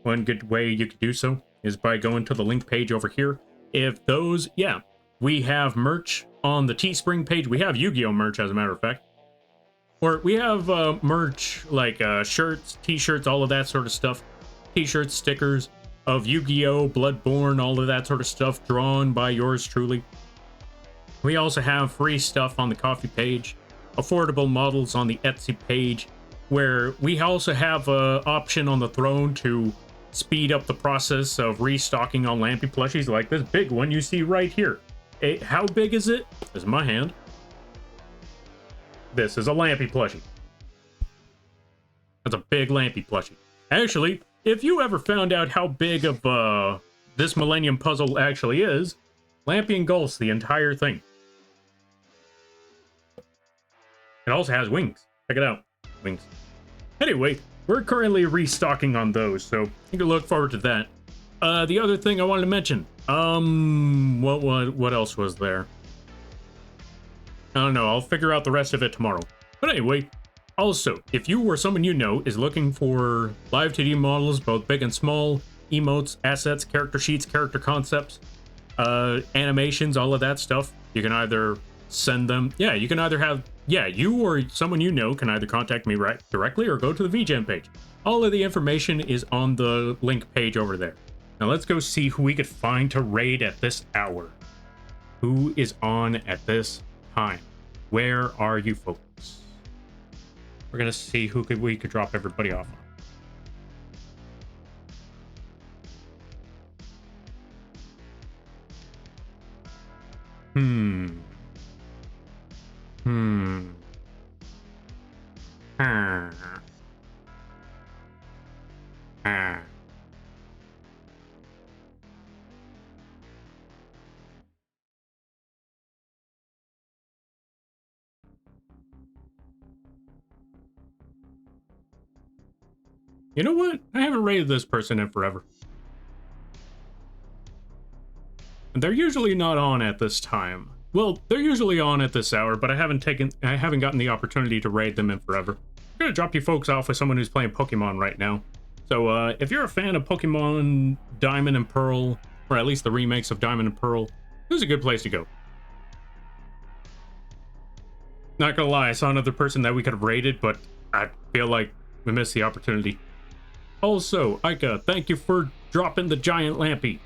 one good way you could do so is by going to the link page over here. If those, yeah, we have merch on the Teespring page. We have Yu-Gi-Oh merch, as a matter of fact. Or we have merch like shirts, t-shirts, all of that sort of stuff. T-shirts, stickers of Yu-Gi-Oh, Bloodborne, all of that sort of stuff drawn by yours truly. We also have free stuff on the Coffee page, affordable models on the Etsy page, where we also have an option on the throne to speed up the process of restocking on Lampy plushies, like this big one you see right here. How big is it? This is my hand. This is a Lampy plushie. That's a big Lampy plushie. Actually, if you ever found out how big of this Millennium Puzzle actually is, Lampy engulfs the entire thing. It also has wings. Check it out. Wings. Anyway, we're currently restocking on those, so you can look forward to that. The other thing I wanted to mention, what else was there? I don't know, I'll figure out the rest of it tomorrow. But anyway, also, if you or someone you know is looking for live 2D models, both big and small, emotes, assets, character sheets, character concepts, animations, all of that stuff, you can either send them. Yeah, you can either have, yeah, you or someone you know can either contact me directly or go to the vgen page. All of the information is on the link page over there. Now let's go see who we could find to raid at this hour. Who is on at this time? Where are you folks? We're gonna see who we could drop everybody off on. You know what? I haven't rated this person in forever. And they're usually not on at this time. Well, they're usually on at this hour, but I haven't gotten the opportunity to raid them in forever. I'm gonna drop you folks off with someone who's playing Pokemon right now. So if you're a fan of Pokemon Diamond and Pearl, or at least the remakes of Diamond and Pearl, this is a good place to go. Not gonna lie, I saw another person that we could have raided, but I feel like we missed the opportunity. Also, Aika, thank you for dropping the giant lampy.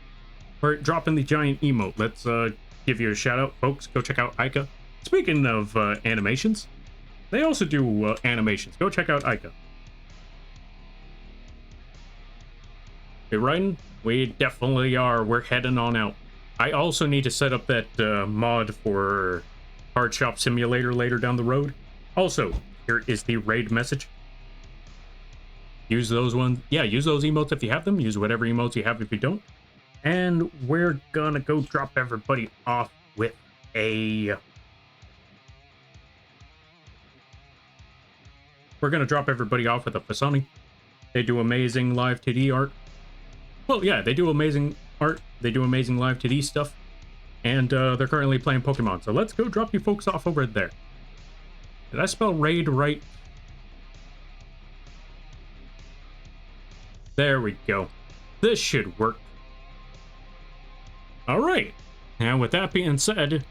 Or dropping the giant emote. Let's give you a shout out, folks. Go check out Aika. Speaking of animations, they also do animations. Go check out Aika. We riding? We definitely are. We're heading on out. I also need to set up that mod for Hard Shop Simulator later down the road. Also, here is the raid message. Use those ones. Yeah, use those emotes if you have them. Use whatever emotes you have if you don't. And we're gonna go drop everybody off with a... We're gonna drop everybody off with a Fasani. They do amazing live 2D art. Well, yeah, they do amazing art. They do amazing live 2D stuff. And they're currently playing Pokemon. So let's go drop you folks off over there. Did I spell raid right? There we go. This should work. All right. And with that being said,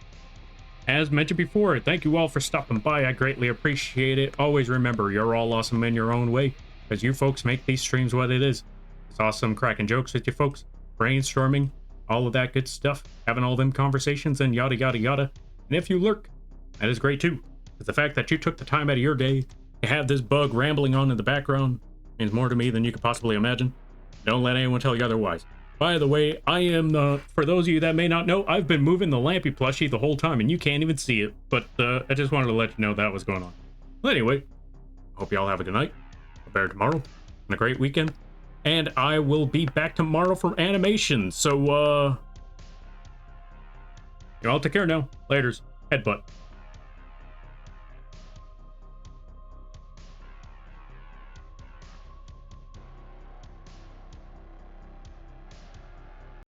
as mentioned before, thank you all for stopping by. I greatly appreciate it. Always remember, you're all awesome in your own way, because you folks make these streams what it is. It's awesome cracking jokes with you folks, brainstorming, all of that good stuff, having all them conversations and yada, yada, yada. And if you lurk, that is great too. Because the fact that you took the time out of your day to have this bug rambling on in the background means more to me than you could possibly imagine. Don't let anyone tell you otherwise. By the way, I am, for those of you that may not know, I've been moving the Lampy plushie the whole time, and you can't even see it. But I just wanted to let you know that was going on. Well, anyway, hope y'all have a good night, a better tomorrow, and a great weekend. And I will be back tomorrow for animation. So, you all take care now. Laters. Headbutt.